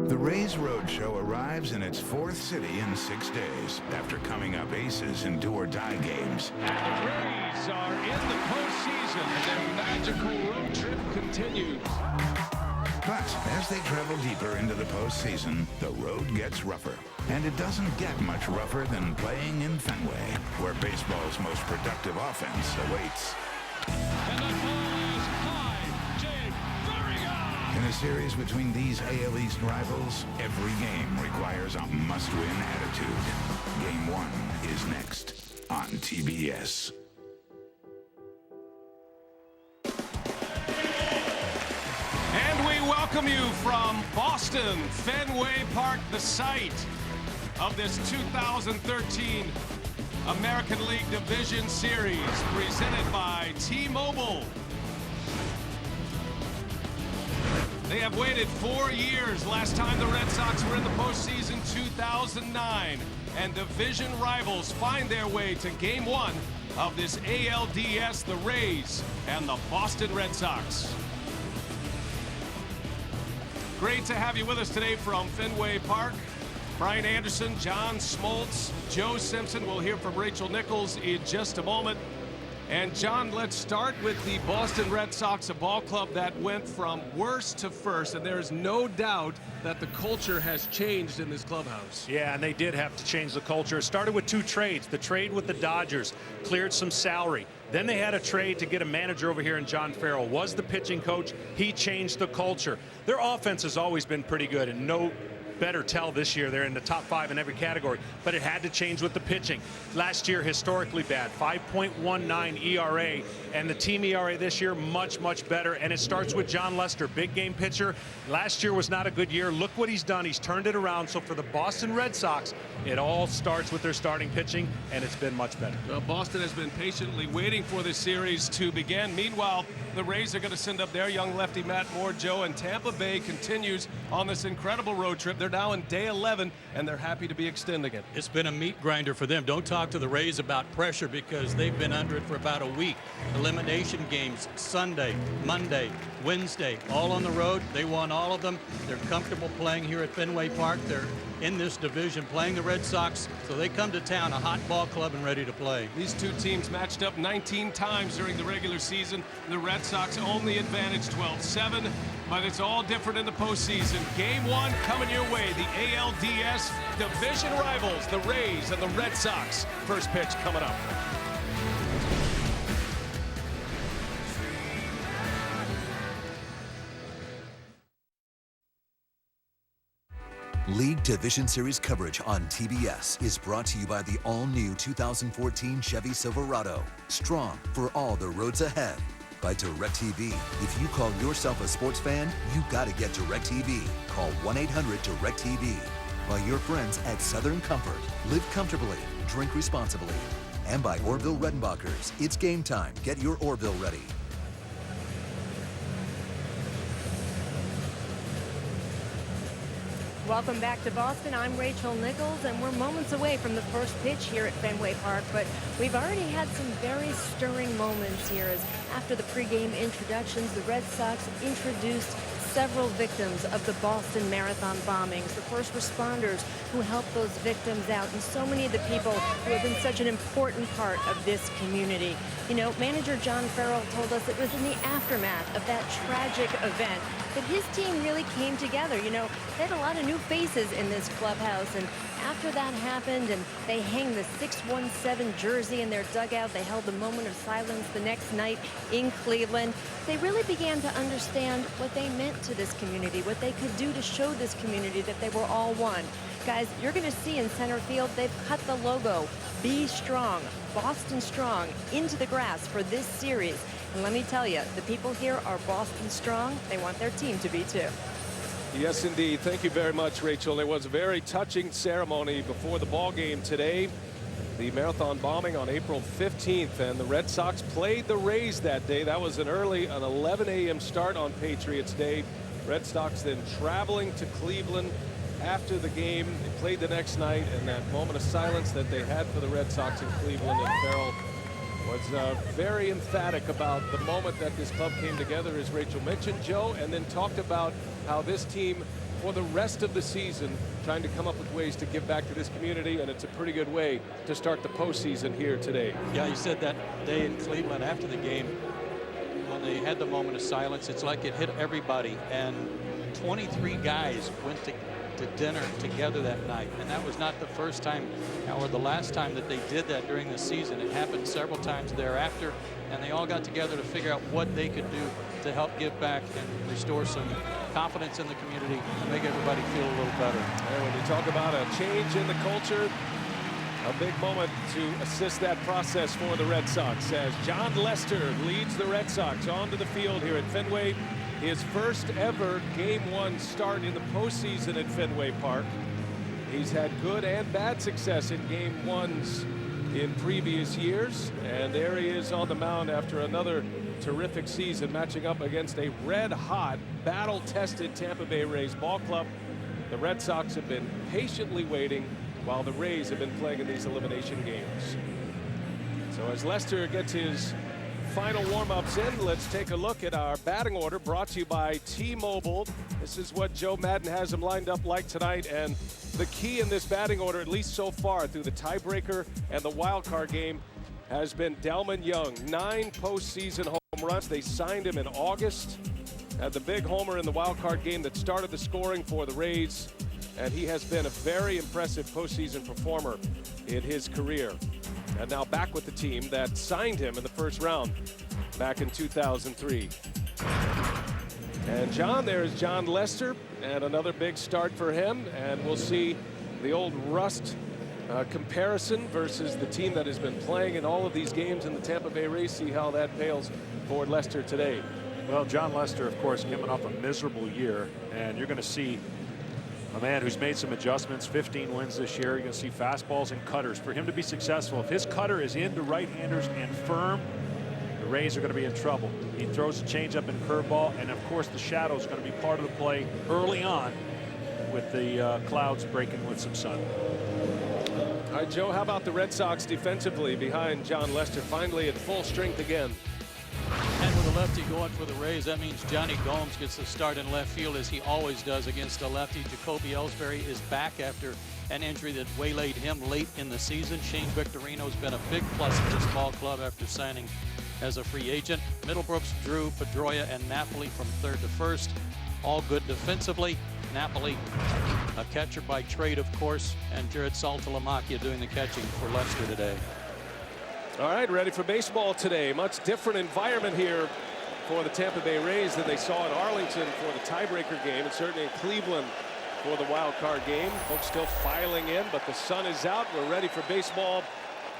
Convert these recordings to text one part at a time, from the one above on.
The Rays Roadshow arrives in its fourth city in 6 days after coming up aces in do-or-die games. And the Rays are in the postseason, and their magical road trip continues. But as they travel deeper into the postseason, the road gets rougher. And it doesn't get much rougher than playing in Fenway, where baseball's most productive offense awaits. And that ball is high, Jake, very high. In a series between these AL East rivals, every game requires a must-win attitude. Game 1 is next on TBS. And we welcome you from Boston, Fenway Park, the site of this 2013 American League Division Series, presented by T-Mobile. They have waited 4 years. Last time the Red Sox were in the postseason, 2009. And division rivals find their way to Game 1 of this ALDS, the Rays and the Boston Red Sox. Great to have you with us today from Fenway Park. Brian Anderson, John Smoltz, Joe Simpson. We'll hear from Rachel Nichols in just a moment. And John, let's start with the Boston Red Sox, a ball club that went from worst to first. And there is no doubt that the culture has changed in this clubhouse. Yeah, and they did have to change the culture. It started with 2 trades. The trade with the Dodgers cleared some salary. Then they had a trade to get a manager over here in John Farrell. Was the pitching coach. He changed the culture. Their offense has always been pretty good, and no better tell this year. They're in the top 5 in every category, but it had to change with the pitching. Last year, historically bad, 5.19 ERA, and the team ERA this year, much, much better, and it starts with John Lester, big game pitcher. Last year was not a good year. Look what he's done. He's turned it around. So for the Boston Red Sox, it all starts with their starting pitching, and it's been much better. Well, Boston has been patiently waiting for this series to begin. Meanwhile, the Rays are going to send up their young lefty Matt Moore, Joe, and Tampa Bay continues on this incredible road trip. They're now in day 11, and they're happy to be extending it. It's been a meat grinder for them. Don't talk to the Rays about pressure because they've been under it for about a week. Elimination games Sunday, Monday, Wednesday, all on the road. They won all of them. They're comfortable playing here at Fenway Park. They're in this division playing the Red Sox, so they come to town a hot ball club and ready to play. These two teams matched up 19 times during the regular season. The Red Sox own the advantage 12-7, but it's all different in the postseason. Game 1 coming your way. The ALDS division rivals, the Rays and the Red Sox. First pitch coming up. League Division Series coverage on TBS is brought to you by the all-new 2014 Chevy Silverado. Strong for all the roads ahead. By DirecTV. If you call yourself a sports fan, you gotta get DirecTV. Call 1-800-DirecTV. By your friends at Southern Comfort. Live comfortably. Drink responsibly. And by Orville Redenbachers. It's game time. Get your Orville ready. Welcome back to Boston. I'm Rachel Nichols, and we're moments away from the first pitch here at Fenway Park, but we've already had some very stirring moments here as after the pregame introductions, the Red Sox introduced several victims of the Boston Marathon bombings, the first responders who helped those victims out, and so many of the people who have been such an important part of this community. You know, manager John Farrell told us it was in the aftermath of that tragic event that his team really came together. You know, they had a lot of new faces in this clubhouse, and after that happened and they hang the 617 jersey in their dugout, they held the moment of silence the next night in Cleveland. They really began to understand what they meant to this community, what they could do to show this community that they were all one. Guys, you're going to see in center field, they've cut the logo, Be Strong, Boston Strong, into the grass for this series. And let me tell you, the people here are Boston strong. They want their team to be too. Yes, indeed. Thank you very much, Rachel. There was a very touching ceremony before the ball game today. The marathon bombing on April 15th, and the Red Sox played the Rays that day. That was an 11 a.m. start on Patriots Day. Red Sox then traveling to Cleveland after the game. They played the next night, and that moment of silence that they had for the Red Sox in Cleveland, and Farrell was very emphatic about the moment that this club came together, as Rachel mentioned, Joe, and then talked about how this team for the rest of the season, trying to come up with ways to give back to this community, and it's a pretty good way to start the postseason here today. Yeah, you said that day in Cleveland after the game, when they had the moment of silence, it's like it hit everybody, and 23 guys went to dinner together that night, and that was not the first time or the last time that they did that during the season. It happened several times thereafter, and they all got together to figure out what they could do to help give back and restore some confidence in the community and make everybody feel a little better. And when you talk about a change in the culture, a big moment to assist that process for the Red Sox as John Lester leads the Red Sox onto the field here at Fenway. His first ever Game 1 start in the postseason at Fenway Park. He's had good and bad success in Game 1s in previous years, and there he is on the mound after another terrific season, matching up against a red-hot, battle-tested Tampa Bay Rays ball club. The Red Sox have been patiently waiting while the Rays have been playing in these elimination games. So as Lester gets his final warm-ups in, let's take a look at our batting order brought to you by T-Mobile. This is what Joe Madden has him lined up like tonight, and the key in this batting order, at least so far through the tiebreaker and the wild card game, has been Delman Young. 9 postseason home runs. They signed him in August. Had the big homer in the wild card game that started the scoring for the Rays, and he has been a very impressive postseason performer in his career. And now back with the team that signed him in the first round back in 2003. And John, there is John Lester, and another big start for him. And we'll see the old rust comparison versus the team that has been playing in all of these games in the Tampa Bay Rays. See how that pales for Lester today. Well, John Lester, of course, coming off a miserable year, and you're going to see a man who's made some adjustments, 15 wins this year. You're going to see fastballs and cutters. For him to be successful, if his cutter is into right-handers and firm, the Rays are going to be in trouble. He throws a changeup and curveball, and of course the shadow is going to be part of the play early on with the clouds breaking with some sun. All right, Joe, how about the Red Sox defensively behind John Lester, finally at full strength again? And with a lefty going for the Rays, that means Johnny Gomes gets the start in left field, as he always does against a lefty. Jacoby Ellsbury is back after an injury that waylaid him late in the season. Shane Victorino's been a big plus for this ball club after signing as a free agent. Middlebrooks, Drew, Pedroia, and Napoli from third to first. All good defensively. Napoli, a catcher by trade, of course, and Jared Saltalamacchia doing the catching for Lester today. All right, ready for baseball today. Much different environment here for the Tampa Bay Rays than they saw in Arlington for the tiebreaker game, and certainly in Cleveland for the wild card game. Folks still filing in, but the sun is out. We're ready for baseball.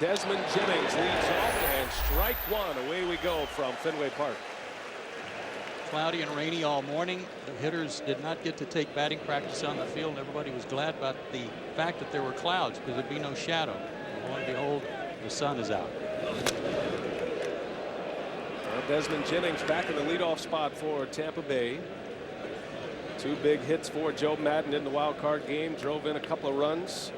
Desmond Jennings leads off, and strike one. Away we go from Fenway Park. Cloudy and rainy all morning. The hitters did not get to take batting practice on the field, and everybody was glad about the fact that there were clouds because there'd be no shadow. Lo and behold, the sun is out. Well, Desmond Jennings back in the leadoff spot for Tampa Bay. 2 big hits for Joe Madden in the wild card game, drove in a couple of runs.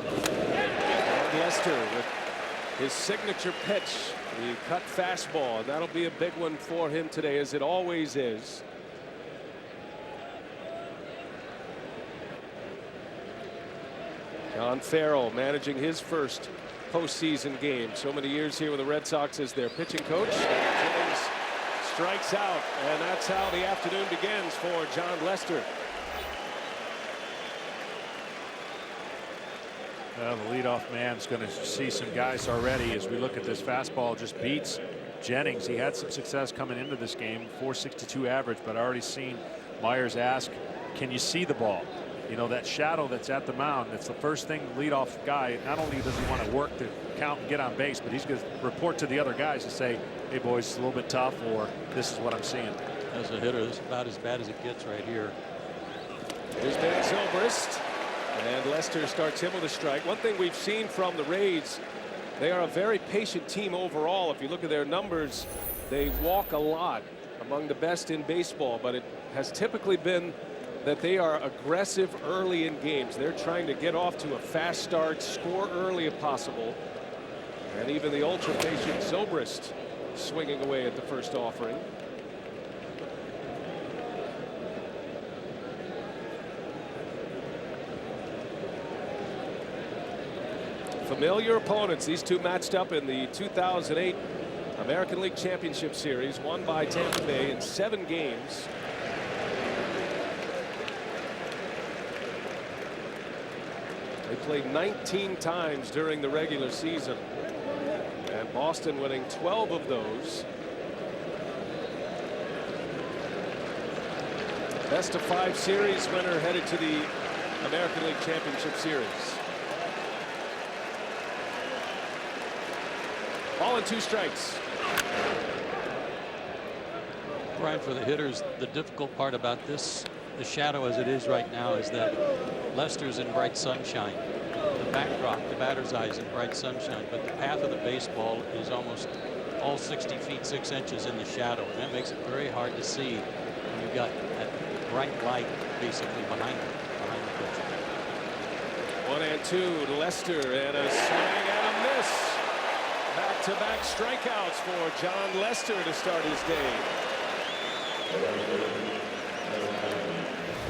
And Lester with his signature pitch, the cut fastball, and that'll be a big one for him today, as it always is. John Farrell managing his first postseason game. So many years here with the Red Sox as their pitching coach. Jennings strikes out, and that's how the afternoon begins for John Lester. Well, the leadoff man's going to see some guys already as we look at this fastball. Just beats Jennings. He had some success coming into this game, 4.62 average, but I already seen Myers ask, can you see the ball? You know, that shadow that's at the mound, that's the first thing the leadoff guy, not only does he want to work to count and get on base, but he's going to report to the other guys and say, hey boys, it's a little bit tough, or this is what I'm seeing. As a hitter, it's about as bad as it gets right here. Here's Ben Zobrist, and Lester starts him with a strike. One thing we've seen from the Rays, they are a very patient team overall. If you look at their numbers, they walk a lot, among the best in baseball, but it has typically been that they are aggressive early in games. They're trying to get off to a fast start, score early if possible. And even the ultra patient Zobrist swinging away at the first offering. Familiar opponents. These two matched up in the 2008 American League Championship Series, won by Tampa Bay in 7 games. They played 19 times during the regular season, and Boston winning 12 of those. Best of 5 series winner headed to the American League Championship Series. Ball and 2 strikes. Brian, for the hitters, the difficult part about this, the shadow as it is right now, is that Lester's in bright sunshine. The backdrop, the batter's eye is in bright sunshine, but the path of the baseball is almost all 60 feet 6 inches in the shadow, and that makes it very hard to see when you've got that bright light basically behind the pitcher. 1-2 to Lester, and a swing and a miss. Back-to-back strikeouts for John Lester to start his day.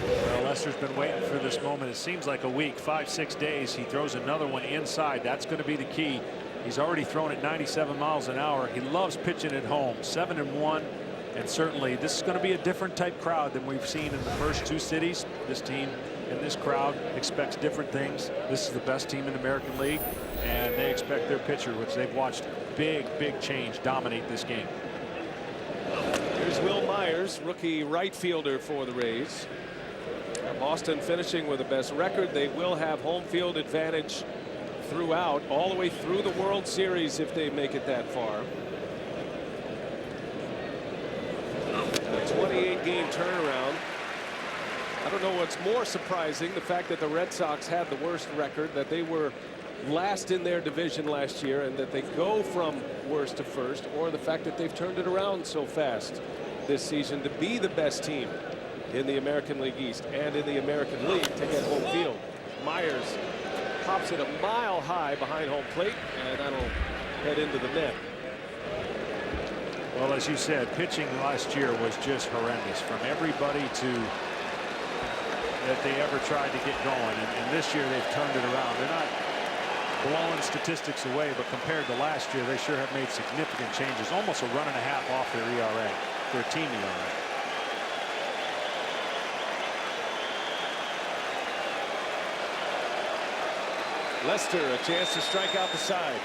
Well, Lester's been waiting for this moment. It seems like a week, 5-6 days. He throws another one inside. That's going to be the key. He's already thrown at 97 miles an hour. He loves pitching at home. 7-1. And certainly this is going to be a different type crowd than we've seen in the first 2 cities. This team and this crowd expects different things. This is the best team in the American League, and they expect their pitcher, which they've watched big change, dominate this game. Here's Will Myers, rookie right fielder for the Rays. Boston finishing with the best record. They will have home field advantage throughout, all the way through the World Series if they make it that far. A 28-game turnaround. I don't know what's more surprising, the fact that the Red Sox had the worst record, that they were last in their division last year, and that they go from worst to first, or the fact that they've turned it around so fast this season to be the best team in the American League East and in the American League to get home field. Myers pops it a mile high behind home plate, and that'll head into the net. Well, as you said, pitching last year was just horrendous from everybody that they ever tried to get going, and this year they've turned it around. They're not blowing statistics away, but compared to last year, they sure have made significant changes, almost a run and a half off their ERA, their team ERA. Lester, a chance to strike out the side.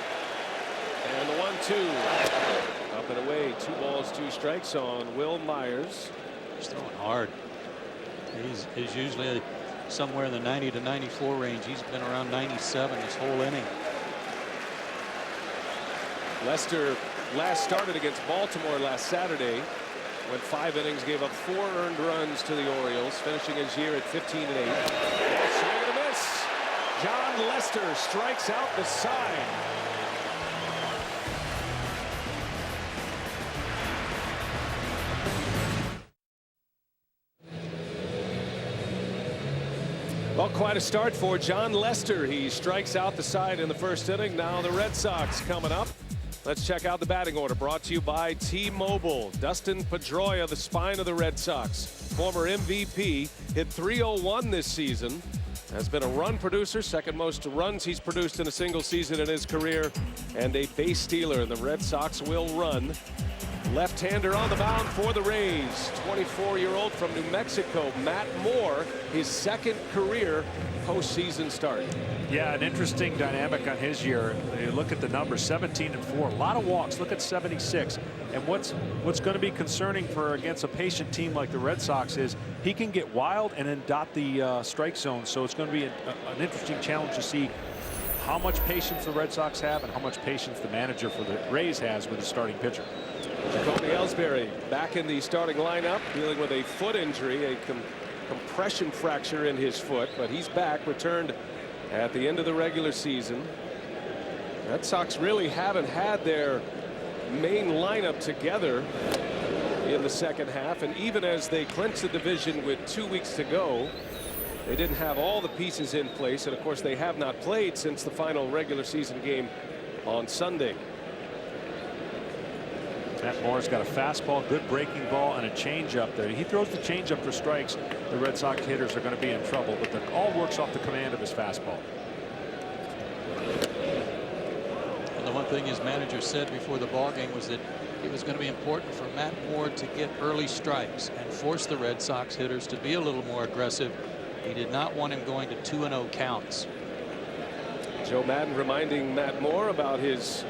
And the 1-2. Up and away. 2 balls, 2 strikes on Will Myers. He's throwing hard. He's usually somewhere in the 90 to 94 range. He's been around 97 this whole inning. Lester last started against Baltimore last Saturday, went 5 innings, gave up 4 earned runs to the Orioles, finishing his year at 15-8. Swing and a miss. John Lester strikes out the side. Well, quite a start for John Lester. He strikes out the side in the first inning. Now the Red Sox coming up. Let's check out the batting order, brought to you by T-Mobile. Dustin Pedroia, the spine of the Red Sox, former MVP, hit .301 this season. Has been a run producer, second most runs he's produced in a single season in his career, and a base stealer. And the Red Sox will run. Left-hander on the mound for the Rays. 24-year-old from New Mexico, Matt Moore, his second career postseason start. Yeah, an interesting dynamic on his year. You look at the numbers, 17-4, a lot of walks. Look at 76. And what's going to be concerning for against a patient team like the Red Sox is he can get wild and then dot the strike zone. So it's going to be an interesting challenge to see how much patience the Red Sox have and how much patience the manager for the Rays has with the starting pitcher. Jacoby Ellsbury back in the starting lineup, dealing with a foot injury, a compression fracture in his foot, but he's back, returned at the end of the regular season. Red Sox really haven't had their main lineup together in the second half, and even as they clinch the division with 2 weeks to go, they didn't have all the pieces in place, and of course they have not played since the final regular season game on Sunday. Matt Moore's got a fastball, good breaking ball, and a changeup there. He throws the changeup for strikes. The Red Sox hitters are going to be in trouble, but that all works off the command of his fastball. thing his manager said before the ball game was that it was going to be important for Matt Moore to get early strikes and force the Red Sox hitters to be a little more aggressive. He did not want him going to 2-0 counts. Joe Maddon reminding Matt Moore about his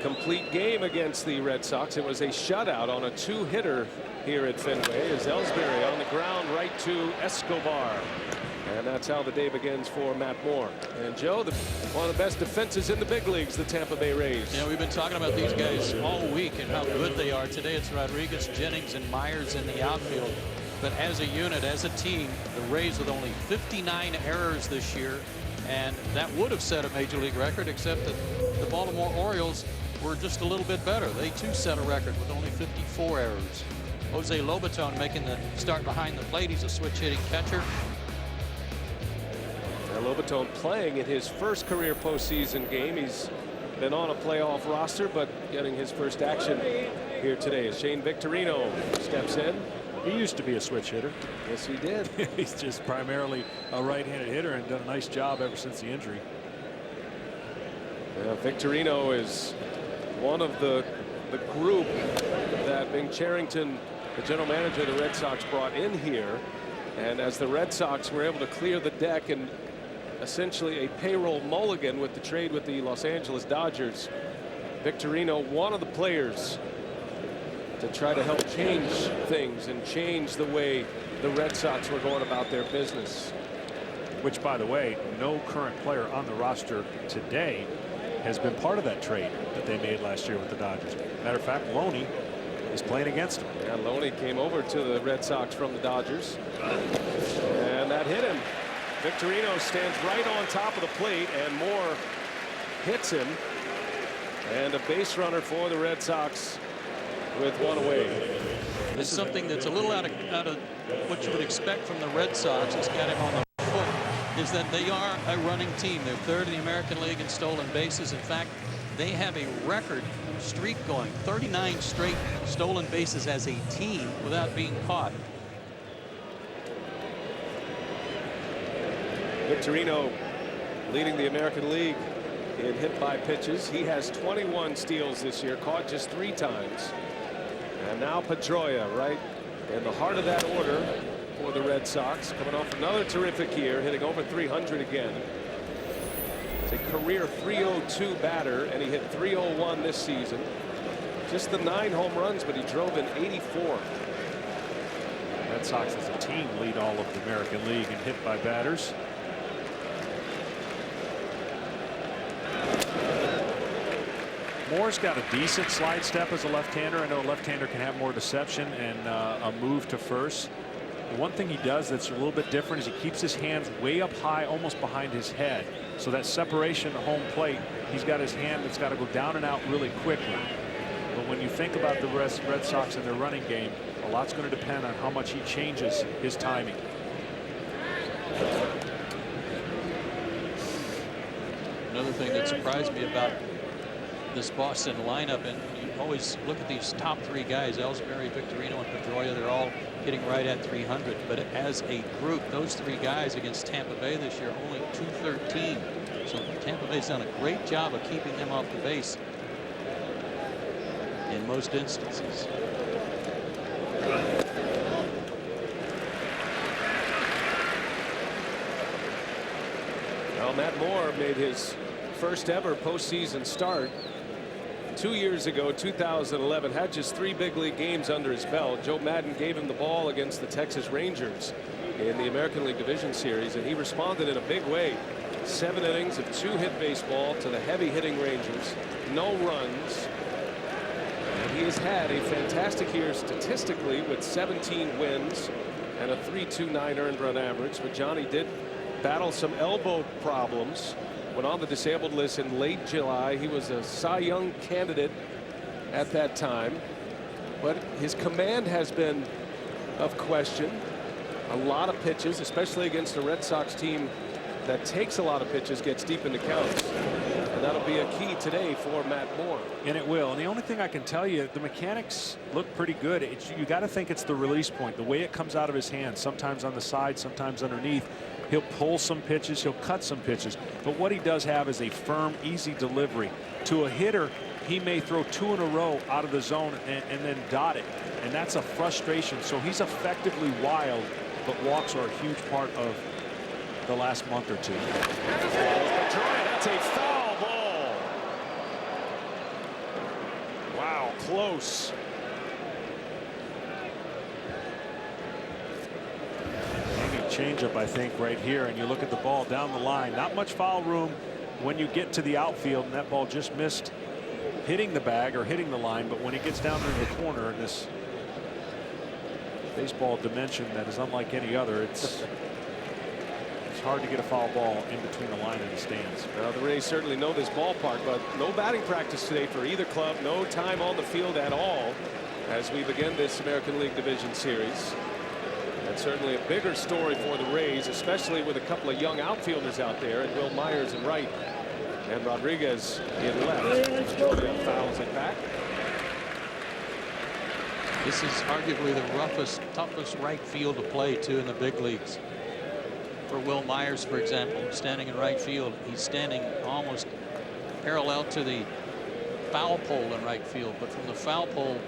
complete game against the Red Sox. It was a shutout on a 2-hitter here at Fenway as Ellsbury on the ground right to Escobar. And that's how the day begins for Matt Moore. And Joe, one of the best defenses in the big leagues, the Tampa Bay Rays. Yeah, we've been talking about these guys all week and how good they are. Today it's Rodriguez, Jennings, and Myers in the outfield. But as a unit, as a team, the Rays with only 59 errors this year. And that would have set a major league record, except that the Baltimore Orioles were just a little bit better. They too set a record with only 54 errors. Jose Lobaton making the start behind the plate. He's a switch hitting catcher. Lobaton playing in his first career postseason game. He's been on a playoff roster, but getting his first action here today as Shane Victorino steps in. He used to be a switch hitter. Yes, he did. He's just primarily a right-handed hitter and done a nice job ever since the injury. Victorino is one of the group that Bing Charrington, the general manager of the Red Sox, brought in here. And as the Red Sox were able to clear the deck and essentially a payroll mulligan with the trade with the Los Angeles Dodgers, Victorino, one of the players to try to help change things and change the way the Red Sox were going about their business. Which, by the way, no current player on the roster today has been part of that trade that they made last year with the Dodgers. Matter of fact, Loney is playing against him. Yeah, Loney came over to the Red Sox from the Dodgers, and that hit him. Victorino stands right on top of the plate, and Moore hits him, and a base runner for the Red Sox with one away. It's something that's a little out of what you would expect from the Red Sox. It's got him on the foot, is that they are a running team. They're third in the American League in stolen bases. In fact, they have a record streak going, 39 straight stolen bases as a team without being caught. Victorino leading the American League in hit by pitches. He has 21 steals this year, caught just 3 times. And now Pedroia right in the heart of that order for the Red Sox, coming off another terrific year, hitting over 300 again. It's a career .302 batter, and he hit .301 this season. Just the 9 home runs, but he drove in 84. Red Sox as a team lead all of the American League in hit by batters. Moore's got a decent slide step as a left-hander. I know a left-hander can have more deception and a move to first. The one thing he does that's a little bit different is he keeps his hands way up high, almost behind his head. So that separation at home plate, he's got his hand that's got to go down and out really quickly. But when you think about the Red Sox and their running game, a lot's going to depend on how much he changes his timing. Another thing that surprised me about this Boston lineup, and you always look at these top 3 guys, Ellsbury, Victorino, and Pedroia, they're all hitting right at 300. But as a group, those 3 guys against Tampa Bay this year, only .213. So Tampa Bay's done a great job of keeping them off the base in most instances. Well, Matt Moore made his first ever postseason start 2 years ago, 2011, had just 3 big league games under his belt. Joe Maddon gave him the ball against the Texas Rangers in the American League Division Series, and he responded in a big way. 7 innings of 2-hit baseball to the heavy hitting Rangers, no runs. And he has had a fantastic year statistically with 17 wins and a .329 earned run average. But Johnny did battle some elbow problems. Went on the disabled list in late July. He was a Cy Young candidate at that time, but his command has been of question. A lot of pitches, especially against a Red Sox team that takes a lot of pitches, gets deep into counts, and that'll be a key today for Matt Moore. And it will. And the only thing I can tell you, the mechanics look pretty good. You got to think it's the release point, the way it comes out of his hand, sometimes on the side, sometimes underneath. He'll pull some pitches, he'll cut some pitches, but what he does have is a firm, easy delivery. To a hitter, he may throw 2 in a row out of the zone and then dot it, and that's a frustration. So he's effectively wild, but walks are a huge part of the last month or two. That's a foul ball. Wow, close. Changeup, I think, right here, and you look at the ball down the line. Not much foul room when you get to the outfield, and that ball just missed hitting the bag or hitting the line. But when it gets down to the corner in this baseball dimension that is unlike any other, it's hard to get a foul ball in between the line and the stands. Well, the Rays certainly know this ballpark, but no batting practice today for either club. No time on the field at all as we begin this American League Division Series. And certainly a bigger story for the Rays, especially with a couple of young outfielders out there, and Will Myers in right and Rodriguez in left. Fouls it back. This is arguably the roughest, toughest right field to play to in the big leagues. For Will Myers, for example, standing in right field, he's standing almost parallel to the foul pole in right field, but from the foul pole,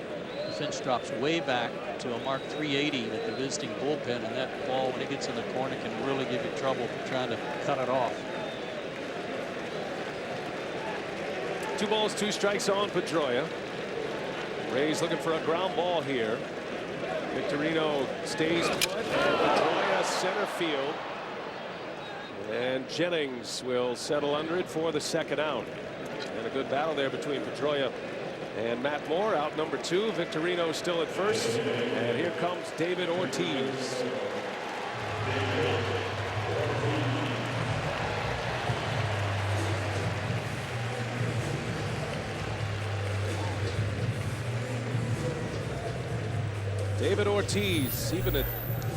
the fence drops way back to a mark 380 at the visiting bullpen, and that ball, when it gets in the corner, can really give you trouble trying to cut it off. 2 balls, 2 strikes on Pedroia. Rays looking for a ground ball here. Victorino stays put, and Pedroia center field. And Jennings will settle under it for the second out. And a good battle there between Pedroia and Matt Moore. Out number 2. Victorino still at first. And here comes David Ortiz. David Ortiz, even at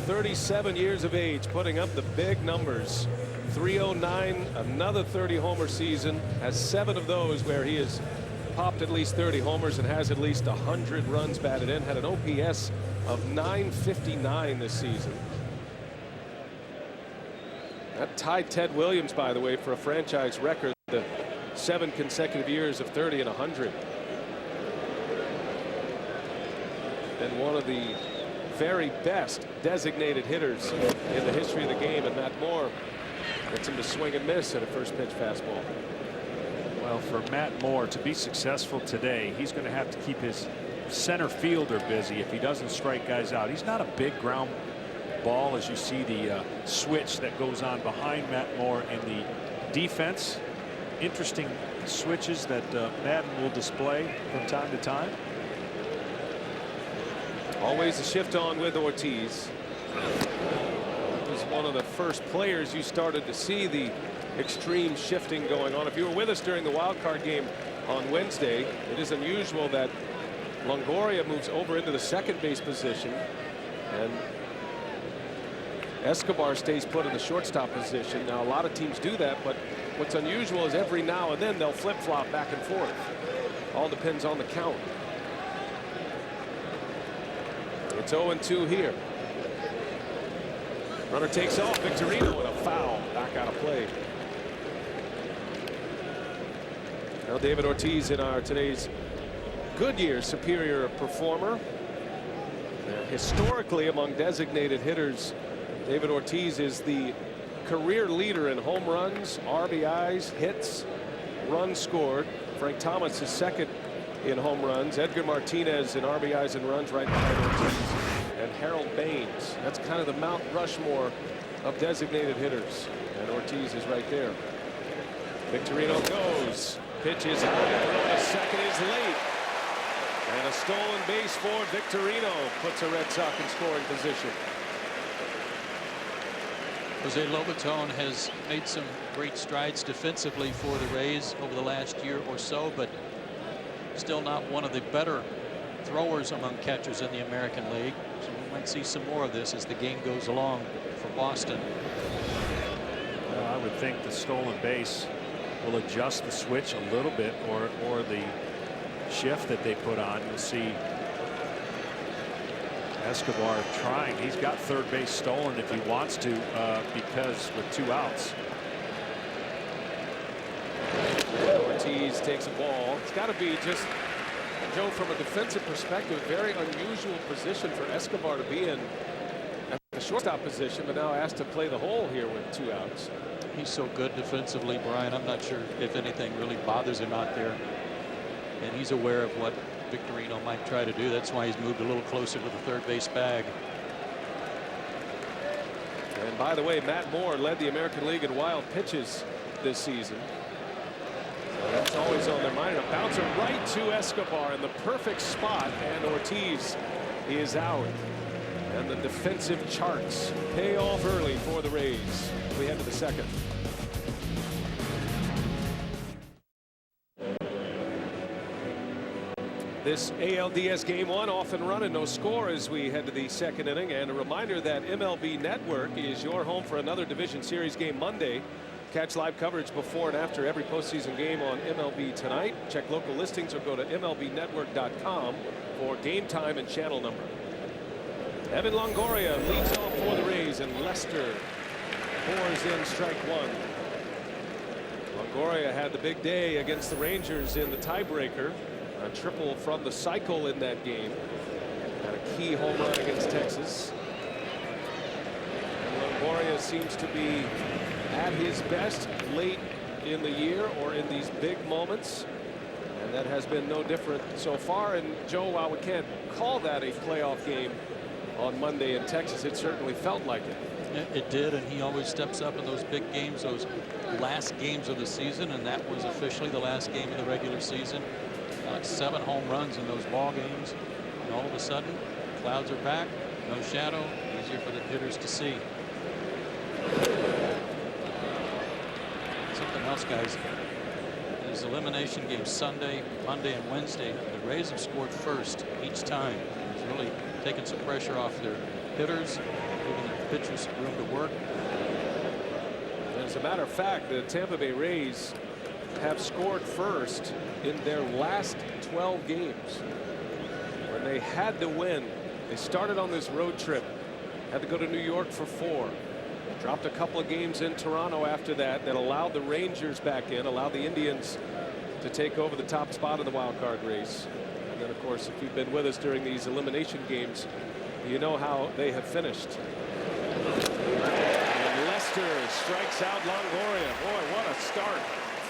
37 years of age, putting up the big numbers. 309, another 30 homer season, has 7 of those where he has popped at least 30 homers and has at least 100 runs batted in. Had an OPS of 959 this season. That tied Ted Williams, by the way, for a franchise record, the 7 consecutive years of 30 and 100. And one of the very best designated hitters in the history of the game, and Matt Moore gets him to swing and miss at a first pitch fastball. Well, for Matt Moore to be successful today, he's going to have to keep his center fielder busy if he doesn't strike guys out. He's not a big ground ball, as you see the switch that goes on behind Matt Moore in the defense. Interesting switches that Madden will display from time to time. Always a shift on with Ortiz. He was one of the first players you started to see the extreme shifting going on. If you were with us during the wild card game on Wednesday, it is unusual that Longoria moves over into the second base position and Escobar stays put in the shortstop position. Now, a lot of teams do that, but what's unusual is every now and then they'll flip-flop back and forth. All depends on the count. It's 0-2 here. Runner takes off. Victorino with a foul. Back out of play. Now David Ortiz in our today's Goodyear Superior Performer. Historically, among designated hitters, David Ortiz is the career leader in home runs, RBIs, hits, runs scored. Frank Thomas is second in home runs. Edgar Martinez in RBIs and runs, right behind Ortiz. And Harold Baines. That's kind of the Mount Rushmore of designated hitters. And Ortiz is right there. Victorino goes. Pitch is high. Throw to second is late. And a stolen base for Victorino puts a Red Sox in scoring position. Jose Lobaton has made some great strides defensively for the Rays over the last year or so, but still not one of the better throwers among catchers in the American League. So we might see some more of this as the game goes along for Boston. Well, I would think the stolen base will adjust the switch a little bit, or the shift that they put on. You'll see Escobar trying. He's got third base stolen if he wants to, because with 2 outs. Ortiz takes a ball. It's got to be just, Joe, from a defensive perspective, very unusual position for Escobar to be in at the shortstop position, but now asked to play the hole here with 2 outs. He's so good defensively, Brian. I'm not sure if anything really bothers him out there. And he's aware of what Victorino might try to do. That's why he's moved a little closer to the third base bag. And by the way, Matt Moore led the American League in wild pitches this season. So that's always on their mind. A bouncer right to Escobar in the perfect spot, and Ortiz is out. And the defensive charts pay off early for the Rays. We head to the second. This ALDS Game 1 off and running, no score as we head to the second inning. And a reminder that MLB Network is your home for another Division Series game Monday. Catch live coverage before and after every postseason game on MLB Tonight. Check local listings or go to MLBnetwork.com for game time and channel number. Evan Longoria leads off for the Rays, and Lester pours in strike 1. Longoria had the big day against the Rangers in the tiebreaker. A triple from the cycle in that game. Had a key home run against Texas. And Longoria seems to be at his best late in the year or in these big moments. And that has been no different so far. And Joe, while we can't call that a playoff game on Monday in Texas, it certainly felt like it. It did, and he always steps up in those big games, those last games of the season, and that was officially the last game of the regular season. 7 home runs in those ball games, and all of a sudden clouds are back, no shadow, easier for the hitters to see. Something else, guys, these elimination games Sunday, Monday, and Wednesday, the Rays have scored first each time. It's really taken some pressure off their hitters, giving their pitchers room to work. As a matter of fact, the Tampa Bay Rays have scored first in their last 12 games. When they had to win, they started on this road trip, had to go to New York for 4. Dropped a couple of games in Toronto after that allowed the Rangers back in, allowed the Indians to take over the top spot of the wild card race. And then, of course, if you've been with us during these elimination games, you know how they have finished. And Lester strikes out Longoria. Boy, what a start.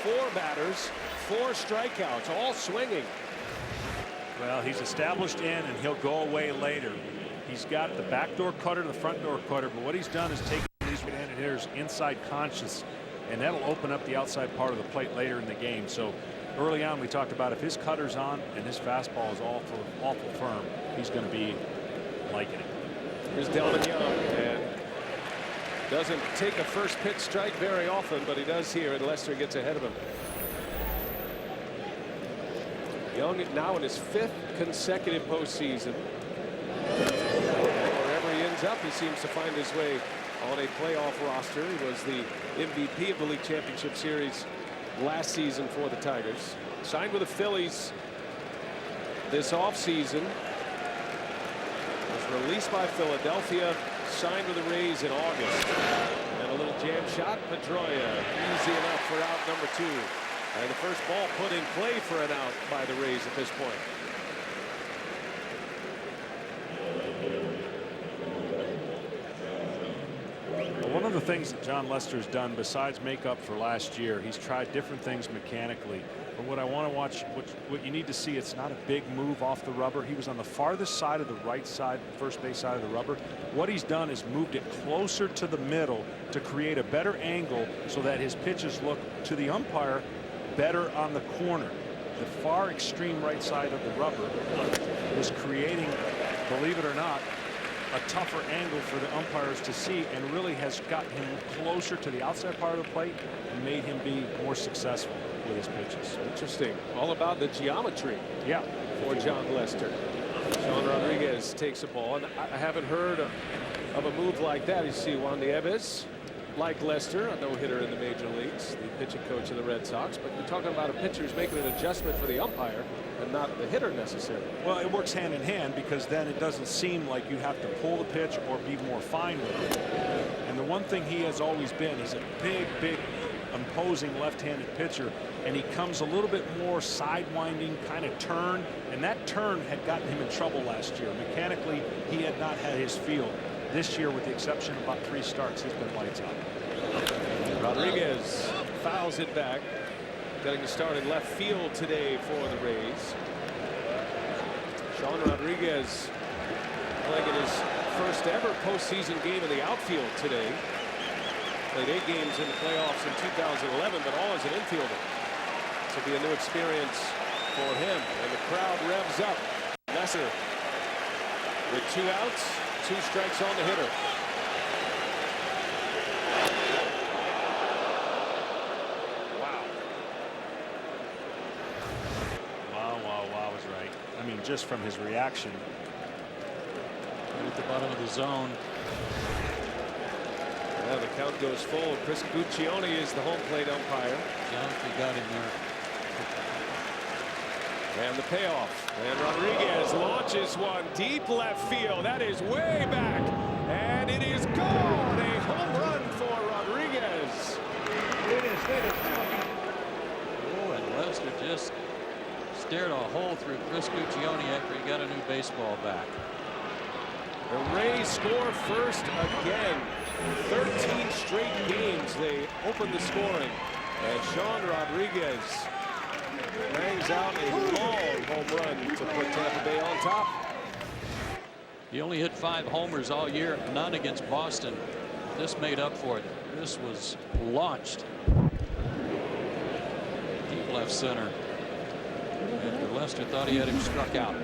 4 batters, 4 strikeouts, all swinging. Well, he's established in, and he'll go away later. He's got the backdoor cutter, the front door cutter, but what he's done is taken these right-handed hitters inside conscious, and that'll open up the outside part of the plate later in the game. So early on, we talked about if his cutter's on and his fastball is awful firm, he's going to be liking it. Here's Delvin Young, and doesn't take a first pitch strike very often, but he does here, and Lester gets ahead of him. Young now in his 5th consecutive postseason. Wherever he ends up, he seems to find his way on a playoff roster. He was the MVP of the League Championship Series last season for the Tigers. Signed with the Phillies this offseason. Was released by Philadelphia. Signed with the Rays in August. And a little jam shot. Pedroia easy enough for out number 2. And the first ball put in play for an out by the Rays at this point. One of the things that John Lester's done besides make up for last year, he's tried different things mechanically. But what I want to watch, what you need to see, it's not a big move off the rubber. He was on the farthest side of the right side, first base side of the rubber. What he's done is moved it closer to the middle to create a better angle so that his pitches look to the umpire better on the corner. The far extreme right side of the rubber was creating, believe it or not, a tougher angle for the umpires to see, and really has got him closer to the outside part of the plate and made him be more successful with his pitches. Interesting. All about the geometry. Yeah. For John Lester. Sean Rodriguez takes a ball, and I haven't heard of a move like that. You see Juan Nieves like Lester, a no-hitter in the major leagues, the pitching coach of the Red Sox, but you're talking about a pitcher who's making an adjustment for the umpire and not the hitter necessarily. Well, it works hand in hand, because then it doesn't seem like you have to pull the pitch or be more fine with it. And the one thing he has always been, he's a big imposing left-handed pitcher, and he comes a little bit more sidewinding kind of turn, and that turn had gotten him in trouble last year. Mechanically, he had not had his feel. This year, with the exception of about 3 starts, he's been lights out. Rodriguez fouls it back, getting a start in left field today for the Rays. Sean Rodriguez playing in his first ever postseason game in the outfield today. Played 8 games in the playoffs in 2011, but all as an infielder. This will be a new experience for him, and the crowd revs up. Lesser with 2 outs, 2 strikes on the hitter. Wow is right. I mean, just from his reaction. Right at the bottom of the zone. Well, the count goes full. Chris Guccione is the home plate umpire. He got him there. And the payoff. And Rodriguez launches one deep left field. That is way back. And it is gone. A home run for Rodriguez. Oh, and Lester just stared a hole through Chris Guccione after he got a new baseball back. The Rays score first again. 13 straight games they opened the scoring. And Sean Rodriguez bangs out a long home run to put Tampa Bay on top. He only hit 5 homers all year, none against Boston. This made up for it. This was launched deep left center. And Lester thought he had him struck out.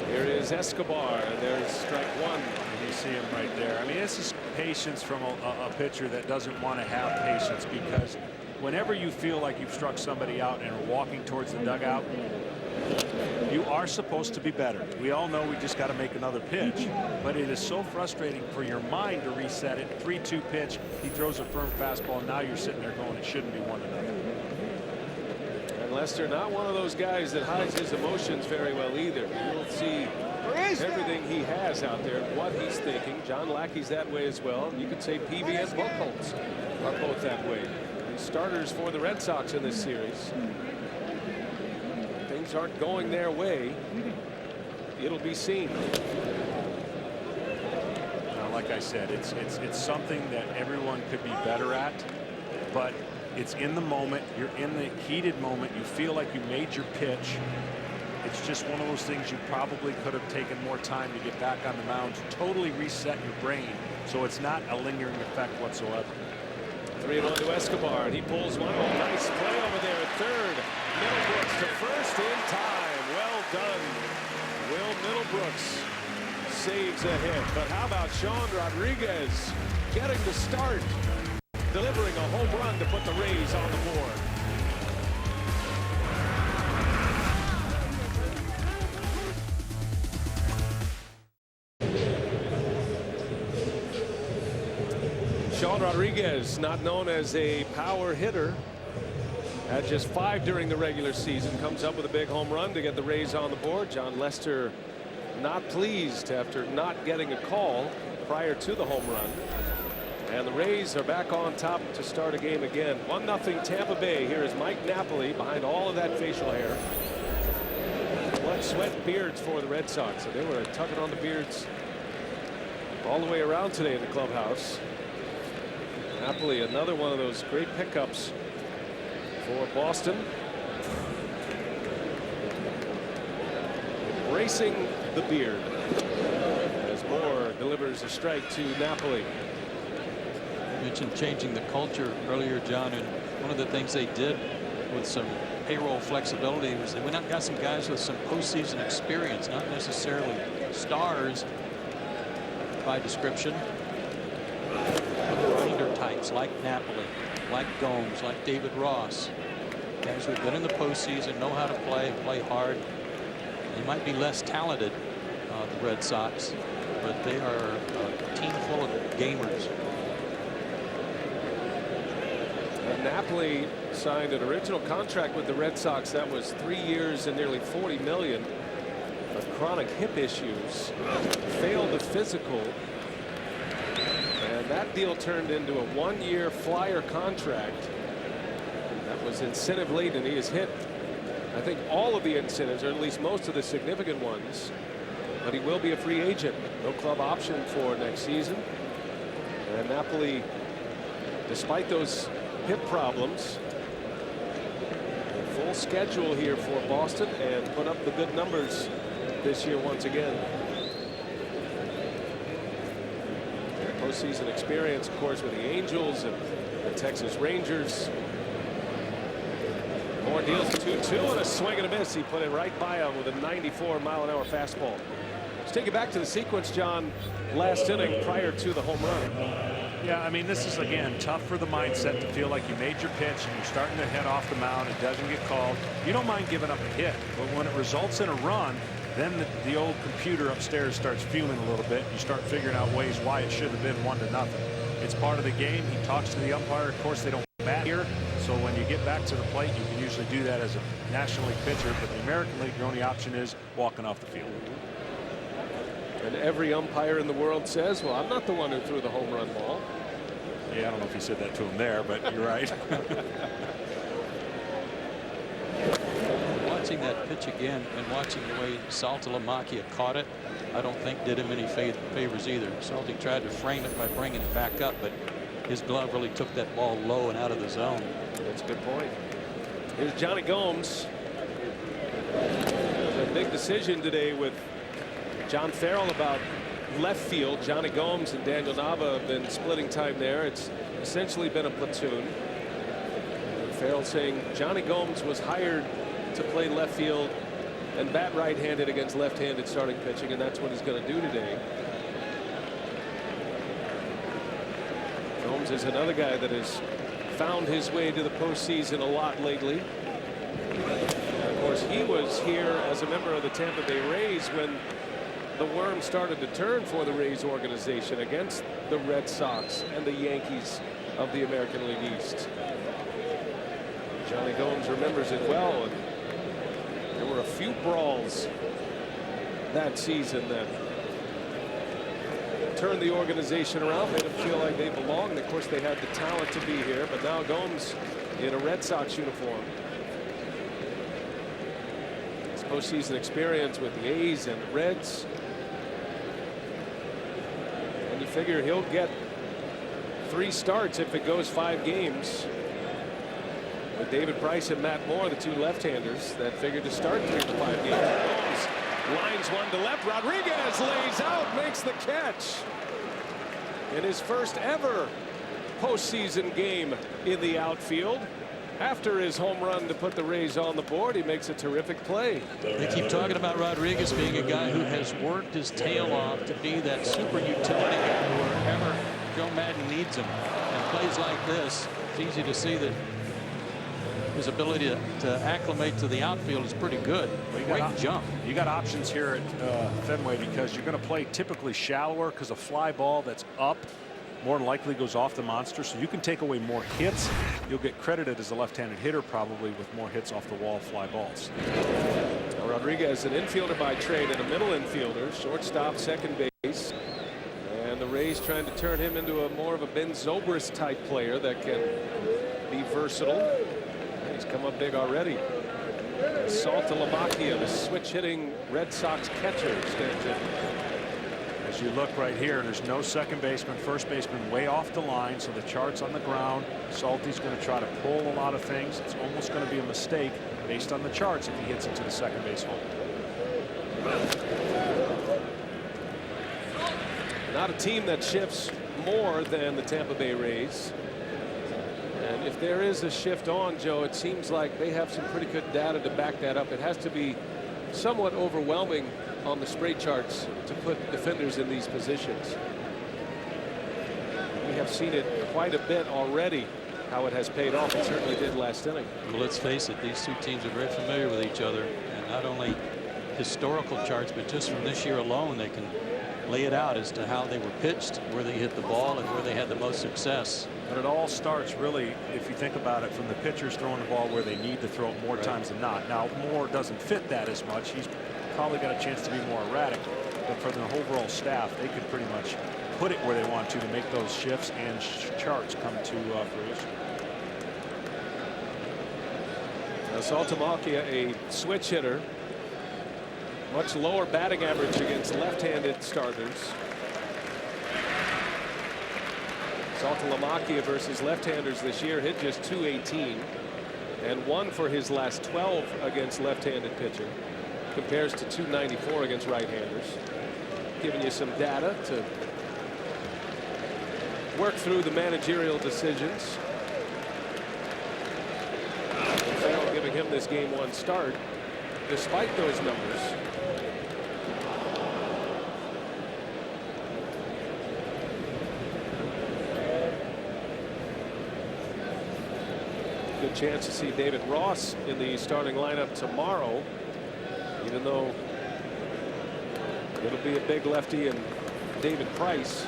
Here is Escobar, and there's strike 1. You see him right there. I mean, this is patience from a pitcher that doesn't want to have patience, because whenever you feel like you've struck somebody out and are walking towards the dugout, you are supposed to be better. We all know we just got to make another pitch, but it is so frustrating for your mind to reset it. 3-2 pitch, he throws a firm fastball, and now you're sitting there going, it shouldn't be 1-0. And Lester, not one of those guys that hides his emotions very well either. You'll see everything he has out there, what he's thinking. John Lackey's that way as well. You could say Peavy and Buchholz are both that way. The starters for the Red Sox in this series. Things aren't going their way. It'll be seen. Now, like I said, it's something that everyone could be better at, but it's in the moment. You're in the heated moment. You feel like you made your pitch. It's just one of those things you probably could have taken more time to get back on the mound to totally reset your brain, so it's not a lingering effect whatsoever. 3-1 to Escobar, and he pulls one. Oh, nice play over there at third. Middlebrooks to first in time. Well done. Will Middlebrooks saves a hit. But how about Sean Rodriguez getting the start, delivering a home run to put the Rays on the board. Sean Rodriguez, not known as a power hitter, had just 5 during the regular season, comes up with a big home run to get the Rays on the board. John Lester not pleased after not getting a call prior to the home run. And the Rays are back on top to start a game again. 1-0 Tampa Bay. Here is Mike Napoli behind all of that facial hair. Blood, sweat, beards for the Red Sox. So they were tugging on the beards all the way around today in the clubhouse. Napoli, another one of those great pickups for Boston. Embracing the beard as Moore delivers a strike to Napoli. You mentioned changing the culture earlier, John, and one of the things they did with some payroll flexibility was they went out and got some guys with some postseason experience, not necessarily stars by description. Grinder types like Napoli, like Gomes, like David Ross. Guys who've been in the postseason, know how to play hard. They might be less talented, the Red Sox, but they are a team full of gamers. Napoli signed an original contract with the Red Sox that was 3 years and nearly $40 million. But chronic hip issues, failed the physical, and that deal turned into a 1-year flyer contract that was incentive laden. He has hit, I think, all of the incentives, or at least most of the significant ones, but he will be a free agent. No club option for next season. And Napoli, despite those hip problems, full schedule here for Boston and put up the good numbers this year once again. Their postseason experience, of course, with the Angels and the Texas Rangers. Moore deals 2-2 and a swing and a miss. He put it right by him with a 94-mile-an-hour fastball. Let's take it back to the sequence, John, last inning prior to the home run. Yeah, I mean, this is, again, tough for the mindset to feel like you made your pitch and you're starting to head off the mound. It doesn't get called. You don't mind giving up a hit, but when it results in a run, then the old computer upstairs starts fuming a little bit. You start figuring out ways why it should have been 1-0. It's part of the game. He talks to the umpire. Of course, they don't bat here, so when you get back to the plate, you can usually do that as a National League pitcher, but the American League, your only option is walking off the field. And every umpire in the world says, well, I'm not the one who threw the home run ball. Yeah, I don't know if you said that to him there, but you're right. Watching that pitch again and watching the way Saltalamacchia caught it, I don't think did him any favors either. Salty tried to frame it by bringing it back up, but his glove really took that ball low and out of the zone. That's a good point. Here's Johnny Gomes. A big decision today with John Farrell about left field. Johnny Gomes and Daniel Nava have been splitting time there. It's essentially been a platoon. And Farrell saying Johnny Gomes was hired to play left field and bat right-handed against left-handed starting pitching, and that's what he's going to do today. Gomes is another guy that has found his way to the postseason a lot lately. Of course, he was here as a member of the Tampa Bay Rays when the worm started to turn for the Rays organization against the Red Sox and the Yankees of the American League East. Johnny Gomes remembers it well, and there were a few brawls that season that turned the organization around, made them feel like they belonged. Of course, they had the talent to be here, but now Gomes in a Red Sox uniform. His postseason experience with the A's and the Reds. And you figure he'll get 3 starts if it goes 5 games. With David Price and Matt Moore, the 2 left-handers that figured to start 3 to 5 games. Gomes lines one to left. Rodriguez lays out, makes the catch. In his first ever postseason game in the outfield. After his home run to put the Rays on the board, he makes a terrific play. They keep talking about Rodriguez being a guy who has worked his tail off to be that super utility guy wherever Joe Madden needs him. And plays like this, it's easy to see that his ability to acclimate to the outfield is pretty good. Great jump. You got options here at Fenway because you're going to play typically shallower because a fly ball that's up more than likely goes off the monster, so you can take away more hits. You'll get credited as a left-handed hitter probably with more hits off the wall fly balls. Now Rodriguez, an infielder by trade and a middle infielder, shortstop, second base, and the Rays trying to turn him into a more of a Ben Zobrist type player that can be versatile. He's come up big already. Saltalamacchia, the switch-hitting Red Sox catcher, stands in. As you look right here, there's no second baseman, first baseman way off the line, so the chart's on the ground. Salty's going to try to pull a lot of things. It's almost going to be a mistake based on the charts if he hits into the second base hole. Not a team that shifts more than the Tampa Bay Rays. And if there is a shift on, Joe, it seems like they have some pretty good data to back that up. It has to be somewhat overwhelming on the spray charts to put defenders in these positions. We have seen it quite a bit already, how it has paid off. It certainly did last inning. Well, let's face it, these two teams are very familiar with each other, and not only historical charts, but just from this year alone, they can lay it out as to how they were pitched, where they hit the ball, and where they had the most success. But it all starts really, if you think about it, from the pitchers throwing the ball where they need to throw it more times than not. Now, Moore doesn't fit that as much. He's probably got a chance to be more erratic. But for the overall staff, they could pretty much put it where they want to make those shifts and charts come to fruition. Saltalamacchia, a switch hitter, much lower batting average against left-handed starters. Saltalamacchia versus left-handers this year hit just .218 and 1 for his last 12 against left-handed pitcher. Compares to .294 against right-handers. Giving you some data to work through the managerial decisions. Farrell giving him this game 1 start despite those numbers. Good chance to see David Ross in the starting lineup tomorrow, even though it'll be a big lefty and David Price.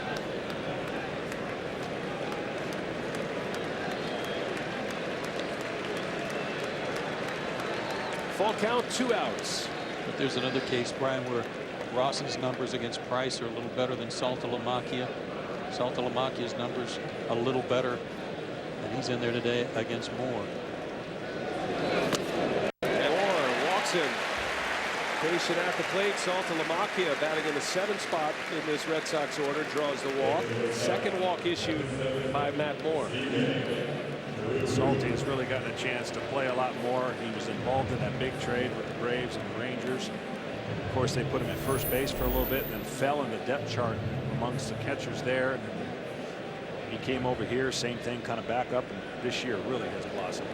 Full count, 2 outs. But there's another case, Brian, where Ross's numbers against Price are a little better than Saltalamacchia. Saltalamacchia's numbers a little better, and he's in there today against Moore. Moore walks in. Patient at the plate. Saltalamacchia batting in the 7th spot in this Red Sox order, draws the walk. Second walk issued by Matt Moore. Salty has really gotten a chance to play a lot more. He was involved in that big trade with the Braves and the Rangers. Of course, they put him at first base for a little bit and then fell in the depth chart amongst the catchers there. And he came over here, same thing, kind of back up, and this year really has blossomed.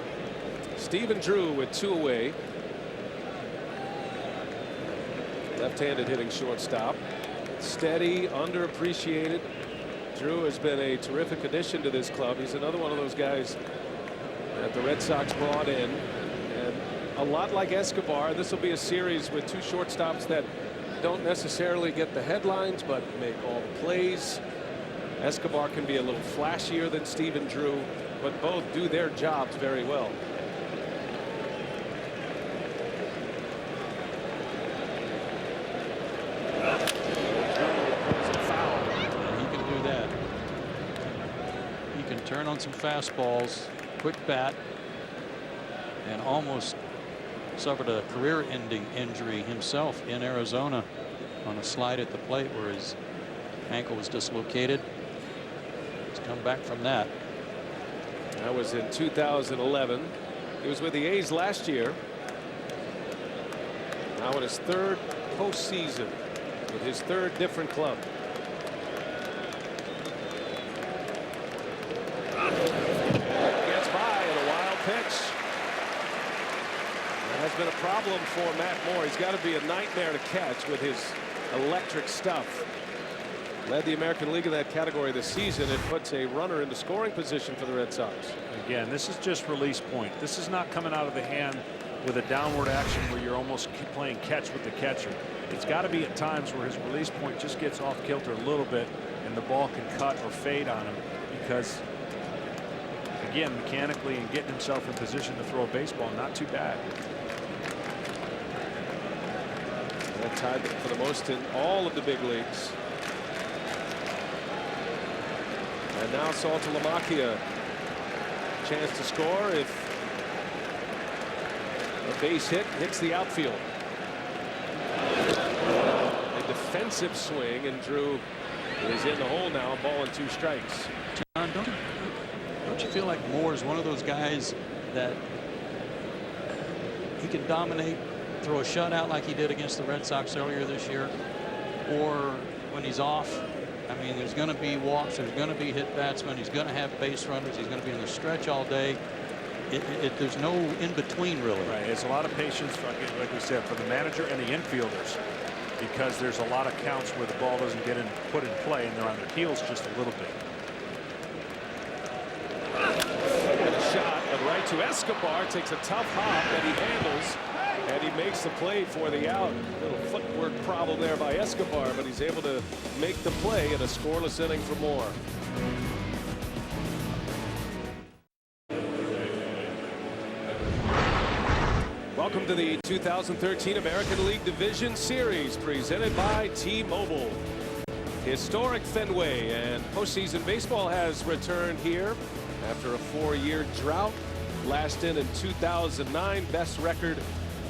Stephen Drew with 2 away. Left-handed hitting shortstop. Steady, underappreciated. Drew has been a terrific addition to this club. He's another one of those guys that the Red Sox brought in. And a lot like Escobar, this will be a series with 2 shortstops that don't necessarily get the headlines, but make all the plays. Escobar can be a little flashier than Stephen Drew, but both do their jobs very well. Turn on some fastballs, quick bat, and almost suffered a career-ending injury himself in Arizona on a slide at the plate where his ankle was dislocated. He's come back from that. That was in 2011. He was with the A's last year. Now in his 3rd postseason with his 3rd different club. Gets by in a wild pitch. That has been a problem for Matt Moore. He's got to be a nightmare to catch with his electric stuff. Led the American League in that category this season. It puts a runner into scoring position for the Red Sox. Again, this is just release point. This is not coming out of the hand with a downward action where you're almost playing catch with the catcher. It's got to be at times where his release point just gets off kilter a little bit and the ball can cut or fade on him, because again, mechanically and getting himself in position to throw a baseball, not too bad. That tied for the most in all of the big leagues. And now Saltalamacchia, chance to score if a base hit hits the outfield. A defensive swing, and Drew is in the hole now, ball and 2 strikes. John, don't you feel like Moore is one of those guys that he can dominate, throw a shutout like he did against the Red Sox earlier this year, or when he's off, I mean, there's going to be walks, there's going to be hit batsmen, he's going to have base runners, he's going to be in the stretch all day. There's no in between, really. Right. It's a lot of patience, like we said, for the manager and the infielders, because there's a lot of counts where the ball doesn't get put in play and they're on their heels just a little bit. And a shot, but right to Escobar, takes a tough hop that he handles, And he makes the play for the out. Little footwork problem there by Escobar, but he's able to make the play in a scoreless inning for Moore. Welcome to the 2013 American League Division Series presented by T-Mobile. Historic Fenway, and postseason baseball has returned here after a 4-year drought. Last in 2009, best record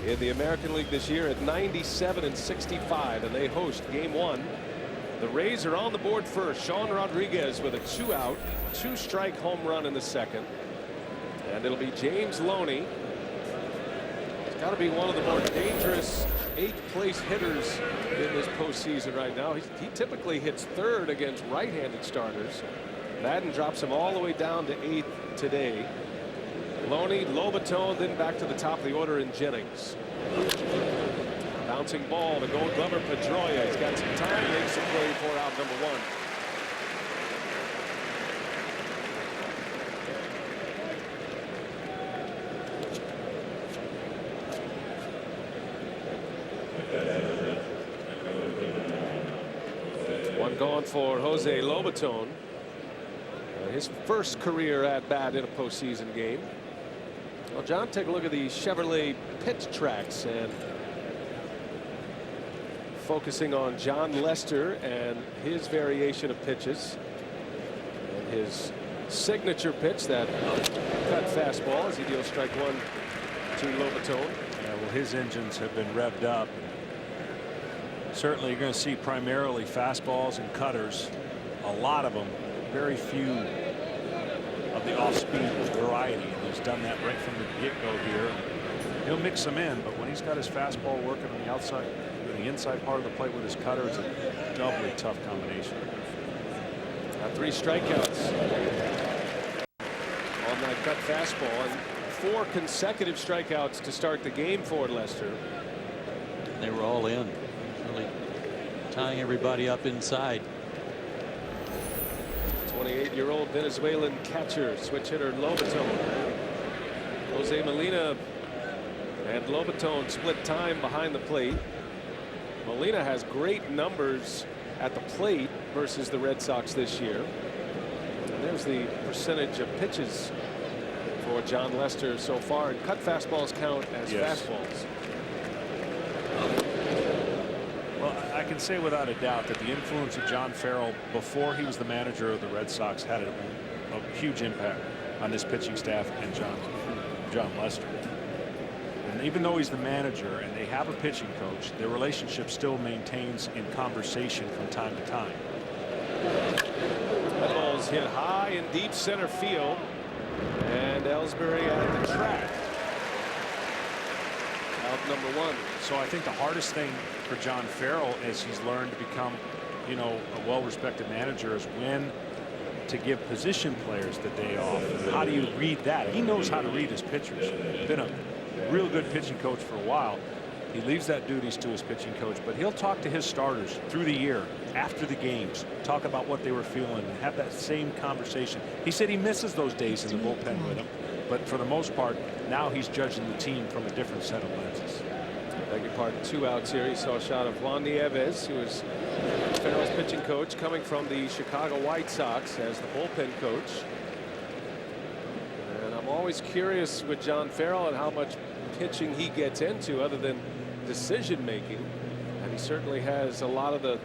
in the American League this year at 97-65, and they host Game 1. The Rays are on the board first. Sean Rodriguez with a 2-out, 2-strike home run in the second, and it'll be James Loney. It's got to be one of the more dangerous 8th-place hitters in this postseason right now. He typically hits third against right-handed starters. Madden drops him all the way down to 8th today. Loney, Lobaton, then back to the top of the order in Jennings. Bouncing ball to Gold Glover Pedroia. He's got some time, makes the play for out number 1. One gone for Jose Lobaton. His first career at bat in a postseason game. Well, John, take a look at the Chevrolet pitch tracks and focusing on John Lester and his variation of pitches. And his signature pitch, that cut fastball, as he deals strike 1 to Lobaton. Yeah, well, his engines have been revved up. Certainly, you're going to see primarily fastballs and cutters. A lot of them. Very few of the off-speed variety, and he's done that right from the get-go here. He'll mix them in, but when he's got his fastball working on the outside, the inside part of the plate with his cutter, it's a doubly tough combination. 3 strikeouts on that cut fastball, and 4 consecutive strikeouts to start the game for Lester. They were all in, really tying everybody up inside. 28-year-old Venezuelan catcher, switch hitter Lobaton. Jose Molina and Lobaton split time behind the plate. Molina has great numbers at the plate versus the Red Sox this year. And there's the percentage of pitches for John Lester so far, and cut fastballs count as fastballs. Well, I can say without a doubt that the influence of John Farrell before he was the manager of the Red Sox had a huge impact on this pitching staff and John Lester. And even though he's the manager and they have a pitching coach, their relationship still maintains in conversation from time to time. That ball's hit high in deep center field, and Ellsbury at the track. Out number 1. So I think the hardest thing for John Farrell as he's learned to become, you know, a well-respected manager is when to give position players the day off. How do you read that? He knows how to read his pitchers. Been a real good pitching coach for a while. He leaves that duties to his pitching coach, but he'll talk to his starters through the year, after the games, talk about what they were feeling, and have that same conversation. He said he misses those days in the bullpen with him, but for the most part, now he's judging the team from a different set of lenses. Beg your pardon, 2 outs here. He saw a shot of Juan Nieves, who is Farrell's pitching coach, coming from the Chicago White Sox as the bullpen coach. And I'm always curious with John Farrell and how much pitching he gets into other than decision making. And he certainly has a lot of the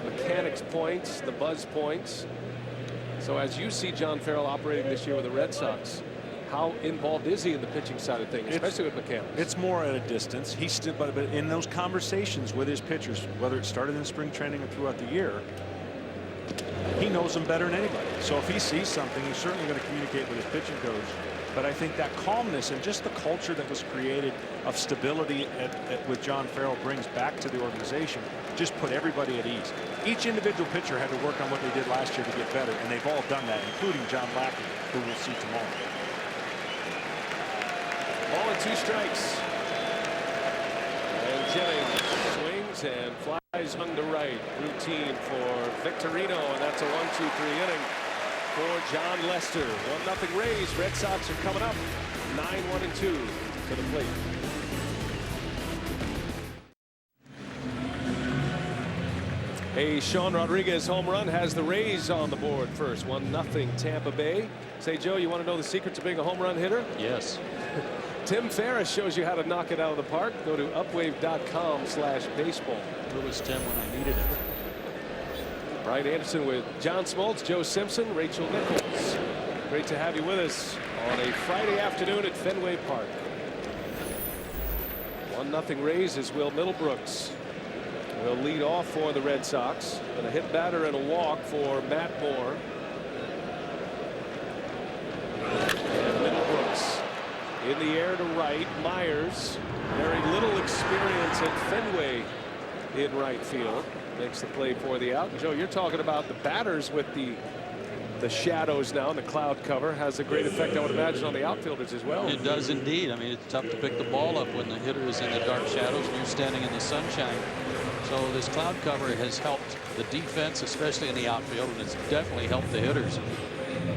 mechanics points, the buzz points. So as you see John Farrell operating this year with the Red Sox, how involved is he in the pitching side of things, especially with mechanics? It's more at a distance. He's still, but in those conversations with his pitchers, whether it started in spring training or throughout the year, he knows them better than anybody. So if he sees something, he's certainly going to communicate with his pitching coach. But I think that calmness and just the culture that was created of stability with John Farrell brings back to the organization just put everybody at ease. Each individual pitcher had to work on what they did last year to get better, and they've all done that, including John Lackey, who we'll see tomorrow. Ball and 2 strikes. And Jennings swings and flies on the right. Routine for Victorino, and that's a 1-2-3 inning for John Lester. 1-0 Rays. Red Sox are coming up 9-1-2 to the plate. A Sean Rodriguez home run has the Rays on the board first. 1-0 Tampa Bay. Say, Joe, you want to know the secret to being a home run hitter? Yes. Tim Ferriss shows you how to knock it out of the park. Go to upwave.com/baseball. Where was Tim when I needed it? Brian Anderson with John Smoltz, Joe Simpson, Rachel Nichols. Great to have you with us on a Friday afternoon at Fenway Park. 1-0 Rays as Will Middlebrooks will lead off for the Red Sox. And a hit batter and a walk for Matt Moore. And Middlebrooks in the air to right. Myers, very little experience at Fenway in right field, makes the play for the out. And Joe, you're talking about the batters with the shadows now and the cloud cover has a great effect, I would imagine, on the outfielders as well. It does indeed. I mean, it's tough to pick the ball up when the hitter is in the dark shadows and you're standing in the sunshine. So this cloud cover has helped the defense, especially in the outfield, and it's definitely helped the hitters. A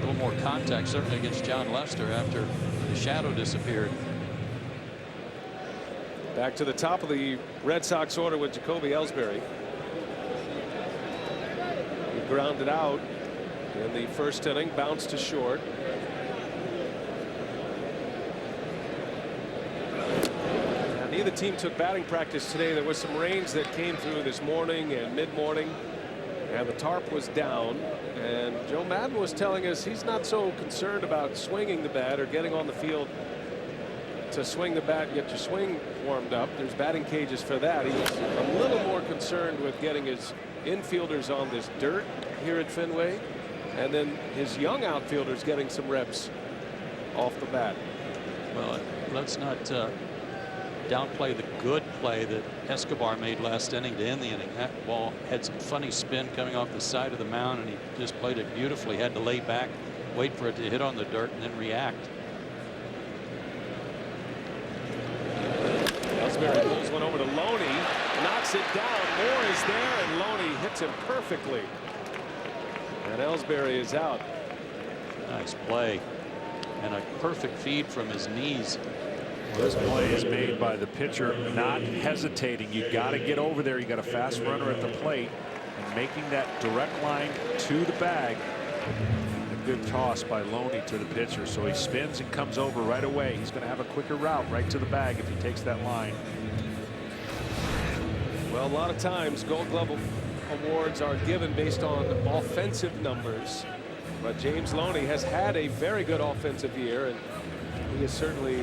little more contact, certainly against John Lester after the shadow disappeared. Back to the top of the Red Sox order with Jacoby Ellsbury. He grounded out in the first inning, bounced to short. And neither team took batting practice today. There was some rains that came through this morning and mid-morning, and the tarp was down. And Joe Madden was telling us he's not so concerned about swinging the bat or getting on the field to swing the bat and get your swing warmed up. There's batting cages for that. He's a little more concerned with getting his infielders on this dirt here at Fenway, and then his young outfielders getting some reps off the bat. Well, let's not downplay the good play that Escobar made last inning to end the inning. That ball had some funny spin coming off the side of the mound, and he just played it beautifully. Had to lay back, wait for it to hit on the dirt, and then react. Ellsbury pulls one over to Loney, knocks it down. Moore is there, and Loney hits him perfectly. And Ellsbury is out. Nice play. And a perfect feed from his knees. Well, this play is made by the pitcher not hesitating. You got to get over there. You got a fast runner at the plate, and making that direct line to the bag. A good toss by Loney to the pitcher. So he spins and comes over right away. He's going to have a quicker route right to the bag if he takes that line. Well, a lot of times Gold Glove awards are given based on offensive numbers, but James Loney has had a very good offensive year, and he is certainly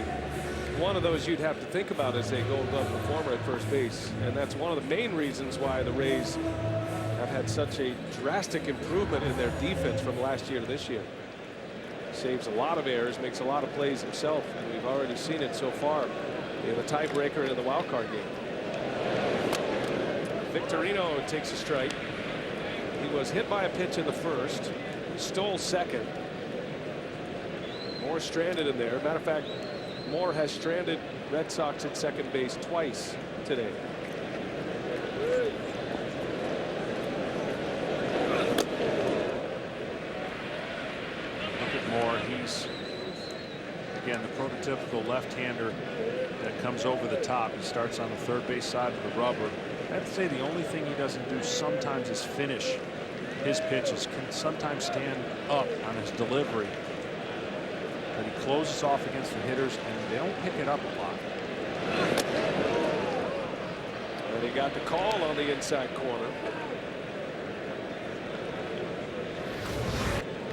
one of those you'd have to think about as a Gold Glove performer at first base. And that's one of the main reasons why the Rays have had such a drastic improvement in their defense from last year to this year. Saves a lot of errors, makes a lot of plays himself, and we've already seen it so far in the tiebreaker and in the wild card game. Victorino takes a strike. He was hit by a pitch in the first, stole second. Moore stranded in there. Matter of fact, Moore has stranded Red Sox at second base twice today. Look at Moore. He's, again, the prototypical left-hander that comes over the top. He starts on the third base side of the rubber. I have to say the only thing he doesn't do sometimes is finish his pitches. Can sometimes stand up on his delivery. But he closes off against the hitters, and they don't pick it up a lot. And he got the call on the inside corner.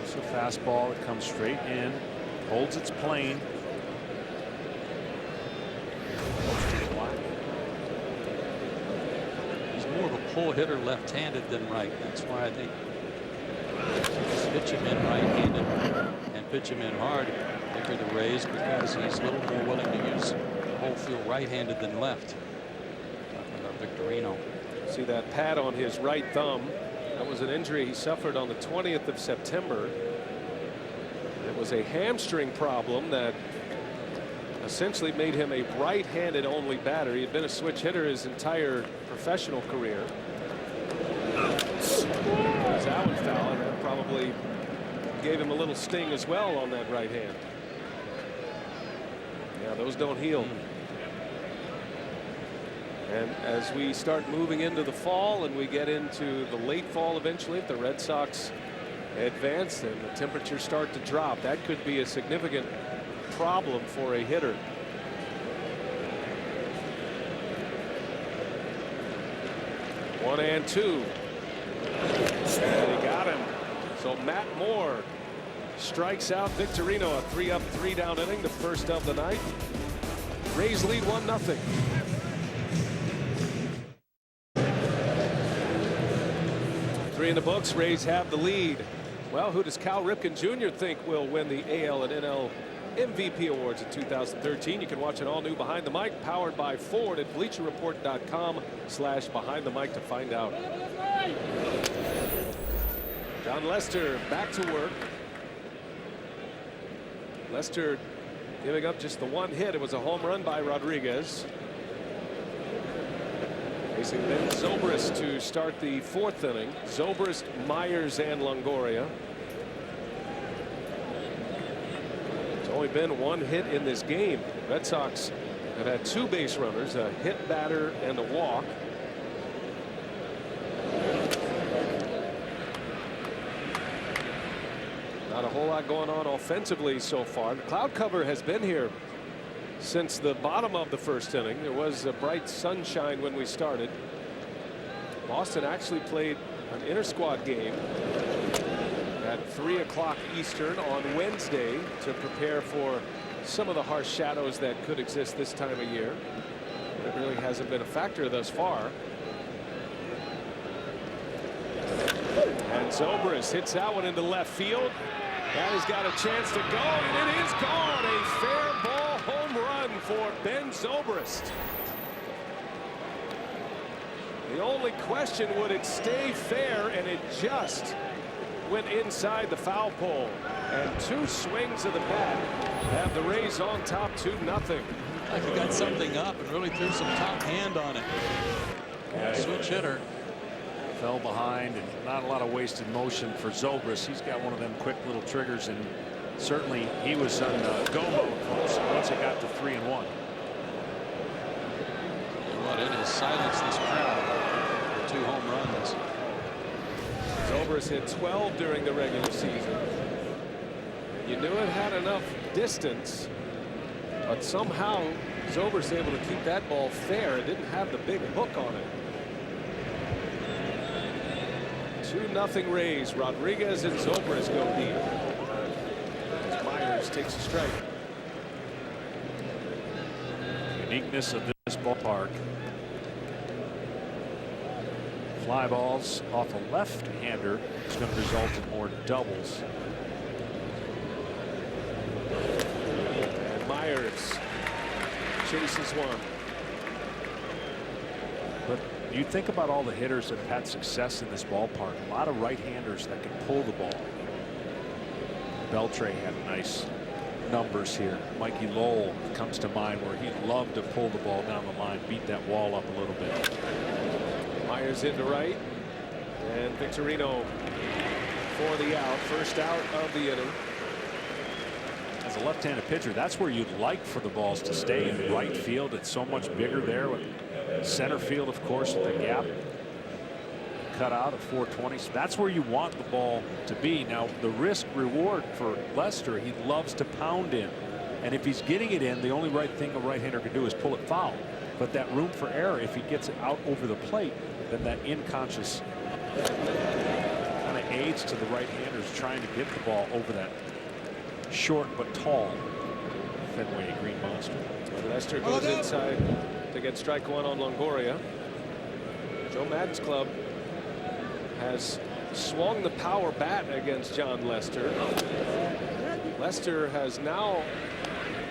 It's a fastball that comes straight in, holds its plane. He's more of a pull hitter left-handed than right. That's why I think just pitch him in right-handed and pitch him in hard for the Rays, because he's a little more willing to use the whole field right-handed than left. Talking about Victorino. See that pad on his right thumb. That was an injury he suffered on the 20th of September. It was a hamstring problem that essentially made him a right-handed only batter. He had been a switch hitter his entire professional career. That was foul, and that probably gave him a little sting as well on that right hand. Yeah, those don't heal. And as we start moving into the fall and we get into the late fall eventually, if the Red Sox advance and the temperatures start to drop, that could be a significant problem for a hitter. One and two. And he got him. So Matt Moore strikes out Victorino. A 3-up, 3-down inning, the first of the night. Rays lead 1-0. Three in the books. Rays have the lead. Well, who does Cal Ripken Jr. think will win the AL and NL MVP awards in 2013? You can watch an all-new Behind the Mic powered by Ford at BleacherReport.com/Behind the Mic to find out. John Lester back to work. Lester giving up just the one hit. It was a home run by Rodriguez. Facing Ben Zobrist to start the fourth inning. Zobrist, Myers, and Longoria. It's only been one hit in this game. Red Sox have had two base runners, a hit batter and a walk. Not a whole lot going on offensively so far. The cloud cover has been here since the bottom of the first inning. There was a bright sunshine when we started. Boston actually played an inter-squad game at 3 o'clock Eastern on Wednesday to prepare for some of the harsh shadows that could exist this time of year. It really hasn't been a factor thus far. And Zobrist hits that one into left field. That has got a chance to go, and it is gone. A fair ball home run for Ben Zobrist. The only question, would it stay fair, and it just went inside the foul pole. And two swings of the bat have the Rays on top 2-0. Like he got something up and really threw some top hand on it. Yeah, switch hitter. Fell behind, and not a lot of wasted motion for Zobrist. He's got one of them quick little triggers, and certainly he was on go mode once it got to 3-1. What, it has silenced this crowd for 2 home runs. Zobrist hit 12 during the regular season. You knew it had enough distance, but somehow Zobrist able to keep that ball fair. It didn't have the big hook on it. 2-0 Rays. Rodriguez and Zobrist go deep. Myers takes a strike. Uniqueness of this ballpark. Fly balls off a left-hander is going to result in more doubles. And Myers chases one. But you think about all the hitters that have had success in this ballpark. A lot of right-handers that can pull the ball. Beltre had nice numbers here. Mikey Lowell comes to mind, where he loved to pull the ball down the line, beat that wall up a little bit. Myers into right, and Victorino for the out. First out of the inning. As a left-handed pitcher, that's where you'd like for the balls to stay, in right field. It's so much bigger there. With center field, of course, with the gap cut out at 420. So that's where you want the ball to be. Now, the risk reward for Lester, he loves to pound in. And if he's getting it in, the only right thing a right-hander can do is pull it foul. But that room for error, if he gets it out over the plate, then that inconscious kind of aids to the right-handers trying to get the ball over that short but tall Fenway Green Monster. Lester goes inside to get strike one on Longoria. Joe Maddon's club has swung the power bat against John Lester. Lester has now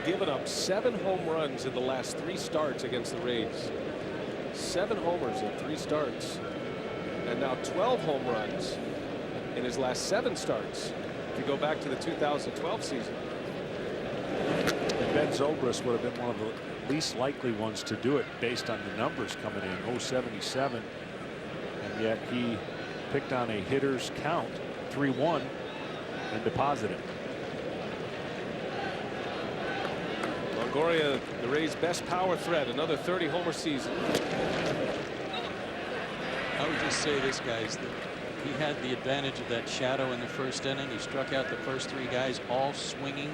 given up 7 home runs in the last 3 starts against the Rays. 7 homers in 3 starts, and now 12 home runs in his last 7 starts. If you go back to the 2012 season. And Ben Zobrist would have been one of the least likely ones to do it based on the numbers coming in. 077, and yet he picked on a hitter's count, 3-1, and deposited. Longoria, the Rays' best power threat, another 30-homer season. I would just say this, guys, that he had the advantage of that shadow in the first inning. He struck out the first 3 guys, all swinging.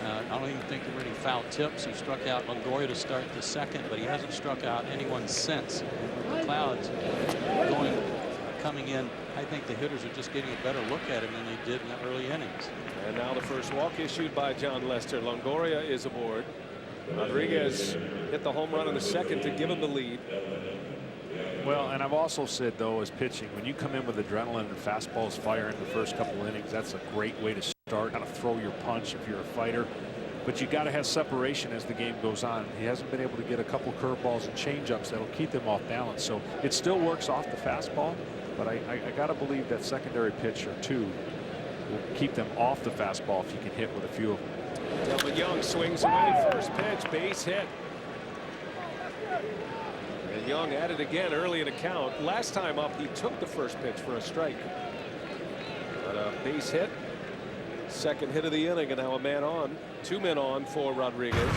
I don't even think there were any foul tips. He struck out Longoria to start the second, but he hasn't struck out anyone since. And with the Clouds coming in, I think the hitters are just getting a better look at him than they did in the early innings. And now the first walk issued by John Lester. Longoria is aboard. Rodriguez hit the home run in the second to give him the lead. Well, and I've also said, though, as pitching, when you come in with adrenaline and fastballs fire in the first couple innings, that's a great way to start. Kind of throw your punch if you're a fighter. But you got to have separation as the game goes on. He hasn't been able to get a couple curveballs and changeups that'll keep them off balance. So it still works off the fastball, but I got to believe that secondary pitch or 2 will keep them off the fastball if you can hit with a few of them. Delvin Young swings away, first pitch, base hit. And Young at it again early in the count. Last time up, he took the first pitch for a strike. But a base hit. Second hit of the inning, and now a man on. 2 men on for Rodriguez.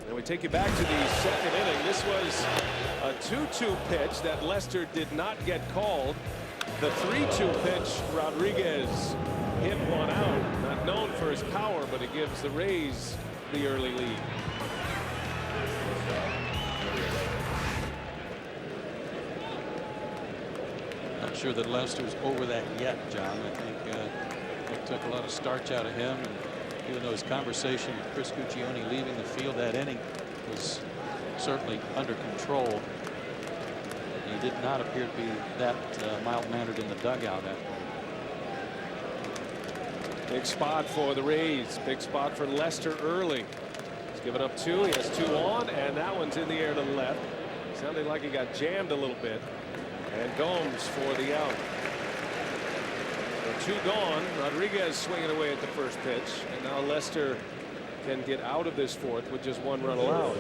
And we take you back to the second inning. This was a 2-2 pitch that Lester did not get called. The 3-2 pitch, Rodriguez hit one out. Not known for his power, but it gives the Rays the early lead. Not sure that Lester's over that yet, John. I think it took a lot of starch out of him, and even though his conversation with Chris Guccione leaving the field that inning was certainly under control, he did not appear to be that mild-mannered in the dugout after. Big spot for the Rays. Big spot for Lester early. He's given up 2. He has 2 on, and that one's in the air to the left. Sounded like he got jammed a little bit. And Gomes for the out. So 2 gone. Rodriguez swinging away at the first pitch, and now Lester can get out of this fourth with just 1 run allowed.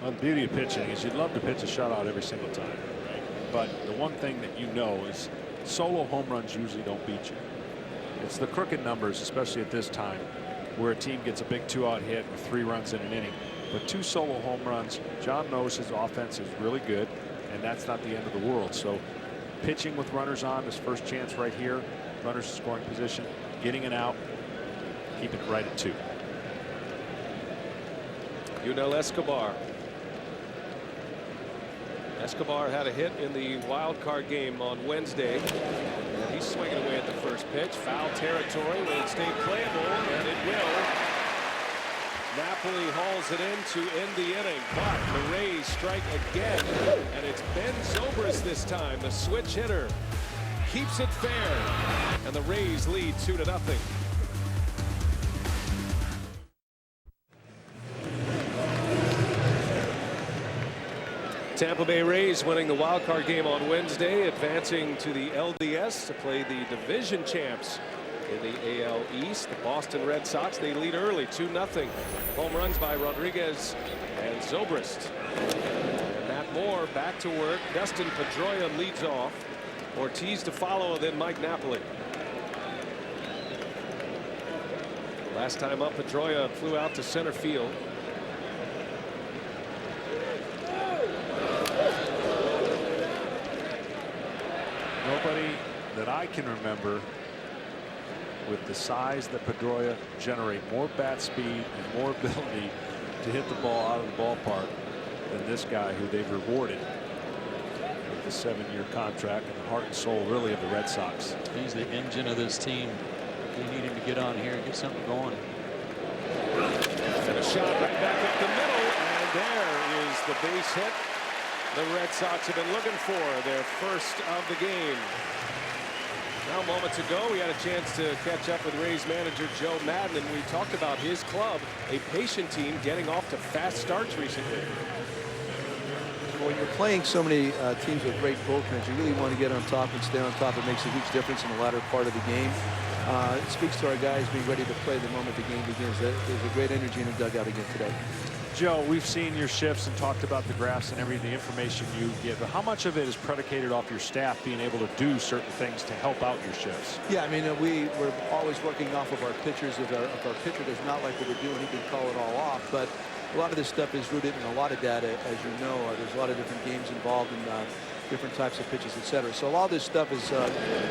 Well, the beauty of pitching is you'd love to pitch a shutout every single time. But the one thing that you know is solo home runs usually don't beat you. It's the crooked numbers, especially at this time, where a team gets a big 2-out hit with 3 runs in an inning. But 2 solo home runs, John knows his offense is really good, and that's not the end of the world. So pitching with runners on, his first chance right here, runners in scoring position, getting an out, keeping it right at 2. Yunel Escobar. Escobar had a hit in the wild card game on Wednesday. And he's swinging away at the first pitch. Foul territory. Will it stay playable? And it will. Napoli hauls it in to end the inning. But the Rays strike again. And it's Ben Zobrist this time. The switch hitter keeps it fair. And the Rays lead 2-0. Tampa Bay Rays winning the wild card game on Wednesday, advancing to the LDS to play the division champs in the AL East. The Boston Red Sox, they lead early 2-0. Home runs by Rodriguez and Zobrist. And Matt Moore back to work. Dustin Pedroia leads off. Ortiz to follow, and then Mike Napoli. Last time up, Pedroia flew out to center field. Nobody that I can remember with the size that Pedroia generate more bat speed and more ability to hit the ball out of the ballpark than this guy, who they've rewarded with the 7-year contract and the heart and soul really of the Red Sox. He's the engine of this team. They need him to get on here and get something going. And a shot right back up the middle, and there is the base hit the Red Sox have been looking for, their first of the game. Now, moments ago, we had a chance to catch up with Rays manager Joe Madden, and we talked about his club, a patient team, getting off to fast starts recently. When you're playing so many teams with great bullpens, you really want to get on top and stay on top. It makes a huge difference in the latter part of the game. It speaks to our guys being ready to play the moment the game begins. There's a great energy in the dugout again today. Joe, we've seen your shifts and talked about the graphs and everything, the information you give. But how much of it is predicated off your staff being able to do certain things to help out your shifts? Yeah, I mean, we're always working off of our pitchers. If our pitcher does not like what we're doing, he can call it all off. But a lot of this stuff is rooted in a lot of data, as you know. There's a lot of different games involved in different types of pitches, etc. So a lot of this stuff is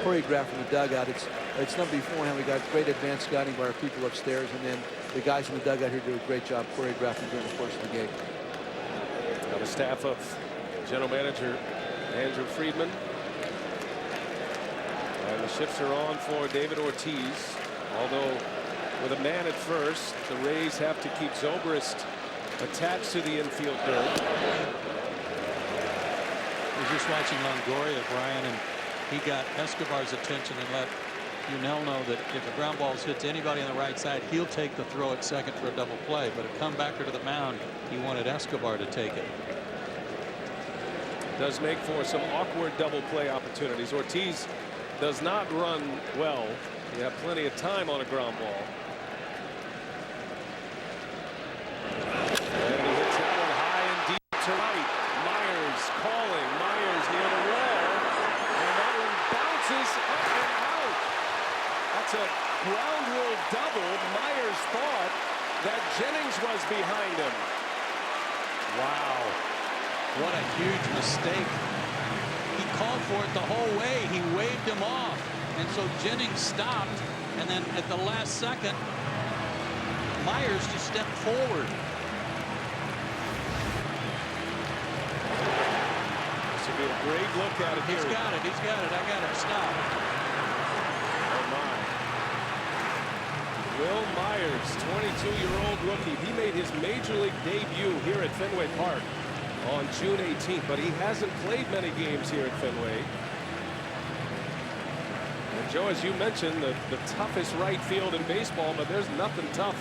choreographed from the dugout. It's done beforehand. We got great advanced scouting by our people upstairs, and then the guys in the dugout here do a great job choreographing during the course of the game. Now the staff of General Manager Andrew Friedman. And the shifts are on for David Ortiz. Although with a man at first, the Rays have to keep Zobrist attached to the infield dirt. I was just watching Longoria, Brian, and he got Escobar's attention and let Unell know that if a ground ball hits anybody on the right side, he'll take the throw at second for a double play. But a comebacker to the mound, he wanted Escobar to take it. Does make for some awkward double play opportunities. Ortiz does not run well. You have plenty of time on a ground ball. And he hits that one high and deep to right. Myers calling. Myers near the wall. And that one bounces up and out. That's a ground rule double. Myers thought that Jennings was behind him. Wow. What a huge mistake. He called for it the whole way. He waved him off. And so Jennings stopped. And then at the last second, Myers just stepped forward. This would be a great look at it. He's got it. He's got it. I got it. Stop. Oh, my. Will Myers, 22-year-old rookie. He made his major league debut here at Fenway Park on June 18th, but he hasn't played many games here at Fenway. And Joe, as you mentioned, the toughest right field in baseball, but there's nothing tough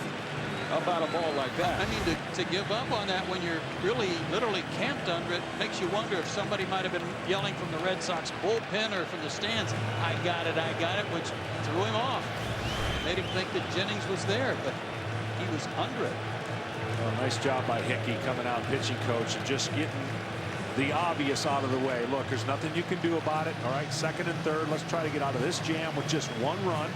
about a ball like that. I mean, to give up on that when you're really literally camped under it makes you wonder if somebody might have been yelling from the Red Sox bullpen or from the stands, I got it, which threw him off. Made him think that Jennings was there, but he was under it. Well, nice job by Hickey coming out, pitching coach, and just getting the obvious out of the way. Look, there's nothing you can do about it. All right, second and third. Let's try to get out of this jam with just one run.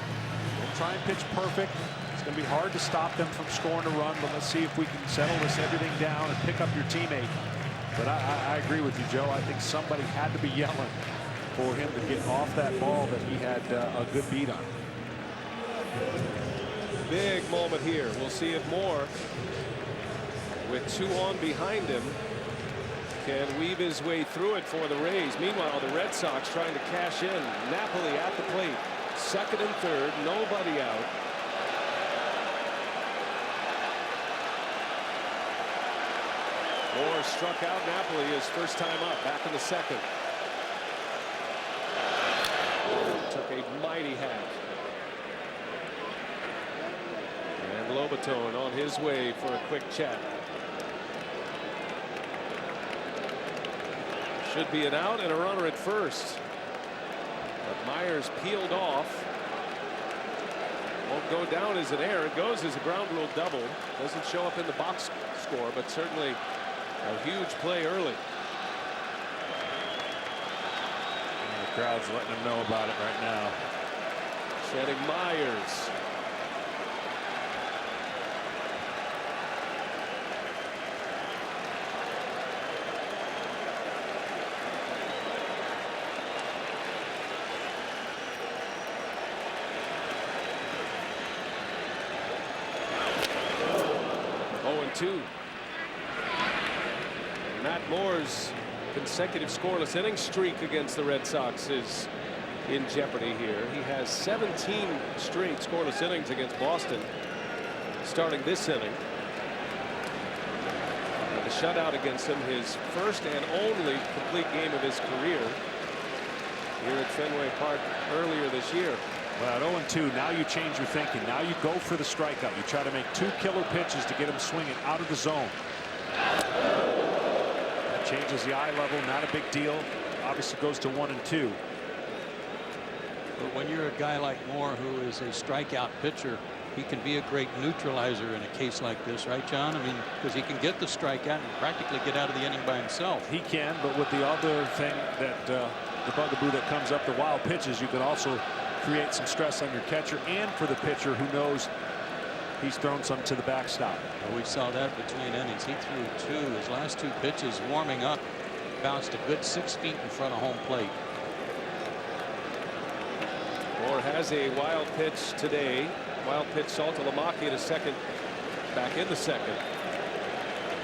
We'll try and pitch perfect. It's going to be hard to stop them from scoring a run, but let's see if we can settle everything down and pick up your teammate. But I agree with you, Joe. I think somebody had to be yelling for him to get off that ball that he had a good beat on. Big moment here. We'll see if Moore, with two on behind him, can weave his way through it for the Rays. Meanwhile, the Red Sox trying to cash in. Napoli at the plate. Second and third. Nobody out. Moore struck out Napoli his first time up, back in the second. Took a mighty hack. And Lobaton on his way for a quick chat. Should be an out and a runner at first. But Myers peeled off. Won't go down as an error. It goes as a ground rule double. Doesn't show up in the box score, but certainly a huge play early. And the crowd's letting them know about it right now. Channing Myers. Two. Matt Moore's consecutive scoreless inning streak against the Red Sox is in jeopardy here. He has 17 straight scoreless innings against Boston starting this inning. And the shutout against him, his first and only complete game of his career here at Fenway Park earlier this year. Well, at 0-2, now you change your thinking. Now you go for the strikeout. You try to make two killer pitches to get him swinging out of the zone. That changes the eye level. Not a big deal. Obviously goes to 1-2. But when you're a guy like Moore, who is a strikeout pitcher, he can be a great neutralizer in a case like this, right, John? I mean, because he can get the strikeout and practically get out of the inning by himself. He can, but with the other thing that the bugaboo that comes up, the wild pitches, you can also create some stress on your catcher and for the pitcher who knows he's thrown some to the backstop. Well, we saw that between innings. He threw two. His last two pitches warming up, bounced a good 6 feet in front of home plate. Moore has a wild pitch today. Wild pitch Saltalamacchia to second, back in the second.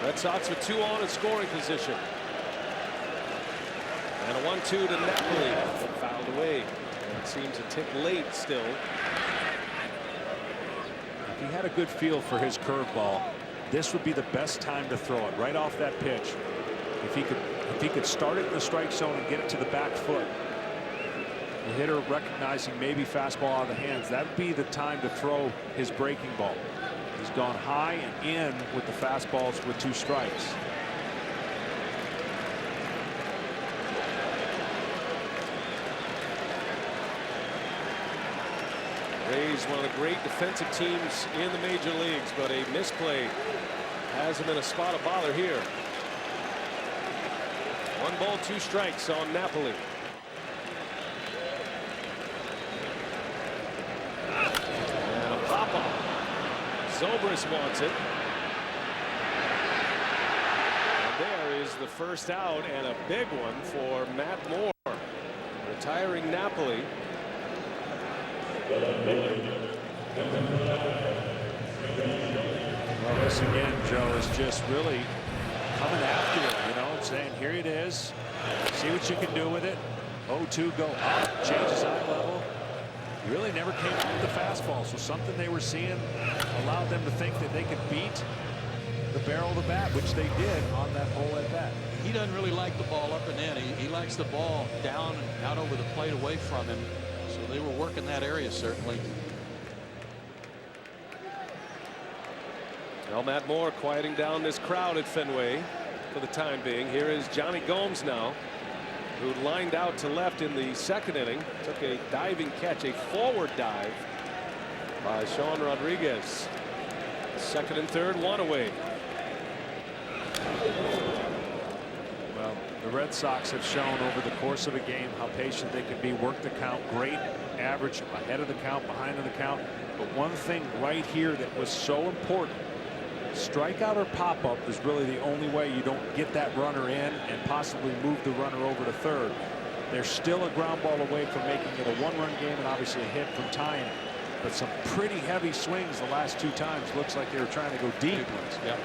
Red Sox with 2 on in scoring position. And a 1-2 to Napoli. Fouled away. It seems a tick late still. If he had a good feel for his curveball, this would be the best time to throw it right off that pitch. If he could start it in the strike zone and get it to the back foot, the hitter recognizing maybe fastball out of the hands, that would be the time to throw his breaking ball. He's gone high and in with the fastballs with 2 strikes. Rays, one of the great defensive teams in the major leagues, but a misplay has him in a spot of bother here. 1 ball, 2 strikes on Napoli. And a pop-up. Zobrist wants it. And there is the first out, and a big one for Matt Moore. Retiring Napoli. Well, this again, Joe, is just really coming after you, you know, saying here it is, see what you can do with it. 0-2, go up, changes eye level. He really never came up with the fastball, so something they were seeing allowed them to think that they could beat the barrel of the bat, which they did on that hole at bat. He doesn't really like the ball up and in. He likes the ball down and out over the plate away from him. So they were working that area, certainly. Well, Matt Moore quieting down this crowd at Fenway for the time being. Here is Johnny Gomes now, who lined out to left in the second inning. Took a diving catch, a forward dive by Sean Rodriguez. Second and third, 1 away. Well, the Red Sox have shown over the course of a game how patient they can be. Work the count, great average ahead of the count, behind of the count. But one thing right here that was so important, strikeout or pop-up is really the only way you don't get that runner in and possibly move the runner over to third. They're still a ground ball away from making it a 1-run game and obviously a hit from tying it. But some pretty heavy swings the last 2 times. Looks like they were trying to go deep. Yeah.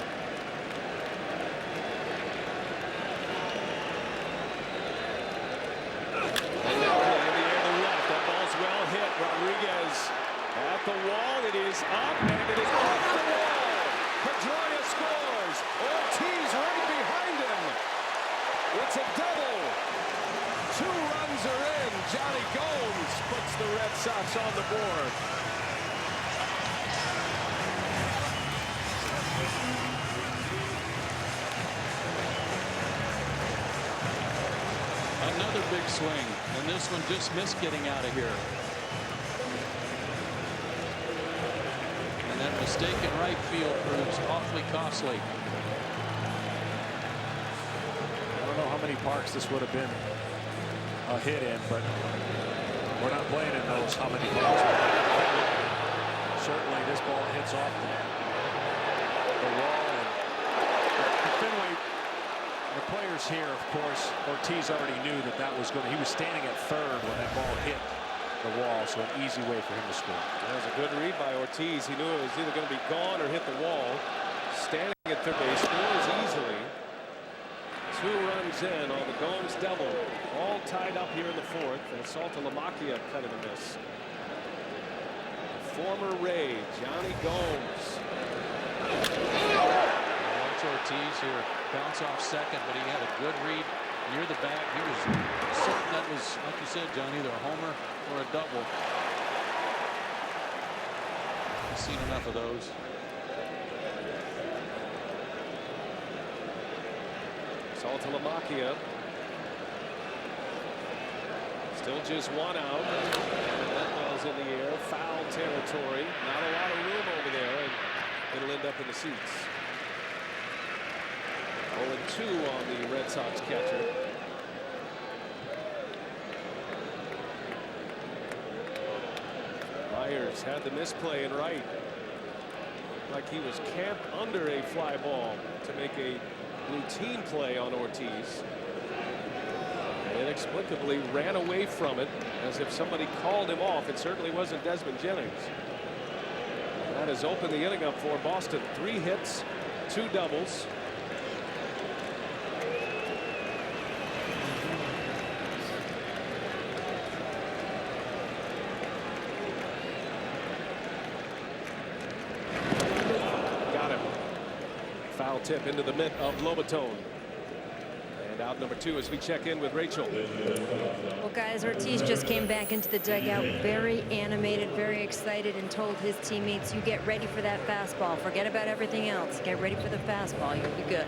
Rodriguez at the wall. It is up and it is off the wall. Pedroia scores. Ortiz right behind him. It's a double. 2 runs are in. Johnny Gomes puts the Red Sox on the board. Another big swing, and this one just missed getting out of here. And that mistake in right field proves awfully costly. I don't know how many parks this would have been a hit in, but we're not playing in those how many parks. Certainly this ball hits off the wall. And Fenway, the players here, of course, Ortiz already knew that that was going to, he was standing at third when that ball hit the wall, so an easy way for him to score. That was a good read by Ortiz. He knew it was either going to be gone or hit the wall. Standing at third base, scores easily. 2 runs in on the Gomes double. All tied up here in the 4th, and Saltalamacchia cut it a miss. Former Ray, Johnny Gomes. Watch Ortiz here bounce off second, but he had a good read near the bat. He was certain that was, like you said, John, either a homer or a double. I've seen enough of those. Saltalamacchia. Still just 1 out. That ball's in the air, foul territory. Not a lot of room over there, and it'll end up in the seats. 0-2 on the Red Sox catcher. Myers had the misplay in right. Like he was camped under a fly ball to make a routine play on Ortiz. And inexplicably ran away from it as if somebody called him off. It certainly wasn't Desmond Jennings. And that has opened the inning up for Boston. 3 hits, 2 doubles. Foul tip into the mitt of Lobaton. And out number 2 as we check in with Rachel. Well, guys, Ortiz just came back into the dugout very animated, very excited, and told his teammates, you get ready for that fastball. Forget about everything else. Get ready for the fastball. You'll be good.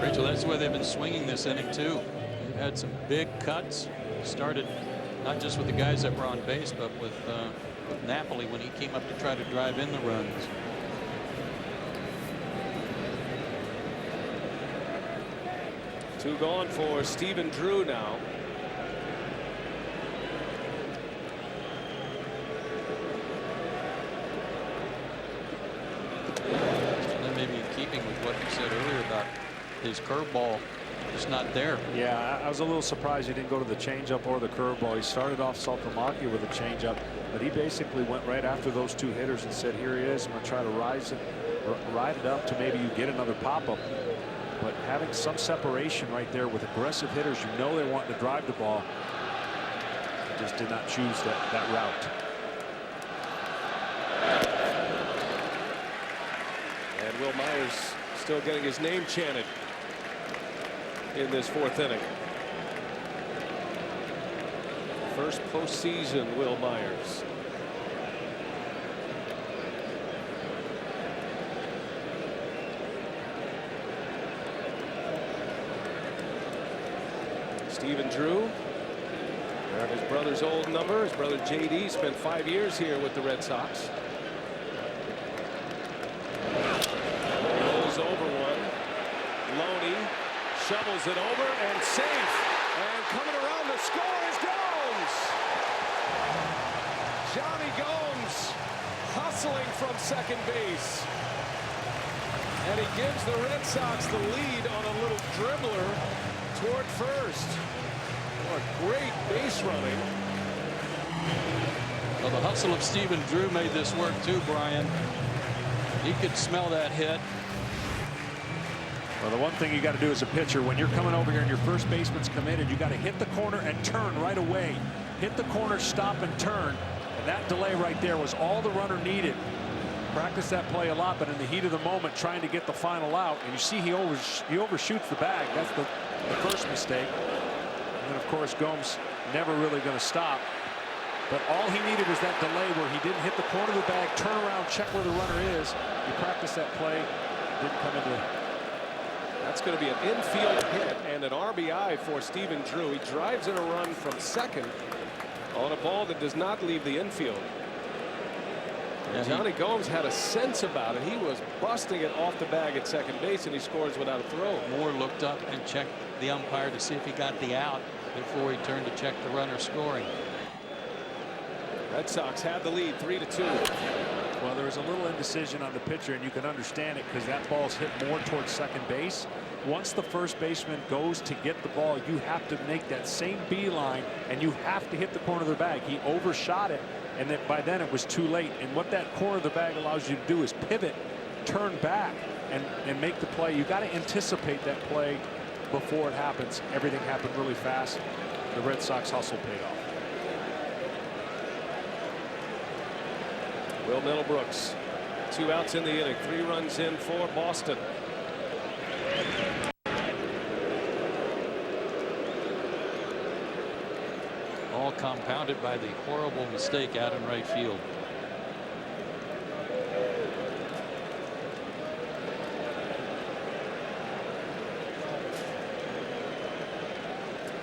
Rachel, that's where they've been swinging this inning, too. They've had some big cuts. Started not just with the guys that were on base, but with Napoli when he came up to try to drive in the runs. Two gone for Stephen Drew now. And maybe in keeping with what you said earlier about his curveball just not there. Yeah, I was a little surprised he didn't go to the changeup or the curveball. He started off Saltamaki with a changeup, but he basically went right after those 2 hitters and said, here he is. I'm going to try to ride it up to maybe you get another pop-up. But having some separation right there with aggressive hitters, you know they want to drive the ball. Just did not choose that route. And Will Myers still getting his name chanted in this 4th inning. First postseason Will Myers. Stephen Drew, his brother's old number. His brother J.D. spent 5 years here with the Red Sox. Rolls over one. Loney shovels it over and safe. And coming around to score is Gomes. Johnny Gomes hustling from second base. And he gives the Red Sox the lead on a little dribbler toward first. What great base running. Well, the hustle of Stephen Drew made this work too, Brian. He could smell that hit. Well, the one thing you got to do as a pitcher, when you're coming over here and your first baseman's committed, you got to hit the corner and turn right away. Hit the corner, stop, and turn. And that delay right there was all the runner needed. Practice that play a lot, but in the heat of the moment, trying to get the final out, and you see he overshoots the bag. That's the first mistake. And of course, Gomes never really going to stop. But all he needed was that delay where he didn't hit the corner of the bag, turn around, check where the runner is. He practiced that play, didn't come into it. That's going to be an infield hit and an RBI for Stephen Drew. He drives in a run from second on a ball that does not leave the infield. And Johnny Gomes had a sense about it. He was busting it off the bag at second base, and he scores without a throw. Moore looked up and checked the umpire to see if he got the out before he turned to check the runner scoring. Red Sox had the lead 3-2. Well, there was a little indecision on the pitcher, and you can understand it because that ball's hit more towards second base. Once the first baseman goes to get the ball, you have to make that same beeline, and you have to hit the corner of the bag. He overshot it, and by then it was too late. And what that corner of the bag allows you to do is pivot, turn back, and make the play. You got to anticipate that play before it happens. Everything happened really fast. The Red Sox hustle paid off. Will Middlebrooks, 2 outs in the inning, 3 runs in for Boston. All compounded by the horrible mistake out in right field.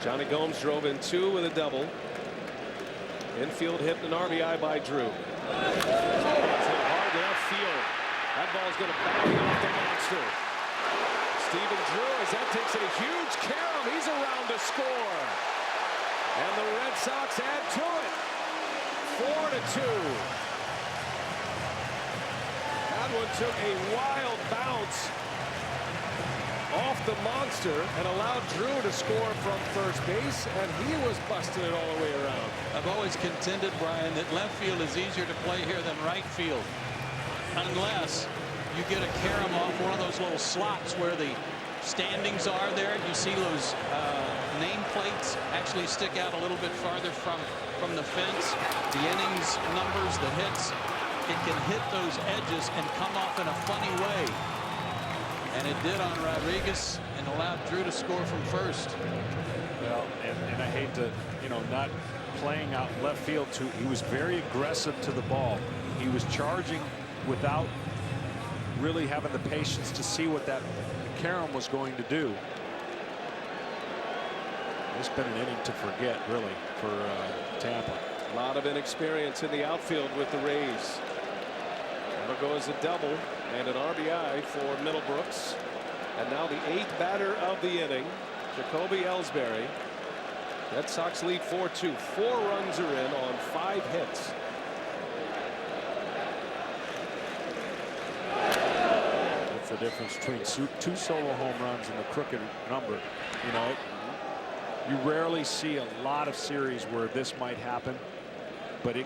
Johnny Gomes drove in 2 with a double. Infield hit an RBI by Drew. It's hit hard left field. That ball's going to bounce off the monster. Stephen Drew, as that takes a huge carom. He's around to score. And the Red Sox add to it. 4-2. That one took a wild bounce off the monster and allowed Drew to score from first base, and he was busting it all the way around. I've always contended, Brian, that left field is easier to play here than right field, unless you get a carom off one of those little slots where the standings are there. You see those nameplates actually stick out a little bit farther from the fence. The innings numbers, the hits, it can hit those edges and come off in a funny way. And it did on Rodriguez and allowed Drew to score from first. Well, and I hate to, not playing out left field too. He was very aggressive to the ball. He was charging without really having the patience to see what that carom was going to do. It's been an inning to forget, really, for Tampa. A lot of inexperience in the outfield with the Rays. There goes a double and an RBI for Middlebrooks. And now the 8th batter of the inning, Jacoby Ellsbury. Red Sox lead 4-2. 4 runs are in on 5 hits. What's the difference between 2 solo home runs and the crooked number? You rarely see a lot of series where this might happen. But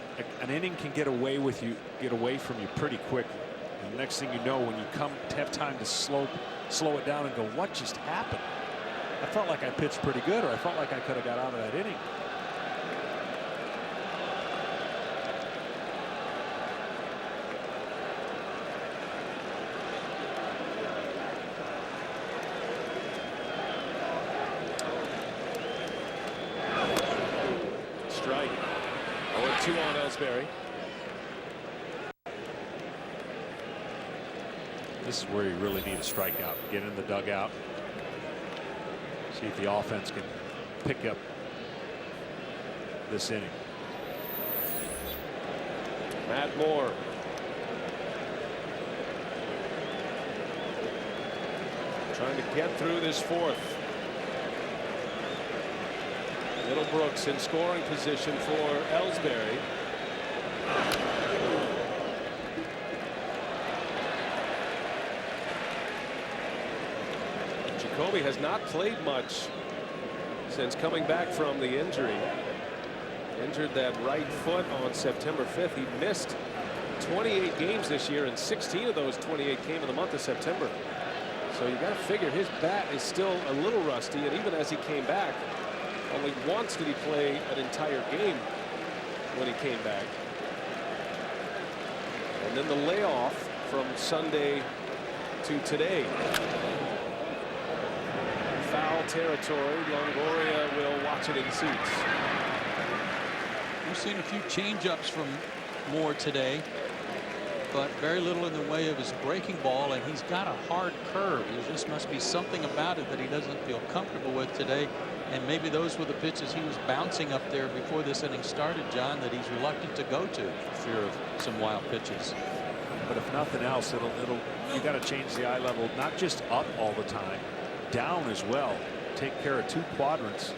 an inning can get away from you pretty quickly. And the next thing you know, when you have time to slow it down and go, what just happened? I felt like I pitched pretty good, or I felt like I could have got out of that inning. Strike. 0-2 on Ellsbury. This is where you really need a strikeout. Get in the dugout. See if the offense can pick up this inning. Matt Moore. Trying to get through this 4th. Middlebrooks in scoring position for Ellsbury. Jacoby has not played much since coming back from the injury. Injured that right foot on September 5th. He missed 28 games this year, and 16 of those 28 came in the month of September. So you got to figure his bat is still a little rusty, and even as he came back, only once did he play an entire game when he came back. And then the layoff from Sunday to today. Foul territory. Longoria will watch it in seats. We've seen a few change-ups from Moore today, but very little in the way of his breaking ball, and he's got a hard curve. There just must be something about it that he doesn't feel comfortable with today, and maybe those were the pitches he was bouncing up there before this inning started, John, that he's reluctant to go to for fear of some wild pitches. But if nothing else, you got to change the eye level, not just up all the time, down as well. Take care of 2 quadrants.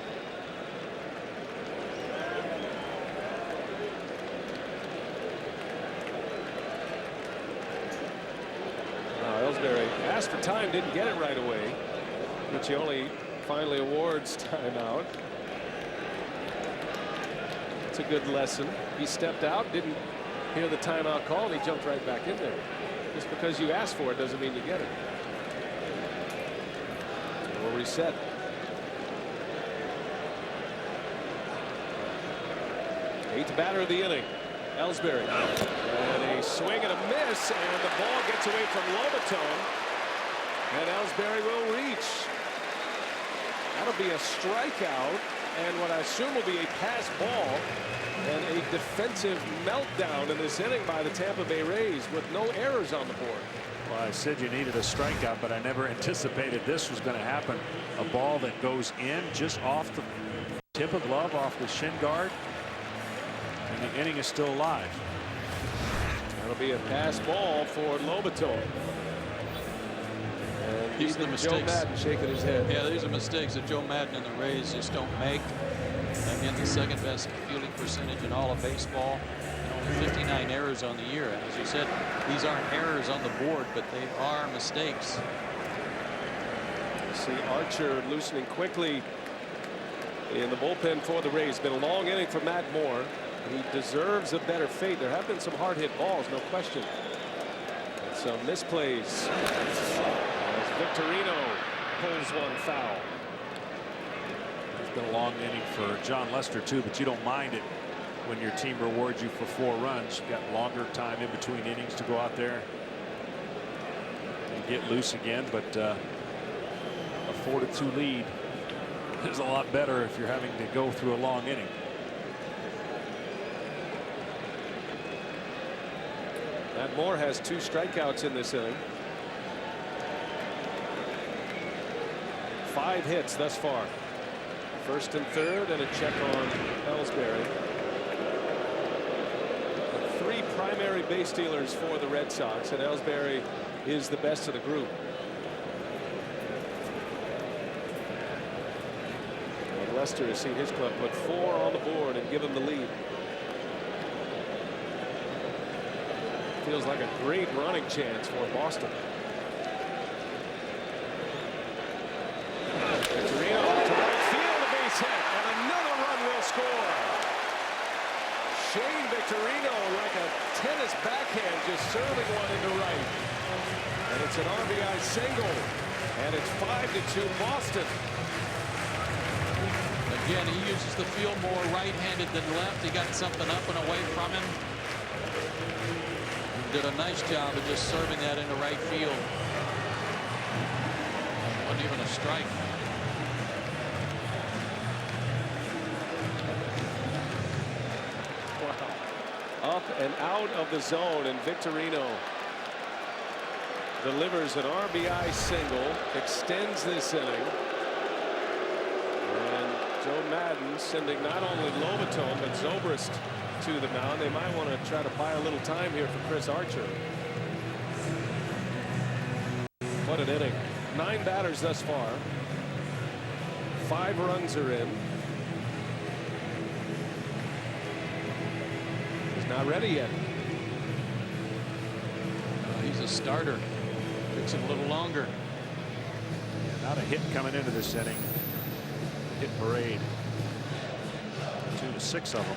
Ellsbury asked for time, didn't get it right away, which he only finally awards timeout. It's a good lesson. He stepped out, didn't hear the timeout call, and he jumped right back in there. Just because you ask for it doesn't mean you get it. We'll reset. Eighth batter of the inning, Ellsbury. And a swing and a miss, and the ball gets away from Lobaton. And Ellsbury will reach. That'll be a strikeout, and what I assume will be a pass ball, and a defensive meltdown in this inning by the Tampa Bay Rays with no errors on the board. Well, I said you needed a strikeout, but I never anticipated this was going to happen. A ball that goes in just off the tip of the glove, off the shin guard. And the inning is still alive. That'll be a pass ball for Lobaton. And These are the mistakes. Joe Madden shaking his head. Yeah, these are mistakes that Joe Madden and the Rays just don't make. Again, the second best fielding percentage in all of baseball. And only 59 errors on the year. And as you said, these aren't errors on the board, but they are mistakes. You see Archer loosening quickly in the bullpen for the Rays. Been a long inning for Matt Moore. He deserves a better fate. There have been some hard hit balls, no question. And some misplays as Victorino pulls one foul. It's been a long inning for John Lester too, but you don't mind it when your team rewards you for 4 runs. You've got longer time in between innings to go out there and get loose again, but a 4-2 lead is a lot better if you're having to go through a long inning. Matt Moore has 2 strikeouts in this inning. 5 hits thus far. First and third, and a check on Ellsbury. 3 primary base stealers for the Red Sox, and Ellsbury is the best of the group. And Lester has seen his club put 4 on the board and give him the lead. Feels like a great running chance for Boston. Victorino to right field, a base hit, and another run will score. Shane Victorino, like a tennis backhand, just serving one into right. And it's an RBI single, and it's 5-2 Boston. Again, he uses the field more right-handed than left. He got something up and away from him. Did a nice job of just serving that into right field. Wasn't even a strike. Wow. Up and out of the zone, and Victorino delivers an RBI single, extends this inning. And Joe Madden sending not only Lobaton but Zobrist to the mound. They might want to try to buy a little time here for Chris Archer. What an inning. 9 batters thus far. 5 runs are in. He's not ready yet. He's a starter. Takes him a little longer. Not a hit coming into this inning. Hit parade. 2 to 6 of them.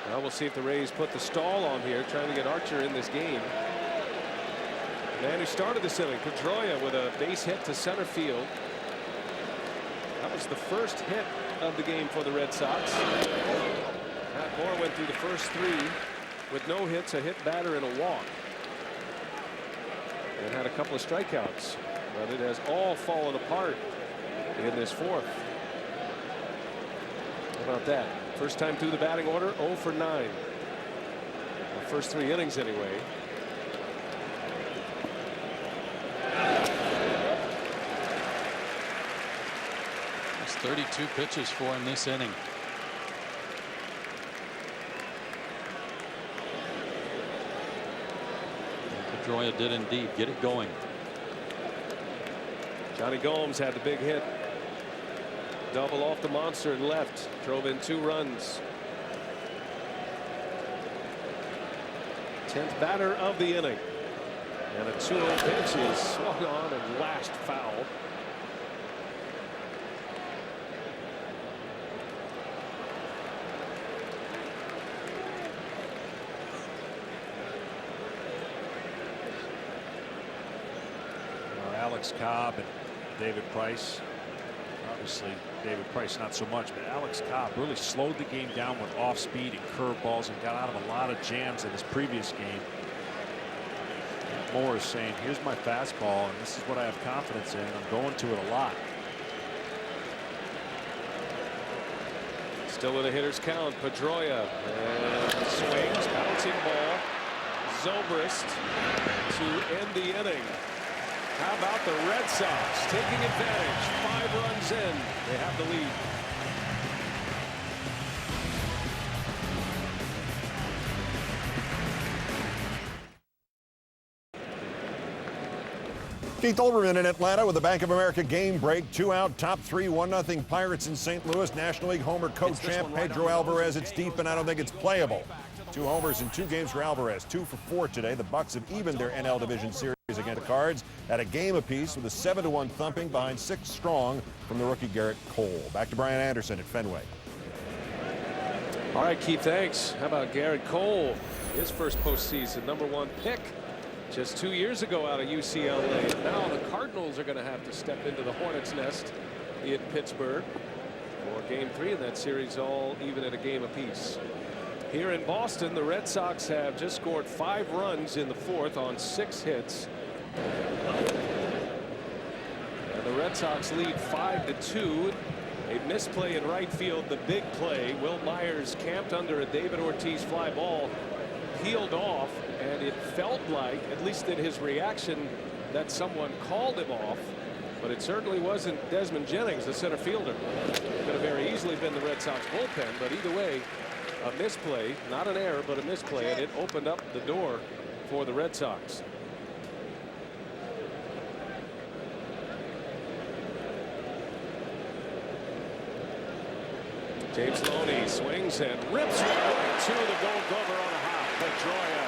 Well, we'll see if the Rays put the stall on here, trying to get Archer in this game. The man who started this inning, Pedroia, with a base hit to center field. That was the first hit of the game for the Red Sox. Matt Moore went through the first 3 with no hits, a hit batter, and a walk. And had a couple of strikeouts. But it has all fallen apart in this 4th. How about that? First time through the batting order, 0 for 9. The first 3 innings anyway. It's 32 pitches for him this inning. Pedroia did indeed get it going. Johnny Gomes had the big hit. Double off the monster and left. Drove in 2 runs. 10th batter of the inning. And a 2-0 pitch is swung on and lashed foul. Alex Cobb and David Price. Obviously, David Price not so much, but Alex Cobb really slowed the game down with off speed and curveballs and got out of a lot of jams in his previous game. Moore is saying, here's my fastball, and this is what I have confidence in. I'm going to it a lot. Still with a hitter's count, Pedroia, and swings, bouncing ball. Zobrist to end the inning. How about the Red Sox taking advantage? 5 runs in. They have the lead. Keith Olbermann in Atlanta with the Bank of America game break. 2 out, top 3, 1-0 Pirates in St. Louis. National League homer co-champ Pedro Alvarez. It's deep and I don't think it's playable. 2 homers in 2 games for Alvarez. 2 for 4 today. The Bucks have evened their NL Division Series against the Cards at a game apiece with a 7-1 thumping behind 6 strong from the rookie Garrett Cole. Back to Brian Anderson at Fenway. All right, Keith, thanks. How about Garrett Cole? His first postseason #1 pick just 2 years ago out of UCLA. Now the Cardinals are going to have to step into the Hornets' nest in Pittsburgh for Game 3 in that series, all even at a game apiece. Here in Boston, the Red Sox have just scored 5 runs in the 4th on 6 hits. And the Red Sox lead 5-2. A misplay in right field, the big play. Will Myers camped under a David Ortiz fly ball, peeled off, and it felt like, at least in his reaction, that someone called him off. But it certainly wasn't Desmond Jennings, the center fielder. Could have very easily been the Red Sox bullpen, but either way, a misplay, not an error, but a misplay, and it opened up the door for the Red Sox. James Loney swings and rips one right to the Gold Glover on a hop. Pedroia,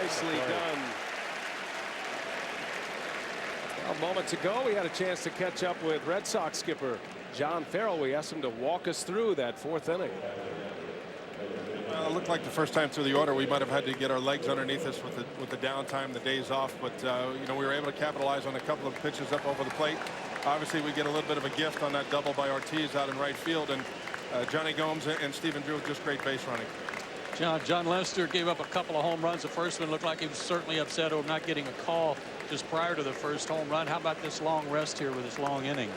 nicely done. Well, moments ago, we had a chance to catch up with Red Sox skipper John Farrell. We asked him to walk us through that 4th inning. Well, it looked like the first time through the order we might have had to get our legs underneath us with the downtime, the days off, but you know, we were able to capitalize on a couple of pitches up over the plate. Obviously, we get a little bit of a gift on that double by Ortiz out in right field, and Johnny Gomes and Stephen Drew just great base running. John Lester gave up a couple of home runs. The first one looked like he was certainly upset over not getting a call just prior to the first home run. How about this long rest here with this long inning?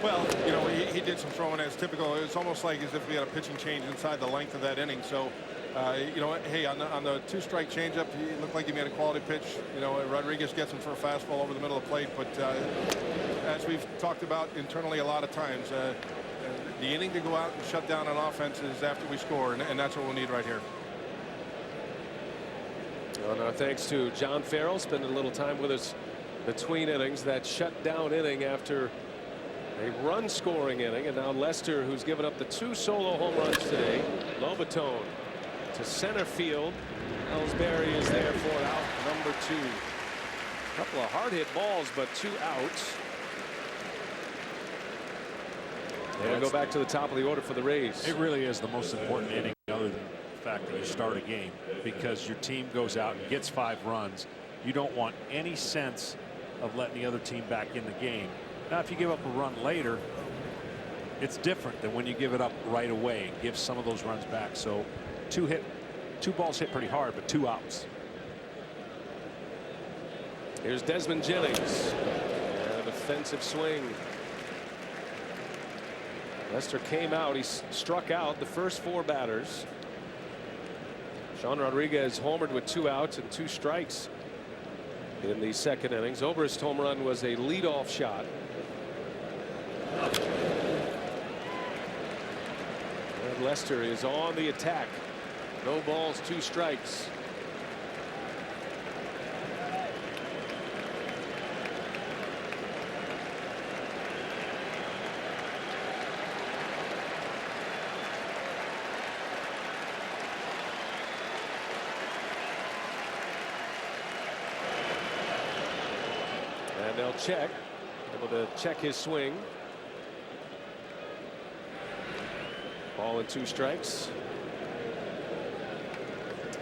Well, you know, he did some throwing as typical. It's almost like as if we had a pitching change inside the length of that inning. So, you know, hey, on the 2-strike changeup, he looked like he made a quality pitch. You know, Rodriguez gets him for a fastball over the middle of the plate. But as we've talked about internally a lot of times, the inning to go out and shut down an offense is after we score, and that's what we'll need right here. Well, no, thanks to John Farrell spending a little time with us between innings. That shutdown inning after a run scoring inning, and now Lester, who's given up the 2 solo home runs today. Lobatone to center field. Ellsbury is there for out number 2. A couple of hard hit balls, but 2 outs. And go back to the top of the order for the Rays. It really is the most important inning, other than the fact that you start a game, because your team goes out and gets 5 runs. You don't want any sense of letting the other team back in the game. Now, if you give up a run later, it's different than when you give it up right away and give some of those runs back. So 2 balls hit pretty hard, but 2 outs. Here's Desmond Jennings. An offensive swing. Lester came out. He struck out the first 4 batters. Sean Rodriguez homered with 2 outs and 2 strikes in the 2nd inning. Zobrist's home run was a leadoff shot. And Lester is on the attack. No balls, 2 strikes. And they'll check, able to check his swing. Ball and 2 strikes.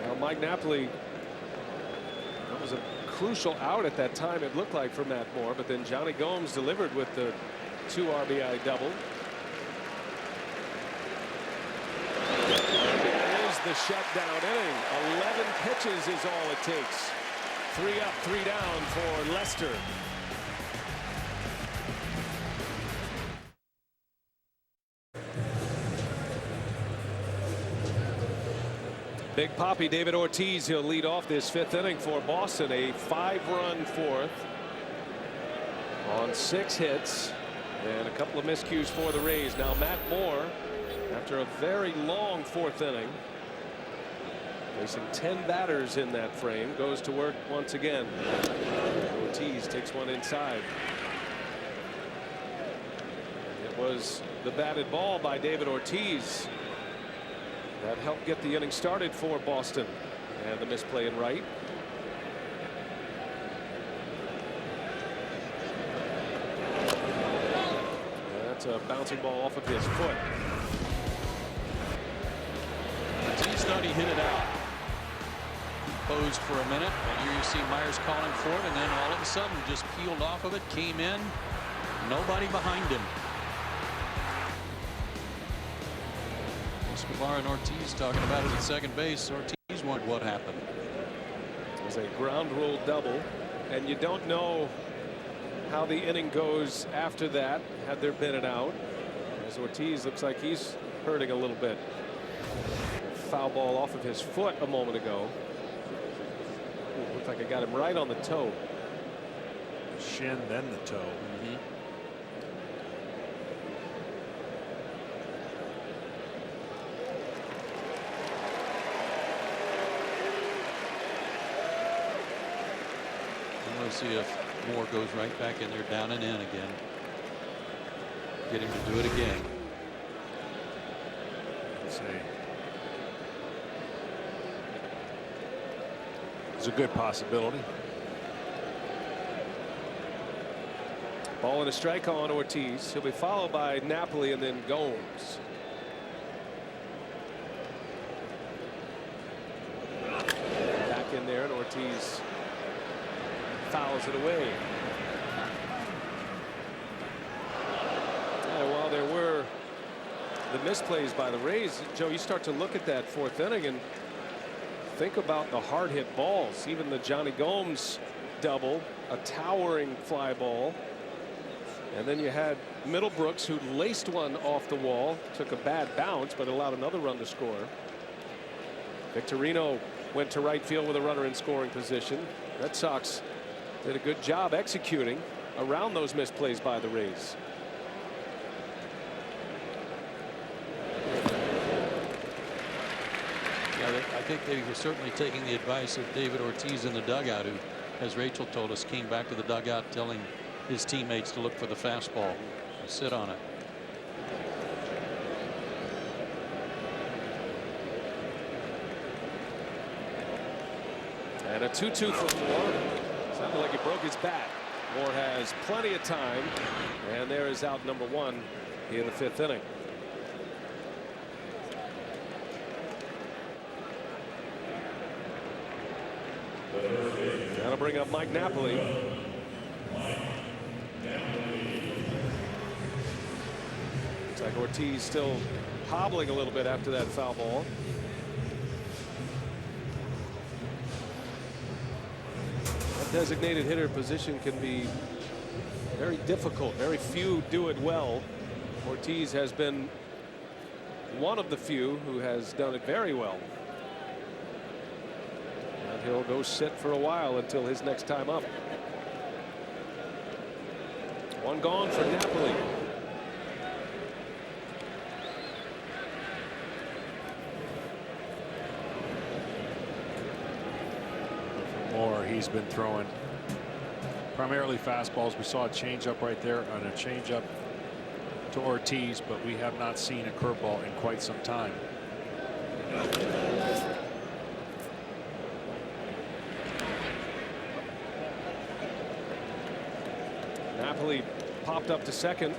Now Mike Napoli, that was a crucial out at that time, it looked like, for Matt Moore, but then Johnny Gomes delivered with the 2 RBI double. It is the shutdown inning. 11 pitches is all it takes. 3 up, 3 down for Lester. Big Papi David Ortiz, he'll lead off this 5th inning for Boston. A 5-run 4th on 6 hits and a couple of miscues for the Rays. Now Matt Moore, after a very long 4th inning, Facing 10 batters in that frame. Goes to work once again. Ortiz takes one inside. It was the batted ball by David Ortiz that helped get the inning started for Boston. And the misplay in right. That's a bouncing ball off of his foot. Ortiz thought he hit it out. Posed for a minute, and here you see Myers calling for it, and then all of a sudden just peeled off of it, came in, nobody behind him. Escobar and Ortiz talking about it at second base. Ortiz wondered what happened. It was a ground rule double, and you don't know how the inning goes after that, had there been an out, as Ortiz looks like he's hurting a little bit. Foul ball off of his foot a moment ago. Ooh, looked like I got him right on the toe. Shin, then the toe. We'll see if Moore goes right back in there, down and in again. Get him to do it again. Let's see. It's a good possibility. Ball and a strike on Ortiz. He'll be followed by Napoli and then Gomes. Back in there, and Ortiz fouls it away. While there were the misplays by the Rays, Joe, you start to look at that fourth inning and think about the hard hit balls. Even the Johnny Gomes double, a towering fly ball. And then you had Middlebrooks, who laced one off the wall, took a bad bounce, but allowed another run to score. Victorino went to right field with a runner in scoring position. Red Sox did a good job executing around those misplays by the Rays. Yeah, I think they were certainly taking the advice of David Ortiz in the dugout, who, as Rachel told us, came back to the dugout telling his teammates to look for the fastball, sit on it. And a 2-2 for Moore. Sounded like he broke his bat. Moore has plenty of time, and there is out number one in the fifth inning. That'll bring up Mike Napoli. Looks like Ortiz still hobbling a little bit after that foul ball. Designated hitter position can be very difficult. Very few do it well. Ortiz has been one of the few who has done it very well. And he'll go sit for a while until his next time up. One gone for Napoli. He's been throwing primarily fastballs. We saw a changeup right there and a changeup to Ortiz, but we have not seen a curveball in quite some time. Napoli popped up to second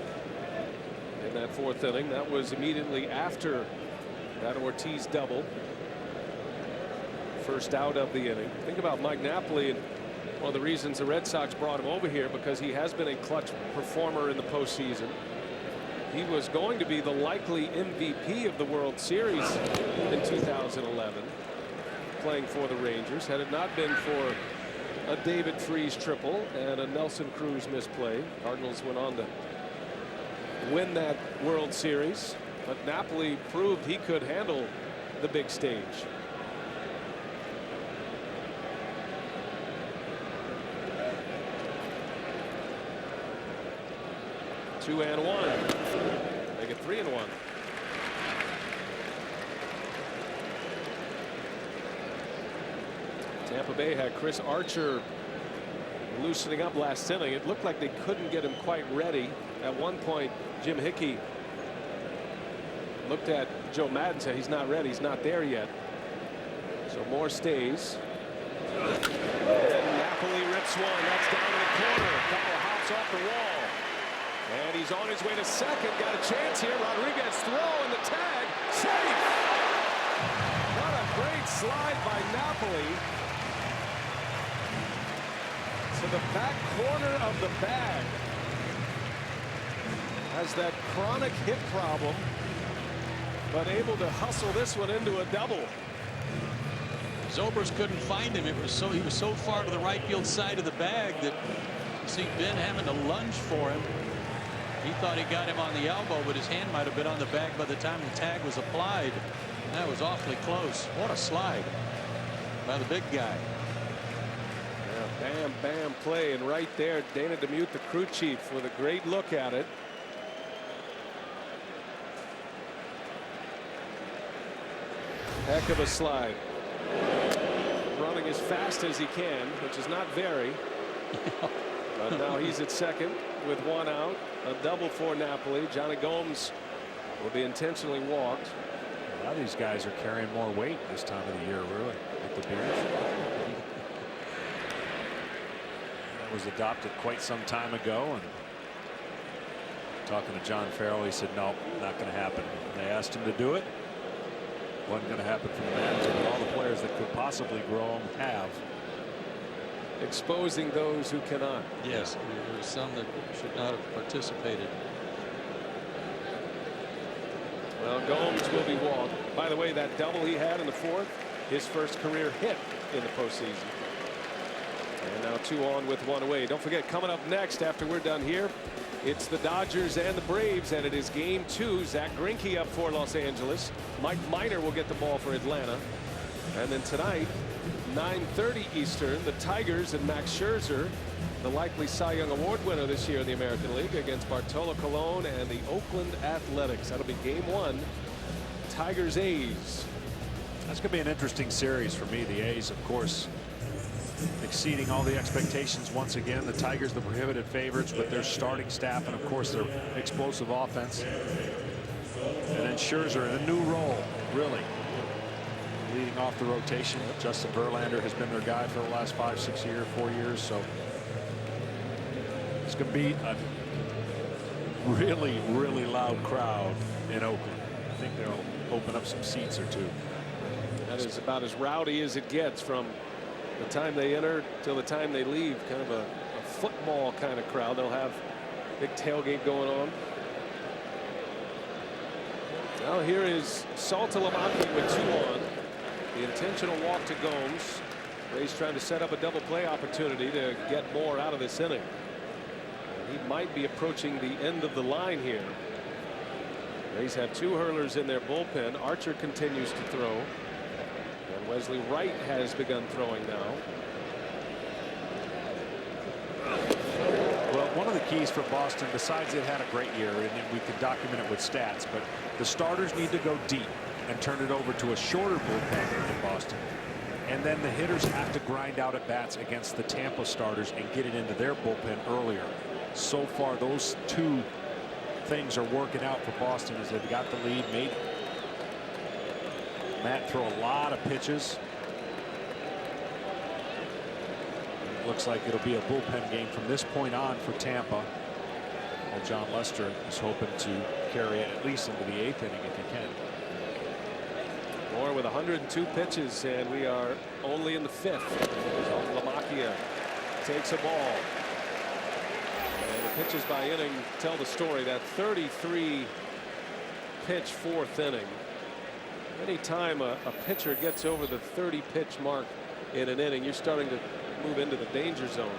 in that fourth inning. That was immediately after that Ortiz double. First out of the inning. Think about Mike Napoli, and one of the reasons the Red Sox brought him over here, because he has been a clutch performer in the postseason. He was going to be the likely MVP of the World Series in 2011, playing for the Rangers, had it not been for a David Freese triple and a Nelson Cruz misplay. Cardinals went on to win that World Series, but Napoli proved he could handle the big stage. Two and one. Make it 3-1. Tampa Bay had Chris Archer loosening up last inning. It looked like they couldn't get him quite ready. At one point, Jim Hickey looked at Joe Madden and said he's not ready. He's not there yet. So Moore stays. And Napoli rips one. That's down in the corner. A couple of hops off the wall. And he's on his way to second. Got a chance here. Rodriguez throw and the tag. Safe. What a great slide by Napoli to the back corner of the bag. Has that chronic hip problem, but able to hustle this one into a double. Zobrist couldn't find him. He was so far to the right field side of the bag that you see Ben having to lunge for him. He thought he got him on the elbow, but his hand might have been on the bag by the time the tag was applied. That was awfully close. What a slide by the big guy. Yeah, bam, bam play, and right there, Dana DeMute, the crew chief, with a great look at it. Heck of a slide. Running as fast as he can, which is not very. But now he's at second with one out. A double for Napoli. Johnny Gomes will be intentionally walked. A lot of these guys are carrying more weight this time of the year, really, with the beers. That was adopted quite some time ago, and talking to John Farrell, he said, no, not going to happen. They asked him to do it. Wasn't going to happen from the manager, but all the players that could possibly grow them have. Exposing those who cannot. Yes, there were some that should not have participated. Well, Gomes will be walked. By the way, that double he had in the fourth, his first career hit in the postseason. And now 2 on with 1 away. Don't forget, coming up next after we're done here, it's the Dodgers and the Braves, and it is game 2. Zach Greinke up for Los Angeles. Mike Minor will get the ball for Atlanta. And then tonight, 9:30 Eastern, the Tigers and Max Scherzer, the likely Cy Young Award winner this year in the American League, against Bartolo Colon and the Oakland Athletics. That'll be game 1. Tigers A's. That's going to be an interesting series for me. The A's, of course, exceeding all the expectations once again. The Tigers, the prohibited favorites, with their starting staff and, of course, their explosive offense. And then Scherzer in a new role, really, leading off the rotation. Justin Verlander has been their guy for the last 5, 6 years, 4 years. So it's going to be a really, really loud crowd in Oakland. I think they'll open up some seats or two. That is about as rowdy as it gets from the time they enter till the time they leave. Kind of a football kind of crowd. They'll have big tailgate going on. Now here is Saltalamacchia with 2 on. The intentional walk to Gomes. Rays trying to set up a double play opportunity to get more out of this inning. And he might be approaching the end of the line here. Rays have 2 hurlers in their bullpen. Archer continues to throw. And Wesley Wright has begun throwing now. Well, one of the keys for Boston, besides it had a great year, and we could document it with stats, but the starters need to go deep and turn it over to a shorter bullpen in Boston. And then the hitters have to grind out at bats against the Tampa starters and get it into their bullpen earlier. So far, those 2 things are working out for Boston as they've got the lead. Made Matt throw a lot of pitches. It looks like it'll be a bullpen game from this point on for Tampa. Well, John Lester is hoping to carry it at least into the 8th inning if he can. Moore with 102 pitches, and we are only in the 5th. Saltalamacchia takes a ball. And the pitches by inning tell the story. That 33 pitch 4th inning. Anytime a pitcher gets over the 30 pitch mark in an inning, you're starting to move into the danger zone.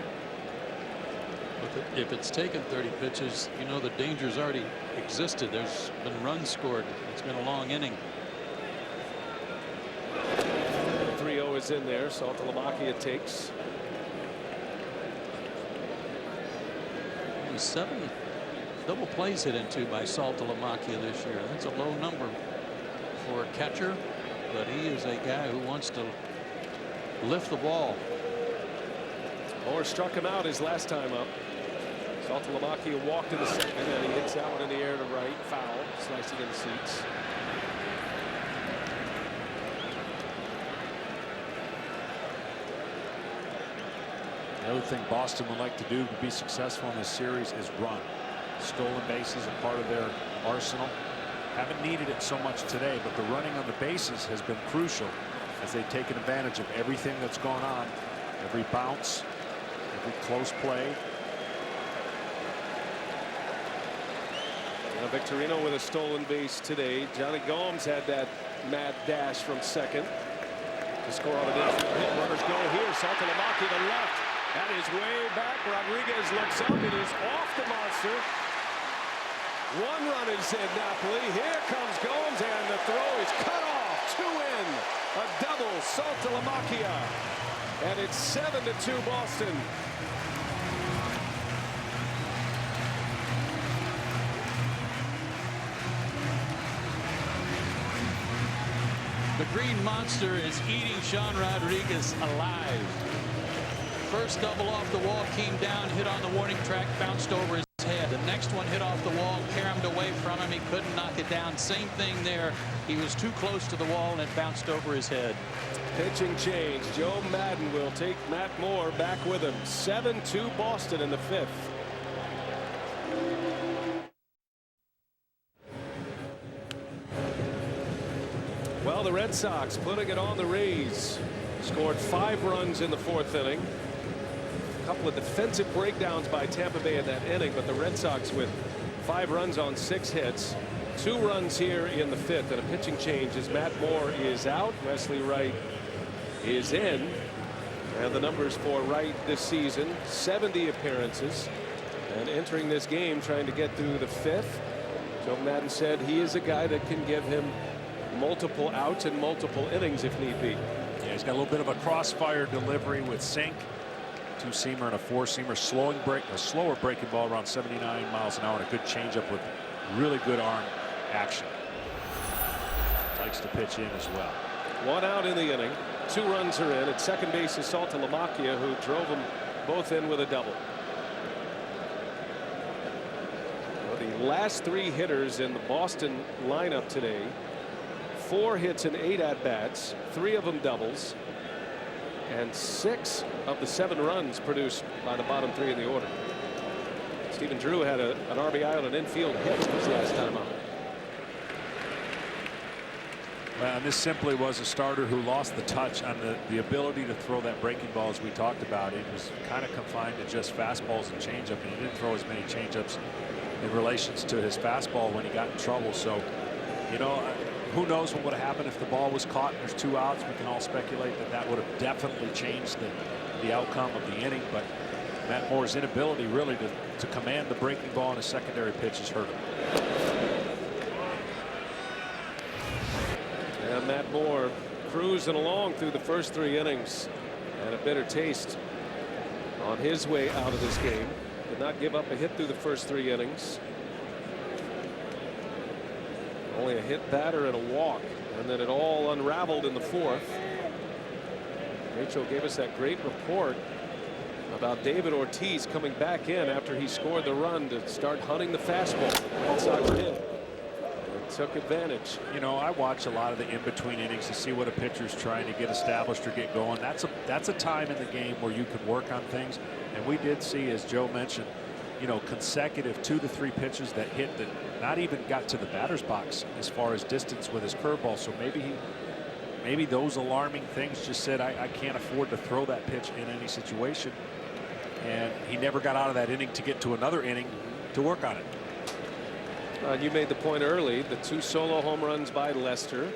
If it's taken 30 pitches, you know the danger's already existed. There's been runs scored. It's been a long inning. 3-0 is in there. Saltalamacchia takes. 7 double plays hit into by Saltalamacchia this year. That's a low number for a catcher, but he is a guy who wants to lift the ball. Moore struck him out his last time up. Saltalamacchia walked in the second, and he hits that one in the air to right. Foul, slicing in the seats. The other thing Boston would like to do to be successful in this series is run. Stolen bases are part of their arsenal. Haven't needed it so much today, but the running on the bases has been crucial as they've taken advantage of everything that's gone on. Every bounce, every close play. Now Victorino with a stolen base today. Johnny Gomes had that mad dash from second to score on an infield hit. Runners go here. Saltalamacchia to left. That is way back. Rodriguez looks up. It is off the monster. One run is in Napoli. Here comes Gomes, and the throw is cut off. 2 in. A double Saltalamacchia. And it's 7-2 Boston. The Green Monster is eating Sean Rodriguez alive. First double off the wall, came down, hit on the warning track, bounced over his head. The next one hit off the wall, caromed away from him. He couldn't knock it down. Same thing there. He was too close to the wall, and it bounced over his head. Pitching change. Joe Madden will take Matt Moore back with him. 7-2 Boston in the 5th. Well, the Red Sox putting it on the Rays. Scored 5 runs in the 4th inning. A couple of defensive breakdowns by Tampa Bay in that inning, but the Red Sox with 5 runs on 6 hits. 2 runs here in the 5th, and a pitching change as Matt Moore is out. Wesley Wright is in. And the numbers for Wright this season, 70 appearances. And entering this game trying to get through the 5th. Joe Madden said he is a guy that can give him multiple outs and multiple innings if need be. Yeah, he's got a little bit of a crossfire delivery with sink. 2-seamer and a 4-seamer. A slower breaking ball around 79 miles an hour, and a good changeup with really good arm action. Likes to pitch in as well. 1 out in the inning. 2 runs are in. At second base is Saltalamacchia, who drove them both in with a double. Well, the last 3 hitters in the Boston lineup today, 4 hits and 8 at-bats, 3 of them doubles, and 6 of the 7 runs produced by the bottom 3 in the order. Stephen Drew had an RBI on an infield hit his last time out. Well, and this simply was a starter who lost the touch on the ability to throw that breaking ball as we talked about. It was kind of confined to just fastballs and changeup, and he didn't throw as many changeups in relations to his fastball when he got in trouble. So, you know, who knows what would have happened if the ball was caught and there's 2 outs. We can all speculate that that would have definitely changed the outcome of the inning. But Matt Moore's inability really to command the breaking ball in a secondary pitch has hurt him. And Matt Moore cruising along through the first 3 innings, and a bitter taste on his way out of this game. Did not give up a hit through the first 3 innings. Only a hit batter and a walk, and then it all unraveled in the 4th. Rachel gave us that great report about David Ortiz coming back in after he scored the run to start hunting the fastball. Red Sox did. Took advantage. You know, I watch a lot of the in-between innings to see what a pitcher's trying to get established or get going. That's a time in the game where you can work on things, and we did see, as Joe mentioned, you know, consecutive 2 to 3 pitches that hit that not even got to the batter's box as far as distance with his curveball. So maybe those alarming things just said, I can't afford to throw that pitch in any situation, and he never got out of that inning to get to another inning to work on it. You made the point early, the 2 solo home runs by Lester.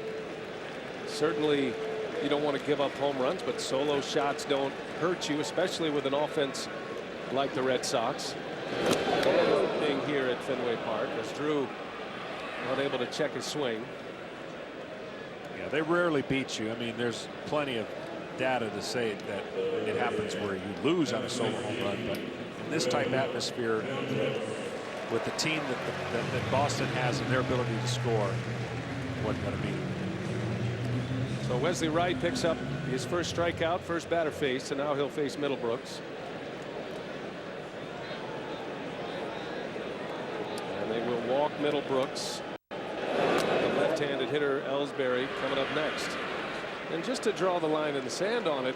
Certainly you don't want to give up home runs, but solo shots don't hurt you, especially with an offense like the Red Sox. Thing here at Fenway Park as Drew unable to check his swing. Yeah, they rarely beat you. I mean, there's plenty of data to say that it happens where you lose on a solo home run, but in this type atmosphere, with the team that Boston has and their ability to score, wasn't going to be. So Wesley Wright picks up His first strikeout, first batter faced, and now he'll face Middlebrooks. And they will walk Middlebrooks. The left-handed hitter Ellsbury coming up next. And just to draw the line in the sand on it,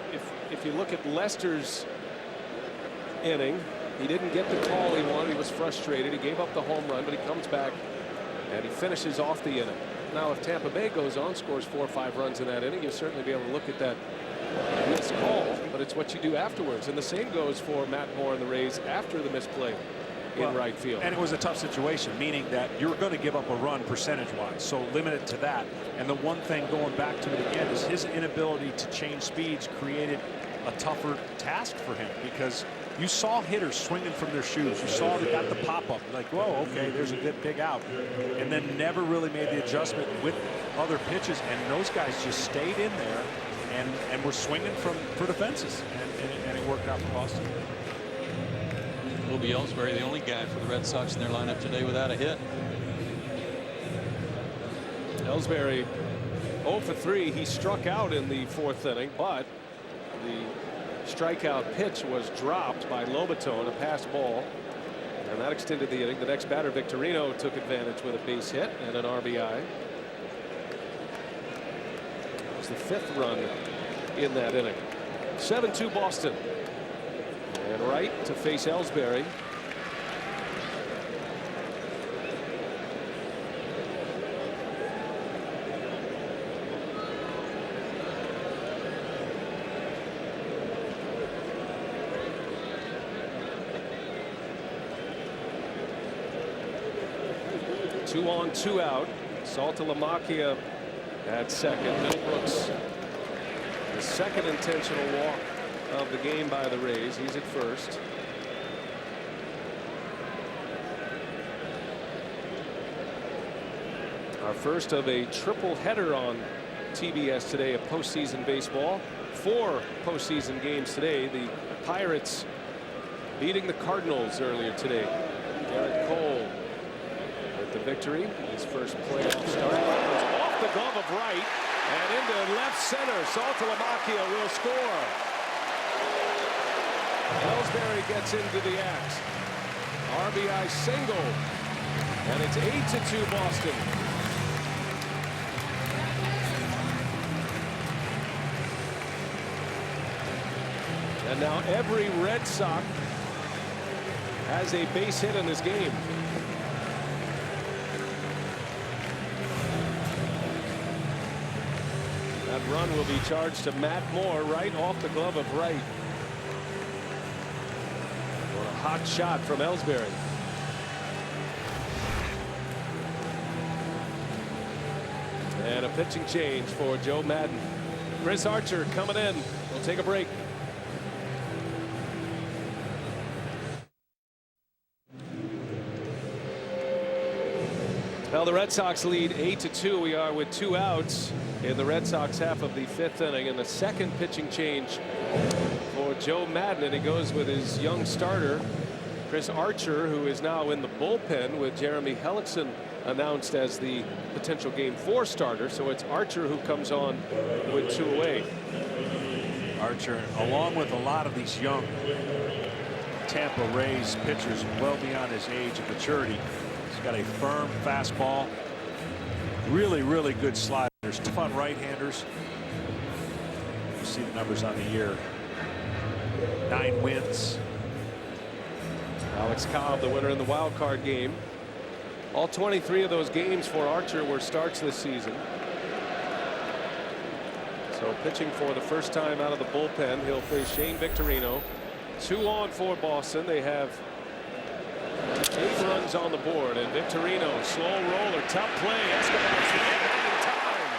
if you look at Lester's inning, he didn't get the call he wanted. He was frustrated. He gave up the home run, but he comes back and he finishes off the inning. Now, if Tampa Bay goes on, scores 4 or 5 runs in that inning, you'll certainly be able to look at that missed call, but it's what you do afterwards. And the same goes for Matt Moore and the Rays after the misplay in right field. And it was a tough situation, meaning that you're going to give up a run percentage-wise, so limit it to that. And the one thing going back to it again is his inability to change speeds created a tougher task for him, because you saw hitters swinging from their shoes. You saw they got the pop-up, like, whoa, okay, there's a good big out, and then never really made the adjustment with other pitches, and those guys just stayed in there and were swinging for the fences, and it worked out for Boston. Will Ellsbury, the only guy for the Red Sox in their lineup today without a hit. Ellsbury 0 for 3. He struck out in the 4th inning, but the strikeout pitch was dropped by Lobaton, a pass ball, and that extended the inning. The next batter, Victorino, took advantage with a base hit and an RBI. It was the 5th run in that inning. 7-2 Boston. And right to face Ellsbury. Two on, two out. Saltalamacchia at second. Middlebrooks, the second intentional walk of the game by the Rays. He's at first. Our first of a triple header on TBS today of postseason baseball. 4 postseason games today. The Pirates beating the Cardinals earlier today. Garrett Cole with the victory. His first playoff start. Off the glove of right and into left center. Saltalamacchia will score. Ellsbury gets into the act. RBI single. And it's 8-2 Boston. And now every Red Sox has a base hit in this game. That run will be charged to Matt Moore right off the glove of right. What a hot shot from Ellsbury. And a pitching change for Joe Madden. Chris Archer coming in. We'll take a break. Well, the Red Sox lead 8-2. We are with 2 outs in the Red Sox half of the 5th inning, and the second pitching change for Joe Madden, and he goes with his young starter Chris Archer, who is now in the bullpen with Jeremy Hellickson announced as the potential Game 4 starter. So it's Archer who comes on with 2 away. Archer, along with a lot of these young Tampa Rays pitchers well beyond his age of maturity, he's got a firm fastball, really good sliders, tough on right-handers. You see the numbers on the year. 9 wins. Alex Cobb, the winner in the wild card game. All 23 of those games for Archer were starts this season. So pitching for the first time out of the bullpen, he'll face Shane Victorino. 2 on for Boston. They have 8 runs on the board, and Victorino, slow roller, tough play. Escobar's in time.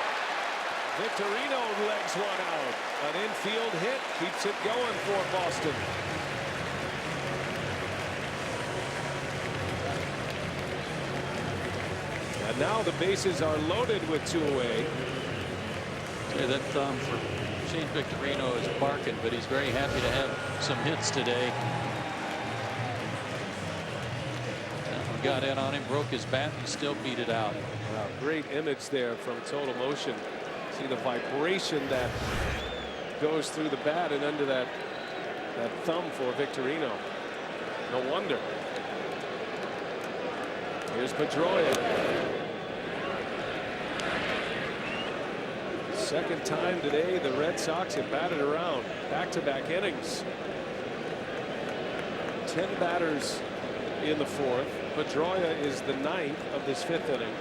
Victorino legs one out. An infield hit keeps it going for Boston. And now the bases are loaded with 2 away. Yeah, that thumb for Shane Victorino is barking, but he's very happy to have some hits today. Got in on him, broke his bat, and still beat it out. Wow, great image there from Total Motion. See the vibration that goes through the bat and under that thumb for Victorino. No wonder. Here's Pedroia. Second time today the Red Sox have batted around. Back-to-back innings. 10 batters in the fourth. Pedroia is the 9th of this 5th inning.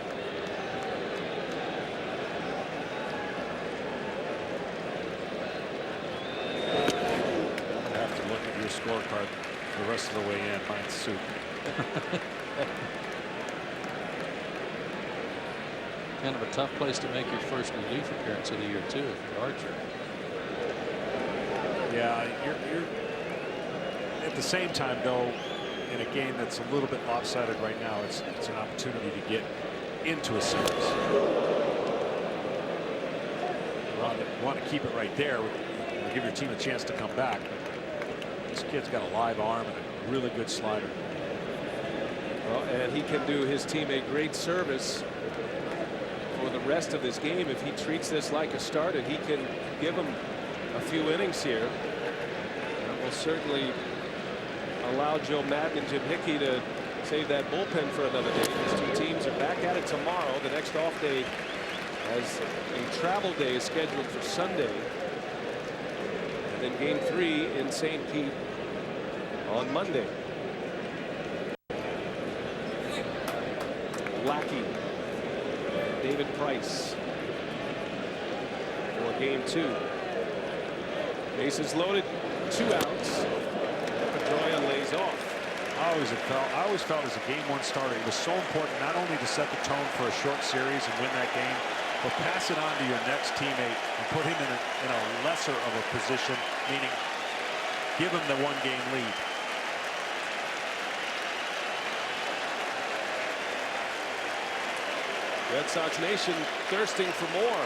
I'm gonna have to look at your scorecard the rest of the way in. Mine's soup. Kind of a tough place to make your first relief appearance of the year too, if you're Archer. Yeah, you're at the same time though, in a game that's a little bit lopsided right now, it's an opportunity to get into a series. You want to keep it right there, give your team a chance to come back. But this kid's got a live arm and a really good slider. Well, and he can do his team a great service for the rest of this game if he treats this like a start, and he can give him a few innings here. That will certainly allow Joe Madden and Jim Hickey to save that bullpen for another day. These two teams are back at it tomorrow. The next off day, as a travel day, is scheduled for Sunday. And then game 3 in St. Pete on Monday. Lackey, David Price for game 2. Bases loaded, 2 outs. Pedroia lays off. I always felt as a game 1 starter, it was so important not only to set the tone for a short series and win that game, but pass it on to your next teammate and put him in a lesser of a position, meaning give him the 1-game lead. Red Sox Nation thirsting for more.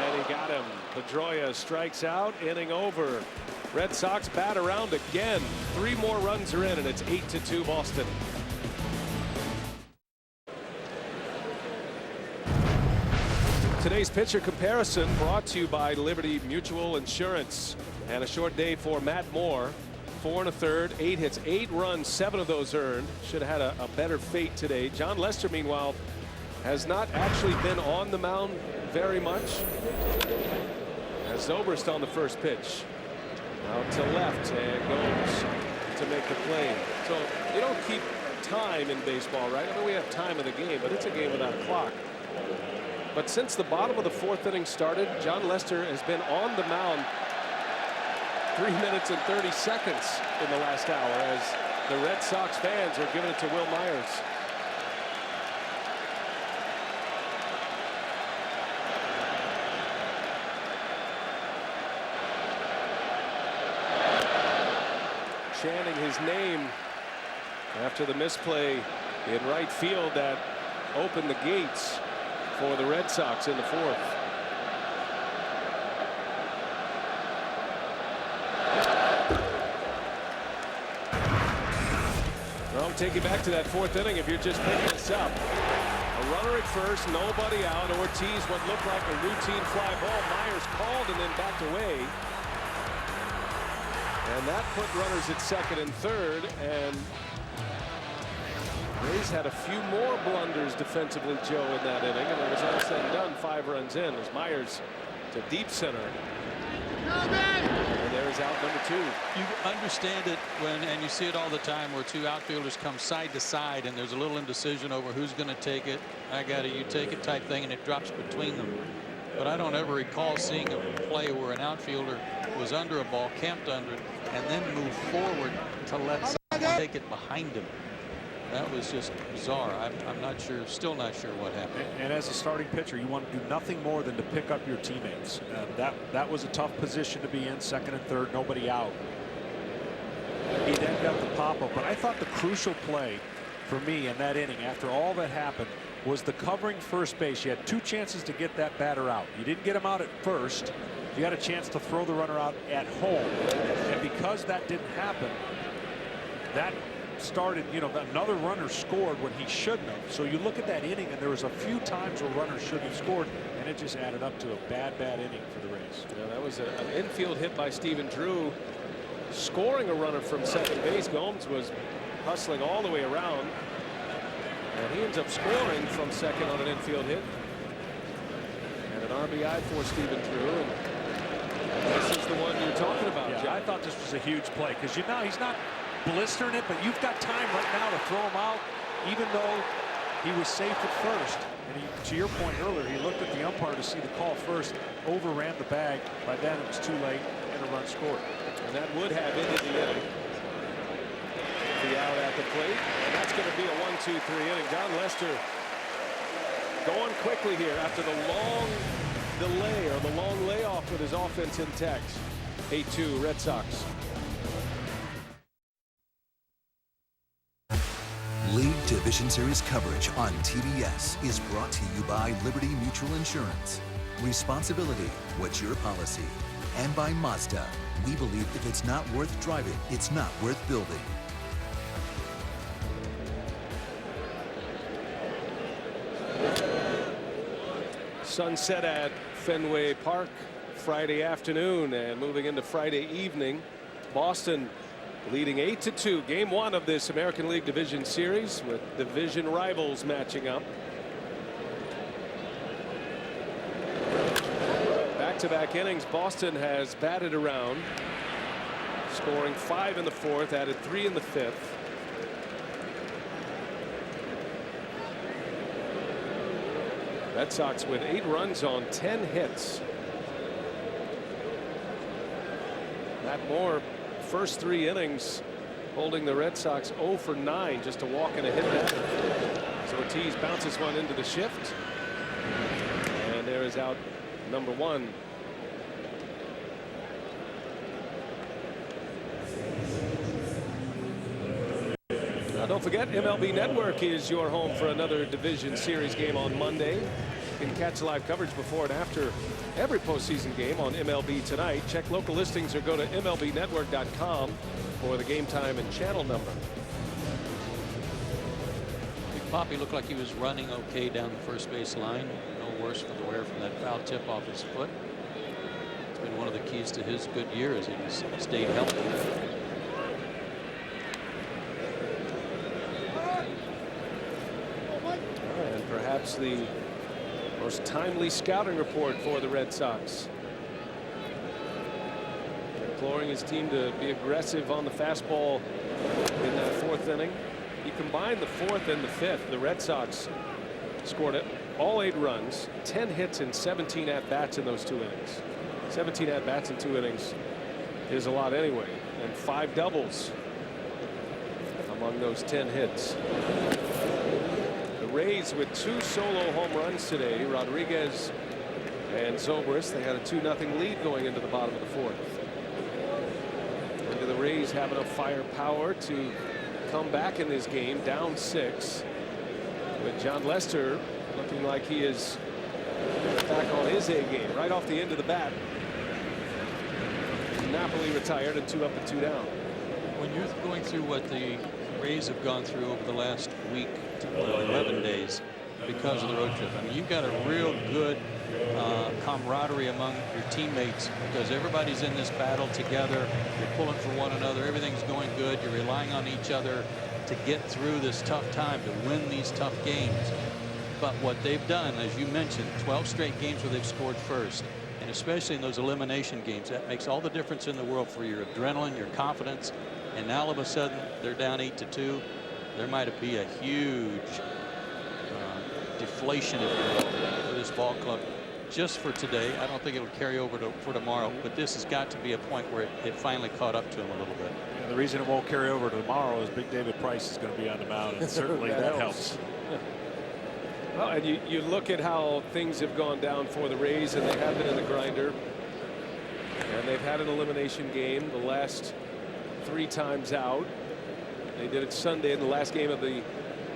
And he got him. Pedroia strikes out, inning over. Red Sox bat around again. 3 more runs are in, and it's 8-2 Boston. Today's pitcher comparison brought to you by Liberty Mutual Insurance. And a short day for Matt Moore. 4 1/3, 8 hits, 8 runs, 7 of those earned. Should have had a better fate today. John Lester, meanwhile, has not actually been on the mound very much. As Zobrist on the first pitch. Out to left and goes to make the play. So you don't keep time in baseball, right? I mean, we have time in the game, but it's a game without a clock. But since the bottom of the 4th inning started, John Lester has been on the mound 3 minutes and 30 seconds in the last hour as the Red Sox fans are giving it to Will Myers. Chanting his name after the misplay in right field that opened the gates for the Red Sox in the 4th. Well, take you back to that 4th inning if you're just picking this up. A runner at first, nobody out. Ortiz, what looked like a routine fly ball. Myers called and then backed away. And that put runners at 2nd and 3rd, and Rays had a few more blunders defensively, Joe, in that inning, and it was all said and done. 5 runs in as Myers to deep center. And there's out number 2. You understand it and you see it all the time where 2 outfielders come side to side and there's a little indecision over who's going to take it. I got it, you take it type thing, and it drops between them. But I don't ever recall seeing a play where an outfielder was under a ball, camped under it, and then moved forward to let someone take it behind him. That was just bizarre. I'm not sure, still not sure what happened. And as a starting pitcher, you want to do nothing more than to pick up your teammates. That was a tough position to be in, 2nd and 3rd, nobody out. He then got the pop-up, but I thought the crucial play for me in that inning, after all that happened, was the covering first base. You had 2 chances to get that batter out. You didn't get him out at first. You had a chance to throw the runner out at home. And because that didn't happen, that started, another runner scored when he shouldn't have. So you look at that inning, and there was a few times where runners should have scored, and it just added up to a bad inning for the Rays. Yeah, that was an infield hit by Stephen Drew, scoring a runner from second base. Gomes was hustling all the way around, and he ends up scoring from second on an infield hit. And an RBI for Stephen Drew. And this is the one you're talking about. Yeah, I thought this was a huge play because you know he's not blistering it, but you've got time right now to throw him out, even though he was safe at first. And he, to your point earlier, he looked at the umpire to see the call first, overran the bag. By then it was too late, and a run scored. And that would have ended the inning. The out at the plate, and that's going to be a 1-2-3 inning. John Lester going quickly here after the long delay or the long layoff with his offense intact. 8-2 Red Sox. League Division Series coverage on TBS is brought to you by Liberty Mutual Insurance. Responsibility, what's your policy? And by Mazda. We believe if it's not worth driving, it's not worth building. Sunset at Fenway Park Friday afternoon, and moving into Friday evening. Boston leading 8-2. Game 1 of this American League Division Series with division rivals matching up. Back-to-back innings. Boston has batted around, scoring 5 in the 4th, added 3 in the 5th. Red Sox with 8 runs on 10 hits. Matt Moore, first 3 innings, holding the Red Sox 0 for 9, just a walk and a hit batter. So Ortiz bounces one into the shift, and there is out number 1. Now don't forget, MLB Network is your home for another Division Series game on Monday. You can catch live coverage before and after every postseason game on MLB Tonight. Check local listings or go to MLBnetwork.com for the game time and channel number. Big Papi looked like he was running okay down the first base line. No worse for the wear from that foul tip off his foot. It's been one of the keys to his good year as he's stayed healthy. And perhaps the most timely scouting report for the Red Sox. Imploring his team to be aggressive on the fastball in that 4th inning. He combined the 4th and the 5th. The Red Sox scored all 8 runs, 10 hits, and 17 at-bats in those 2 innings. 17 at-bats in 2 innings is a lot anyway, and 5 doubles among those 10 hits. Rays with 2 solo home runs today. Rodriguez and Zobrist. They had a 2-0 lead going into the bottom of the 4th. And do the Rays have enough firepower to come back in this game down 6, with John Lester looking like he is back on his A game right off the end of the bat. Napoli retired and 2 up and 2 down. When you're going through what the Rays have gone through over the last week to 11 days because of the road trip, I mean, you've got a real good camaraderie among your teammates because everybody's in this battle together. You're pulling for one another. Everything's going good. You're relying on each other to get through this tough time, to win these tough games. But what they've done, as you mentioned, 12 straight games where they've scored first, and especially in those elimination games, that makes all the difference in the world for your adrenaline, your confidence. And now all of a sudden they're down 8-2. There might be a huge deflation, if you will, for this ball club just for today. I don't think it'll carry over for tomorrow, but this has got to be a point where it finally caught up to them a little bit. Yeah, the reason it won't carry over to tomorrow is Big David Price is going to be on the mound, and certainly that helps. Well, and you look at how things have gone down for the Rays, and they have been in the grinder, and they've had an elimination game the last 3 times out. They did it Sunday in the last game of the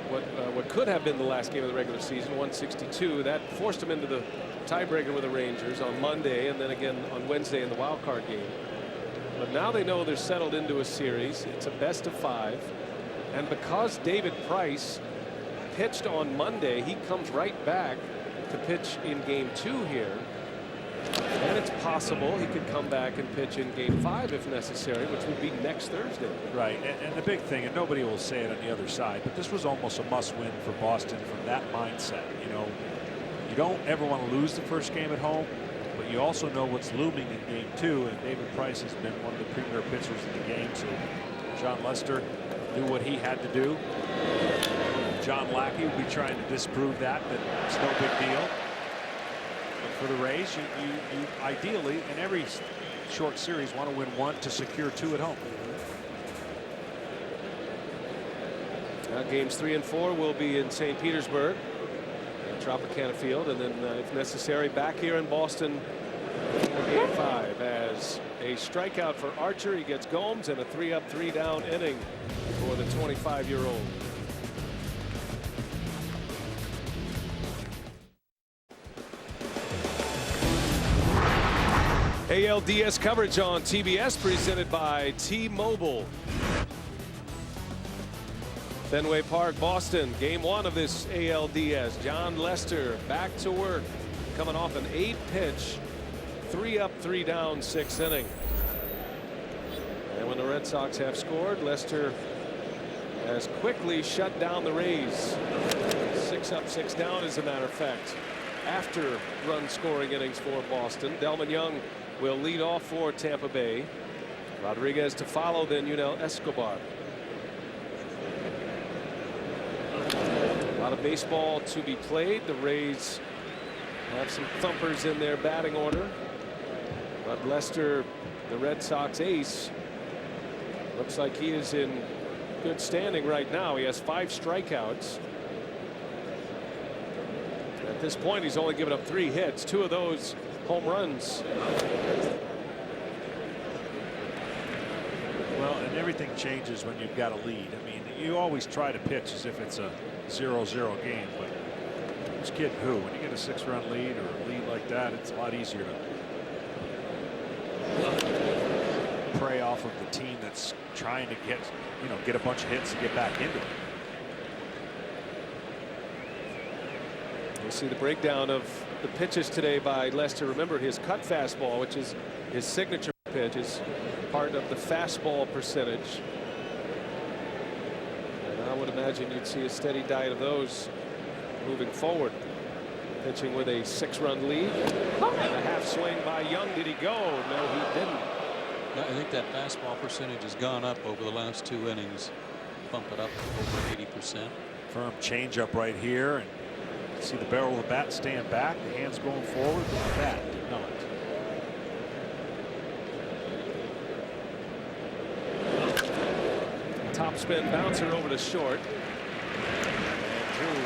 what could have been the last game of the regular season, 162. That forced them into the tiebreaker with the Rangers on Monday, and then again on Wednesday in the wild card game. But now they know they're settled into a series. It's a best of 5, and because David Price pitched on Monday, he comes right back to pitch in game 2 here. And it's possible he could come back and pitch in game 5 if necessary, which would be next Thursday. Right, and the big thing, and nobody will say it on the other side, but this was almost a must-win for Boston from that mindset. You know, you don't ever want to lose the first game at home, but you also know what's looming in game 2, and David Price has been one of the premier pitchers in the game, so John Lester knew what he had to do. John Lackey will be trying to disprove that it's no big deal. For the Rays, you ideally in every short series want to win 1 to secure 2 at home. Now games 3 and 4 will be in St. Petersburg at Tropicana Field, and then if necessary back here in Boston for game 5 as a strikeout for Archer. He gets Gomes and a 3-up 3-down inning for the 25-year-old. ALDS coverage on TBS presented by T-Mobile. Fenway Park, Boston, game 1 of this ALDS. John Lester back to work, coming off an 8-pitch, 3-up 3-down 6th inning. And when the Red Sox have scored, Lester has quickly shut down the Rays. 6-up 6-down as a matter of fact. After run scoring innings for Boston, Delman Young will lead off for Tampa Bay. Rodriguez to follow, then Yunel Escobar. A lot of baseball to be played. The Rays have some thumpers in their batting order, but Lester, the Red Sox ace, looks like he is in good standing right now. He has 5 strikeouts. At this point, he's only given up 3 hits, 2 of those home runs. Well, and everything changes when you've got a lead. I mean, you always try to pitch as if it's a 0-0 game, but who's kidding who? When you get a 6-run lead or a lead like that, it's a lot easier to prey off of the team that's trying to get a bunch of hits and get back into it. We'll see the breakdown of the pitches today by Lester. Remember, his cut fastball, which is his signature pitch, is part of the fastball percentage. And I would imagine you'd see a steady diet of those moving forward. Pitching with a 6-run lead. And a half swing by Young. Did he go? No, he didn't. I think that fastball percentage has gone up over the last 2 innings. Bump it up over 80%. Firm changeup right here, and see the barrel of the bat stand back, the hands going forward, but the bat did not. Top spin bouncer over to short. And Drew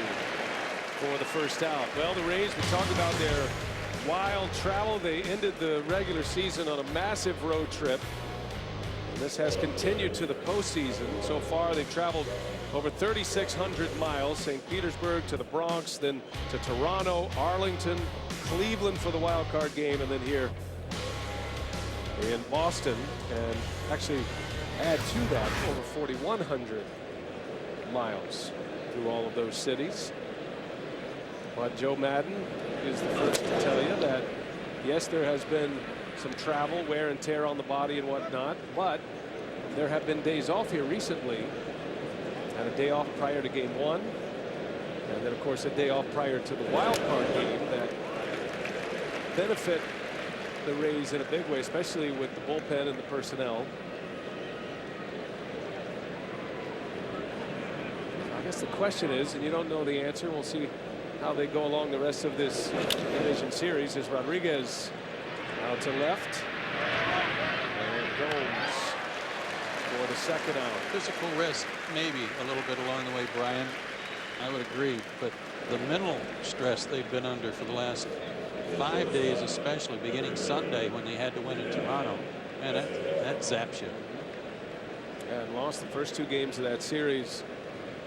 for the first out. Well, the Rays, we talked about their wild travel. They ended the regular season on a massive road trip. And this has continued to the postseason. So far, they've traveled over 3,600 miles. St. Petersburg to the Bronx, then to Toronto, Arlington, Cleveland for the wild card game, and then here in Boston. And actually add to that over 4,100 miles through all of those cities. But Joe Madden is the first to tell you that yes, there has been some travel, wear and tear on the body and whatnot, but there have been days off here recently. Had a day off prior to game 1, and then of course a day off prior to the wild card game that benefit the Rays in a big way, especially with the bullpen and the personnel. I guess the question is, and you don't know the answer, we'll see how they go along the rest of this division series, is Rodriguez out to left, and Gomes for the second out. Physical risk, maybe a little bit along the way, Brian. I would agree, but the mental stress they've been under for the last 5 days, especially beginning Sunday when they had to win in Toronto, and that zaps you. And lost the first 2 games of that series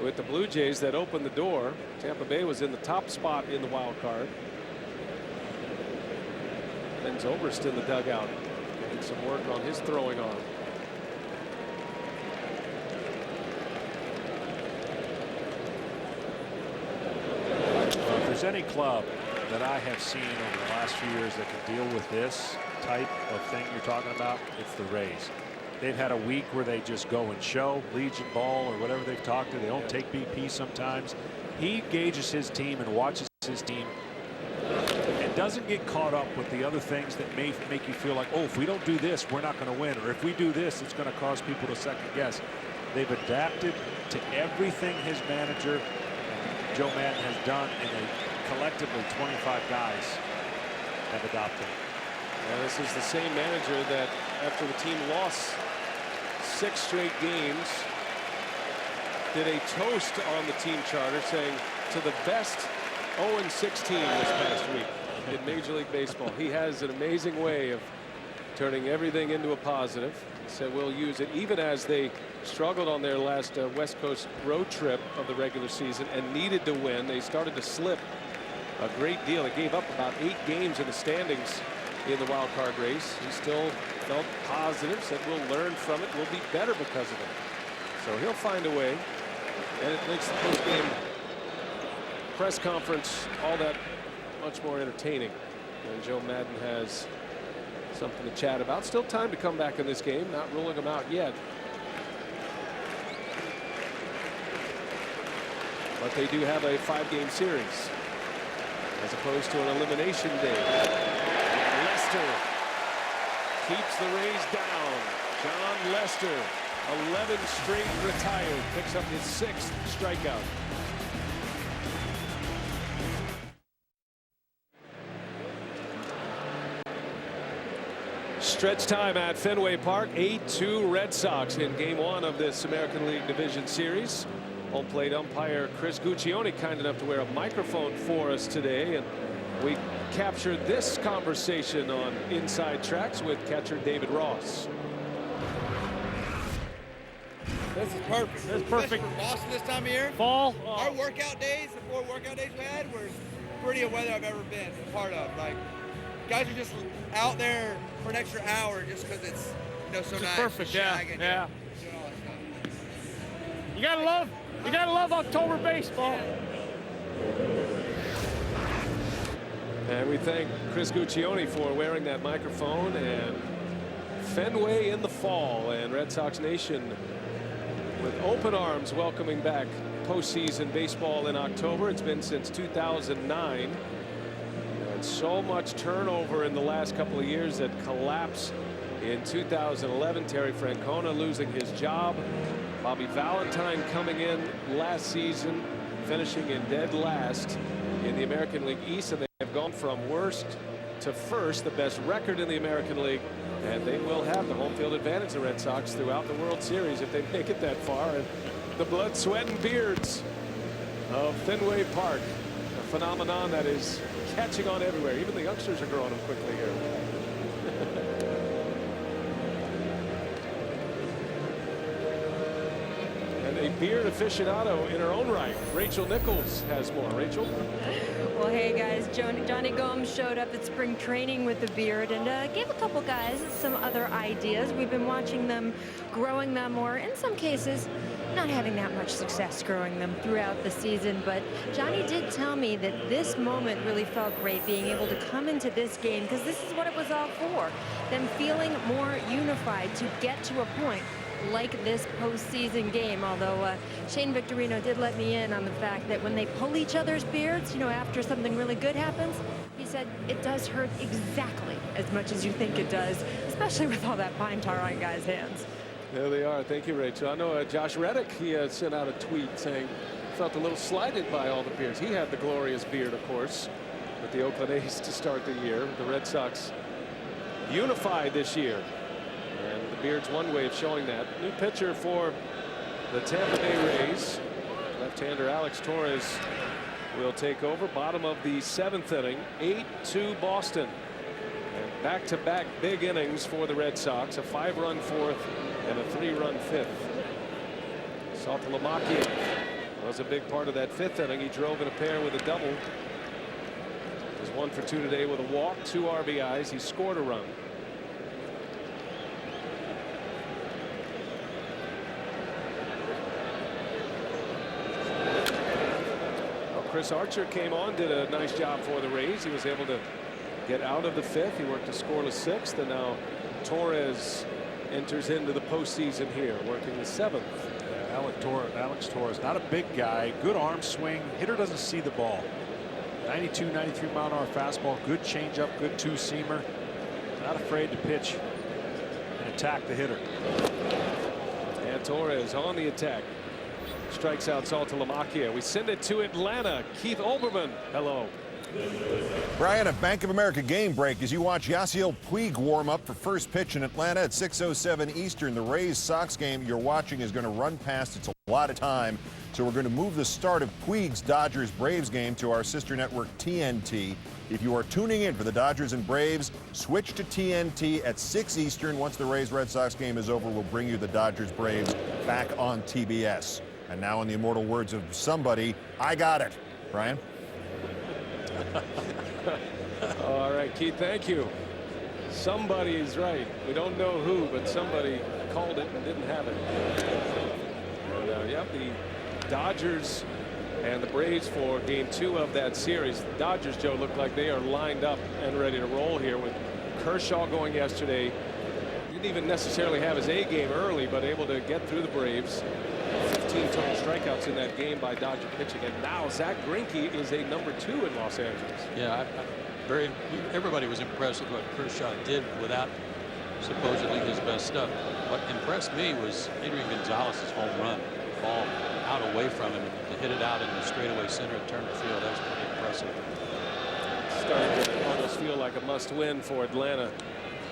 with the Blue Jays that opened the door. Tampa Bay was in the top spot in the wild card. Ben Zobrist in the dugout getting some work on his throwing arm. Well, if there's any club that I have seen over the last few years that can deal with this type of thing you're talking about, it's the Rays. They've had a week where they just go and show Legion ball or whatever they've talked to. They don't take BP sometimes. He gauges his team and watches his team and doesn't get caught up with the other things that may make you feel like, oh, if we don't do this, we're not going to win. Or if we do this, it's going to cause people to second guess. They've adapted to everything his manager, Joe Madden, has done, and they collectively 25 guys have adopted. Well, this is the same manager that after the team lost 6 straight games did a toast on the team charter saying to the best 0-16 this past week in Major League Baseball. He has an amazing way of turning everything into a positive. He said we'll use it even as they struggled on their last West Coast road trip of the regular season and needed to win. They started to slip a great deal. They gave up about 8 games in the standings in the wild card race. He still felt positive, said we'll learn from it. We'll be better because of it. So he'll find a way. And it makes the post-game press conference all that much more entertaining. And Joe Madden has something to chat about. Still time to come back in this game. Not ruling them out yet. But they do have a 5-game series as opposed to an elimination day. Lester keeps the Rays down. John Lester, 11 straight retired, picks up his 6th strikeout. Stretch time at Fenway Park. 8-2 Red Sox in Game 1 of this American League Division Series. Home plate umpire Chris Guccione kind enough to wear a microphone for us today, and we captured this conversation on Inside Tracks with catcher David Ross. This is perfect. This is perfect. For Boston this time of year. Fall. Our workout days, the 4 workout days we had, were prettiest weather I've ever been a part of. Like, guys are just out there for an extra hour just because it's, you know, so nice. Perfect. Yeah. Doing Yeah. all that stuff. You gotta love October baseball. And we thank Chris Guccione for wearing that microphone. And Fenway in the fall, and Red Sox Nation with open arms welcoming back postseason baseball in October. It's been since 2009. And so much turnover in the last couple of years that collapse in 2011. Terry Francona losing his job. Bobby Valentine coming in last season, finishing in dead last in the American League East, and they have gone from worst to first, the best record in the American League, and they will have the home field advantage, the Red Sox, throughout the World Series if they make it that far. And the blood, sweat, and beards of Fenway Park, a phenomenon that is catching on everywhere. Even the youngsters are growing them quickly here. A beard aficionado in her own right. Rachel Nichols has more. Rachel? Well, hey guys, Johnny Gomes showed up at spring training with the beard and gave a couple guys some other ideas. We've been watching them growing them, or in some cases not having that much success growing them throughout the season. But Johnny did tell me that this moment really felt great, being able to come into this game, because this is what it was all for. Them feeling more unified to get to a point like this postseason game. Although Shane Victorino did let me in on the fact that when they pull each other's beards, you know, after something really good happens, he said it does hurt exactly as much as you think it does, especially with all that pine tar on guys' hands. There they are. Thank you, Rachel. I know Josh Reddick, he sent out a tweet saying felt a little slighted by all the beards. He had the glorious beard, of course, with the Oakland A's to start the year. The Red Sox unified this year. And the beard's one way of showing that. New pitcher for the Tampa Bay Rays. Left-hander Alex Torres will take over. Bottom of the 7th inning. 8-2 Boston. And back-to-back big innings for the Red Sox. A 5-run 4th and a 3-run 5th. Saltalamacchia was a big part of that 5th inning. He drove in a pair with a double. He was 1 for 2 today with a walk, 2 RBIs. He scored a run. Chris Archer came on, did a nice job for the Rays. He was able to get out of the 5th. He worked a scoreless 6th, and now Torres enters into the postseason here, working the 7th. Alex Torres, not a big guy, good arm swing. Hitter doesn't see the ball. 92, 93 mile-an-hour fastball, good changeup, good two-seamer. Not afraid to pitch and attack the hitter. And Torres on the attack. Strikes out Saltalamacchia. We send it to Atlanta. Keith Olbermann. Hello. Brian, a Bank of America game break as you watch Yasiel Puig warm up for first pitch in Atlanta at 6:07 Eastern. The Rays-Sox game you're watching is going to run past. It's a lot of time. So we're going to move the start of Puig's Dodgers-Braves game to our sister network TNT. If you are tuning in for the Dodgers and Braves, switch to TNT at 6 Eastern. Once the Rays-Red Sox game is over, we'll bring you the Dodgers-Braves back on TBS. And now in the immortal words of somebody, I got it. Brian? All right, Keith, thank you. Somebody is right. We don't know who, but somebody called it and didn't have it. And, yep, the Dodgers and the Braves for game 2 of that series. The Dodgers, Joe, look like they are lined up and ready to roll here with Kershaw going yesterday. Didn't even necessarily have his A game early, but able to get through the Braves. 15 total strikeouts in that game by Dodger pitching, and now Zach Greinke is a number 2 in Los Angeles. Yeah, everybody was impressed with what Kershaw did without supposedly his best stuff. What impressed me was Adrian Gonzalez's home run, ball out away from him, to hit it out in the straightaway center and turn the field. That was pretty impressive. Starting to almost feel like a must-win for Atlanta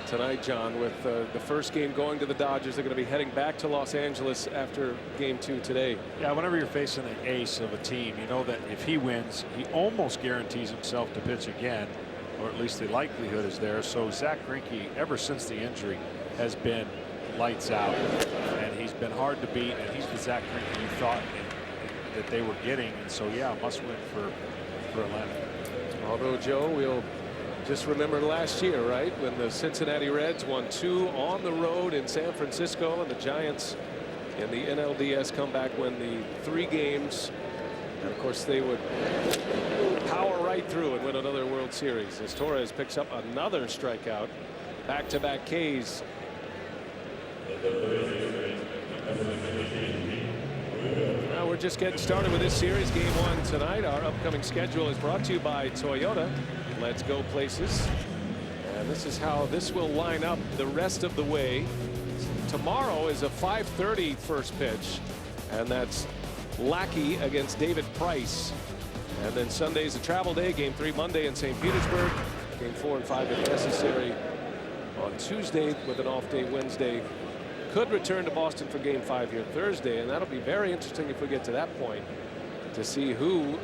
tonight, John, with the first game going to the Dodgers. They're going to be heading back to Los Angeles after game 2 today. Yeah, whenever you're facing an ace of a team, you know that if he wins, he almost guarantees himself to pitch again, or at least the likelihood is there. So Zach Greinke, ever since the injury, has been lights out, and he's been hard to beat, and he's the Zach Greinke you thought that they were getting. And so, yeah, must win for Atlanta. Although, Joe, we'll just remember last year, right, when the Cincinnati Reds won 2 on the road in San Francisco, and the Giants in the NLDS comeback win the 3 games. And of course, they would power right through and win another World Series as Torres picks up another strikeout. Back-to-back Ks. Now we're just getting started with this series. Game 1 tonight. Our upcoming schedule is brought to you by Toyota. Let's go places. And this is how this will line up the rest of the way. Tomorrow is a 5:30 first pitch, and that's Lackey against David Price. And then Sunday's a travel day. Game 3 Monday in St. Petersburg. Game 4 and 5 if necessary on Tuesday, with an off day Wednesday. Could return to Boston for game 5 here Thursday, and that'll be very interesting if we get to that point to see who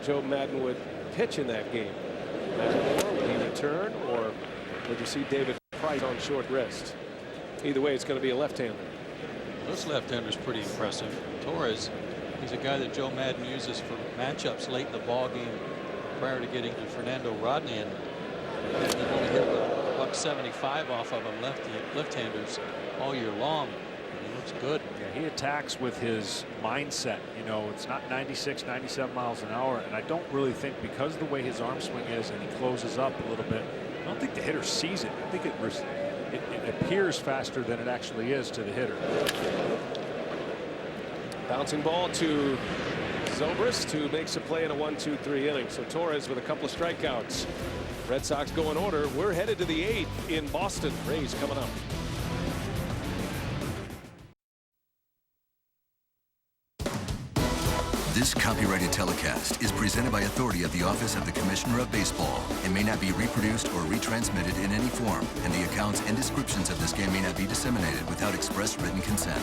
Joe Madden would pitch in that game. Would he return, or would you see David Price on short rest? Either way, it's going to be a left-hander. This left-hander's pretty impressive. Torres, he's a guy that Joe Madden uses for matchups late in the ball game prior to getting to Fernando Rodney, and they've only hit about 75 off of him left-handers all year long. He looks good. Yeah, he attacks with his mindset. You know, it's not 96, 97 miles an hour, and I don't really think, because of the way his arm swing is and he closes up a little bit, I don't think the hitter sees it. I think it appears faster than it actually is to the hitter. Bouncing ball to Zobrist, who makes a play in a 1-2-3 inning. So Torres with a couple of strikeouts. Red Sox go in order. We're headed to the 8th in Boston. Rays coming up. This copyrighted telecast is presented by authority of the Office of the Commissioner of Baseball and may not be reproduced or retransmitted in any form, and the accounts and descriptions of this game may not be disseminated without express written consent.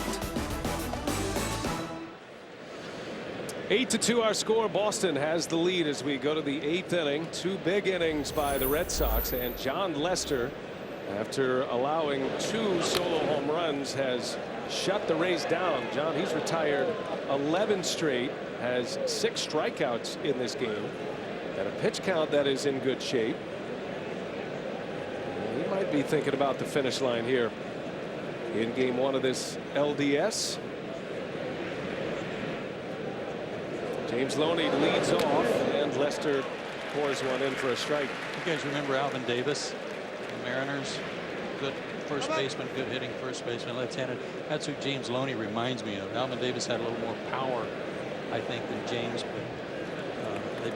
8-2 our score. Boston has the lead as we go to the 8th inning. 2 big innings by the Red Sox, and John Lester, after allowing 2 solo home runs, has shut the Rays down. John, he's retired 11 straight, has 6 strikeouts in this game, and a pitch count that is in good shape. And he might be thinking about the finish line here in game 1 of this LDS. James Loney leads off, and Lester pours one in for a strike. You guys remember Alvin Davis, the Mariners? Good first baseman, good hitting first baseman, left-handed. That's who James Loney reminds me of. Alvin Davis had a little more power, I think, than James, but they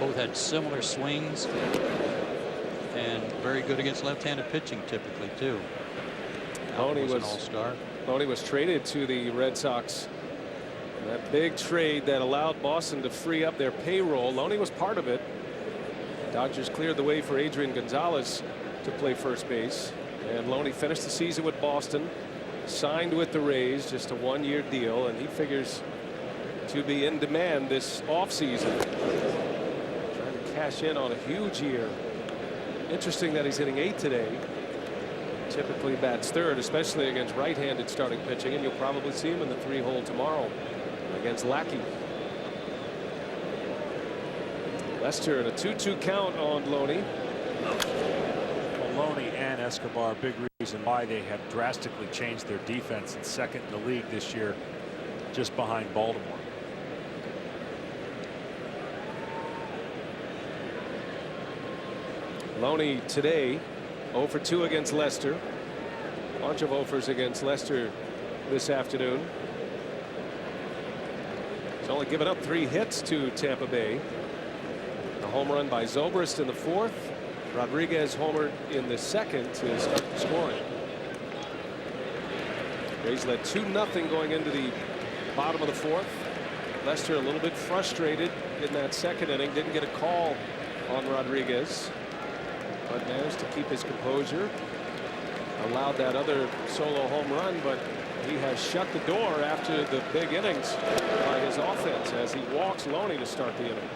both had similar swings and very good against left-handed pitching typically too. Loney was an all-star. Loney was traded to the Red Sox. That big trade that allowed Boston to free up their payroll. Loney was part of it. Dodgers cleared the way for Adrian Gonzalez to play first base, and Loney finished the season with Boston, signed with the Rays, just a one-year deal, and he figures to be in demand this offseason. Trying to cash in on a huge year. Interesting that he's hitting 8th today. Typically bats 3rd, especially against right-handed starting pitching, and you'll probably see him in the 3-hole tomorrow against Lackey. Lester in a 2-2 count on Loney. Loney and Escobar, big reason why they have drastically changed their defense, and second in the league this year, just behind Baltimore. Loney today 0 for 2 against Lester. Bunch of 0-fers against Lester this afternoon. He's only given up 3 hits to Tampa Bay. A home run by Zobrist in the 4th. Rodriguez homered in the 2nd to start the scoring. Rays led 2-0 going into the bottom of the 4th. Lester a little bit frustrated in that 2nd inning. Didn't get a call on Rodriguez, but managed to keep his composure. Allowed that other solo home run, but he has shut the door after the big innings by his offense as he walks Loney to start the inning.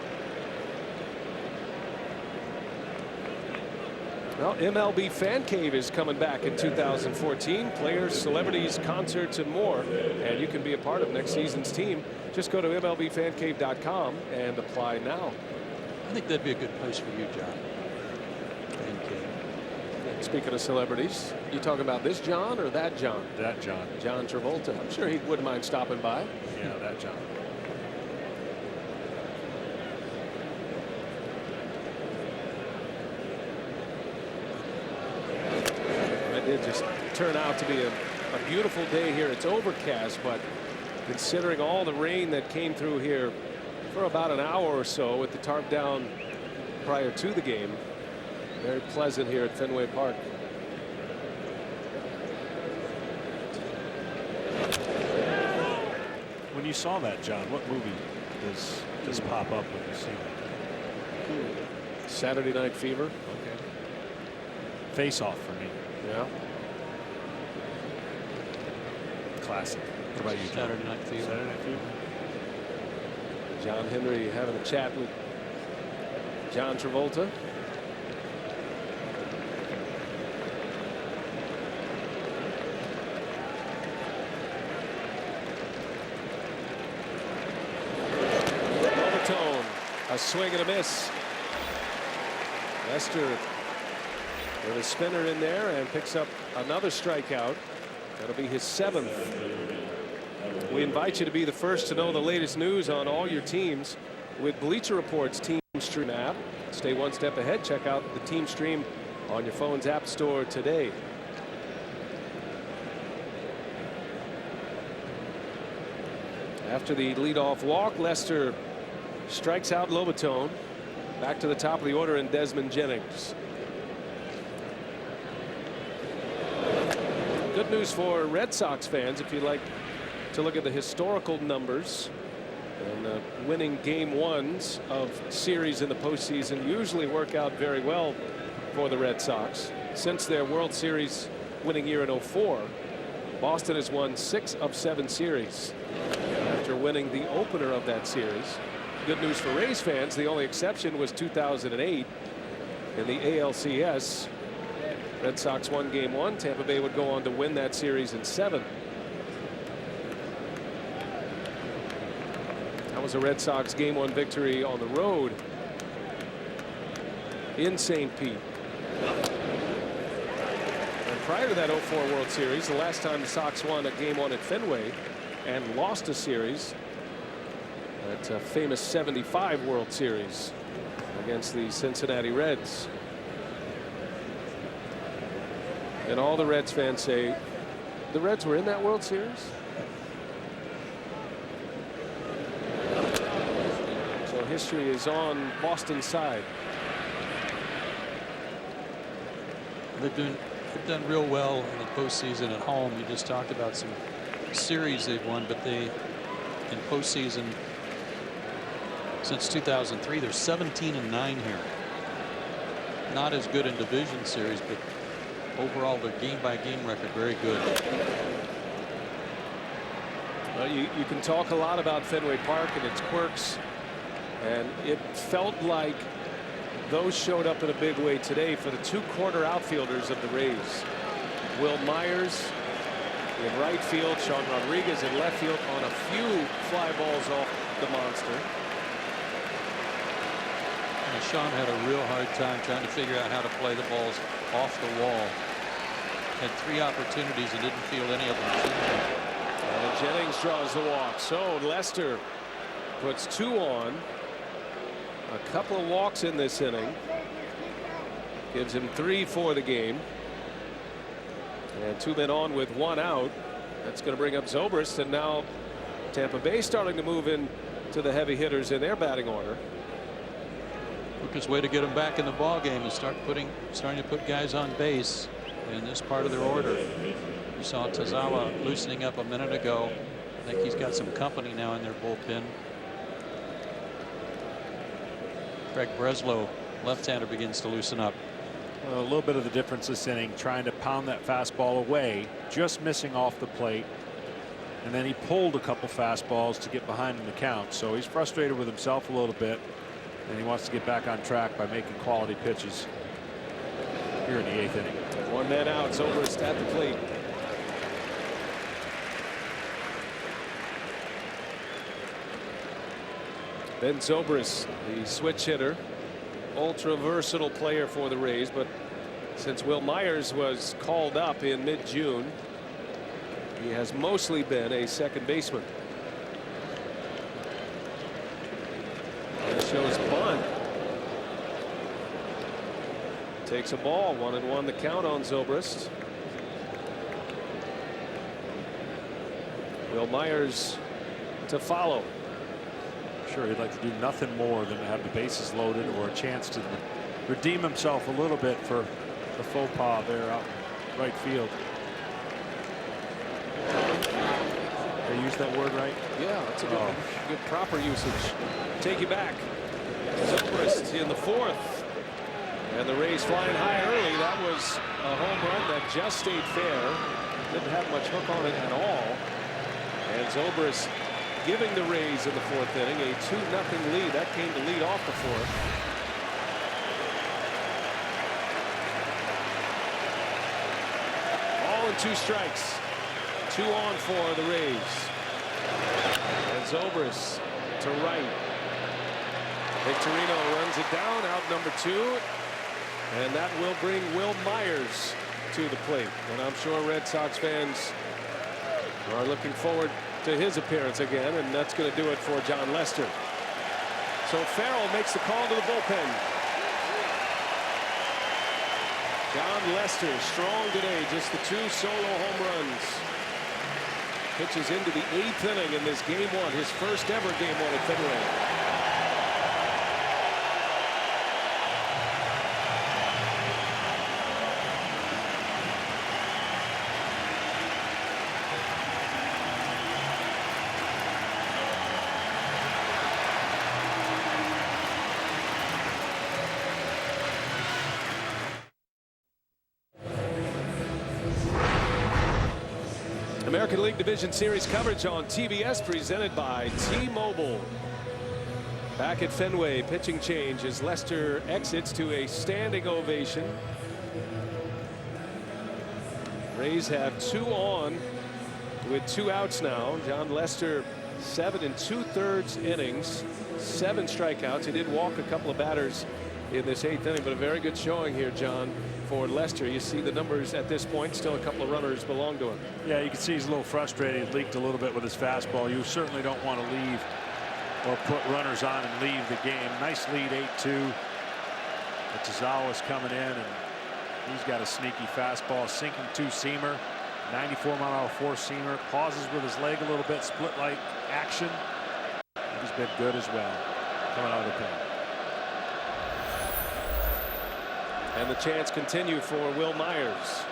Well, MLB Fan Cave is coming back in 2014. Players, celebrities, concerts, and more. And you can be a part of next season's team. Just go to MLBFancave.com and apply now. I think that'd be a good place for you, John. Speaking of celebrities, you talking about this John or that John? That John. John Travolta. I'm sure he wouldn't mind stopping by. Yeah, that John. It did just turn out to be a beautiful day here. It's overcast, but considering all the rain that came through here for about an hour or so with the tarp down prior to the game, very pleasant here at Fenway Park. When you saw that, John, what movie does pop up when you see that? Saturday Night Fever. Okay. Face Off for me. Yeah. Classic. What about you, John? Saturday Night Fever. Saturday Night Fever. John Henry having a chat with John Travolta. A swing and a miss. Lester with a spinner in there and picks up another strikeout. That'll be his 7th. We invite you to be the first to know the latest news on all your teams with Bleacher Report's Team Stream app. Stay one step ahead. Check out the Team Stream on your phone's app store today. After the leadoff walk, Lester strikes out Lobatone. Back to the top of the order in Desmond Jennings. Good news for Red Sox fans if you'd like to look at the historical numbers. And winning game 1s of series in the postseason usually work out very well for the Red Sox. Since their World Series winning year in 04, Boston has won 6 of 7 series after winning the opener of that series. Good news for Rays fans. The only exception was 2008 in the ALCS. Red Sox won game 1. Tampa Bay would go on to win that series in 7. That was a Red Sox game 1 victory on the road in St. Pete. And prior to that 04 World Series, the last time the Sox won a game 1 at Fenway and lost a series, That famous '75 World Series against the Cincinnati Reds. And all the Reds fans say the Reds were in that World Series. So history is on Boston's side. They've done real well in the postseason at home. You just talked about some series they've won, but they in postseason since 2003 they're 17-9 here. Not as good in division series, but overall their game-by-game record very good. Well, you can talk a lot about Fenway Park and its quirks, and it felt like those showed up in a big way today for the two corner outfielders of the Rays. Will Myers in right field, Sean Rodriguez in left field on a few fly balls off the monster. And Sean had a real hard time trying to figure out how to play the balls off the wall. Had 3 opportunities and didn't field any of them. And Jennings draws the walk. So Lester puts 2 on. A couple of walks in this inning. Gives him 3 for the game. And 2 men on with 1 out. That's going to bring up Zobrist, and now Tampa Bay starting to move in to the heavy hitters in their batting order. Quickest way to get them back in the ball game is starting to put guys on base in this part of their order. You saw Tazawa loosening up a minute ago. I think he's got some company now in their bullpen. Craig Breslow, left-hander, begins to loosen up. Well, a little bit of the difference this inning, trying to pound that fastball away, just missing off the plate. And then he pulled a couple fastballs to get behind in the count. So he's frustrated with himself a little bit, and he wants to get back on track by making quality pitches here in the 8th inning. 1 man out. Zobrist at the plate. Ben Zobrist, the switch hitter, ultra versatile player for the Rays, but since Will Myers was called up in mid-June, he has mostly been a second baseman. And it shows bunt. Takes a ball. 1-1 the count on Zobrist. Will Myers to follow. Sure, he'd like to do nothing more than to have the bases loaded or a chance to redeem himself a little bit for the faux pas there out right field. They use that word right? Yeah, that's a good proper usage. Take you back. Zobrist in the 4th. And the Rays flying high early. That was a home run that just stayed fair. Didn't have much hook on it at all. And Zobrist giving the Rays in the 4th inning a 2-0 lead. That came to lead off the 4th. All in 2 strikes. 2 on for the Rays. And Zobrist to right. Victorino runs it down, out number 2. And that will bring Will Myers to the plate. And I'm sure Red Sox fans are looking forward to his appearance again, and that's going to do it for John Lester. So Farrell makes the call to the bullpen. John Lester strong today, just the 2 solo home runs. Pitches into the 8th inning in this game 1, his first ever game 1 at Fenway. American League Division Series coverage on TBS presented by T-Mobile. Back at Fenway, pitching change as Lester exits to a standing ovation. Rays have 2 on with 2 outs now. John Lester 7 2/3 innings, 7 strikeouts. He did walk a couple of batters in this 8th inning, but a very good showing here, John, for Lester. You see the numbers at this point. Still a couple of runners belong to him. Yeah, you can see he's a little frustrated. He leaked a little bit with his fastball. You certainly don't want to leave or put runners on and leave the game. Nice lead, 8-2. Tazawa's coming in, and he's got a sneaky fastball, sinking two-seamer, 94-mile-an-hour four-seamer. Pauses with his leg a little bit, split light action. He's been good as well coming out of the pen. And the chance continue for Will Myers.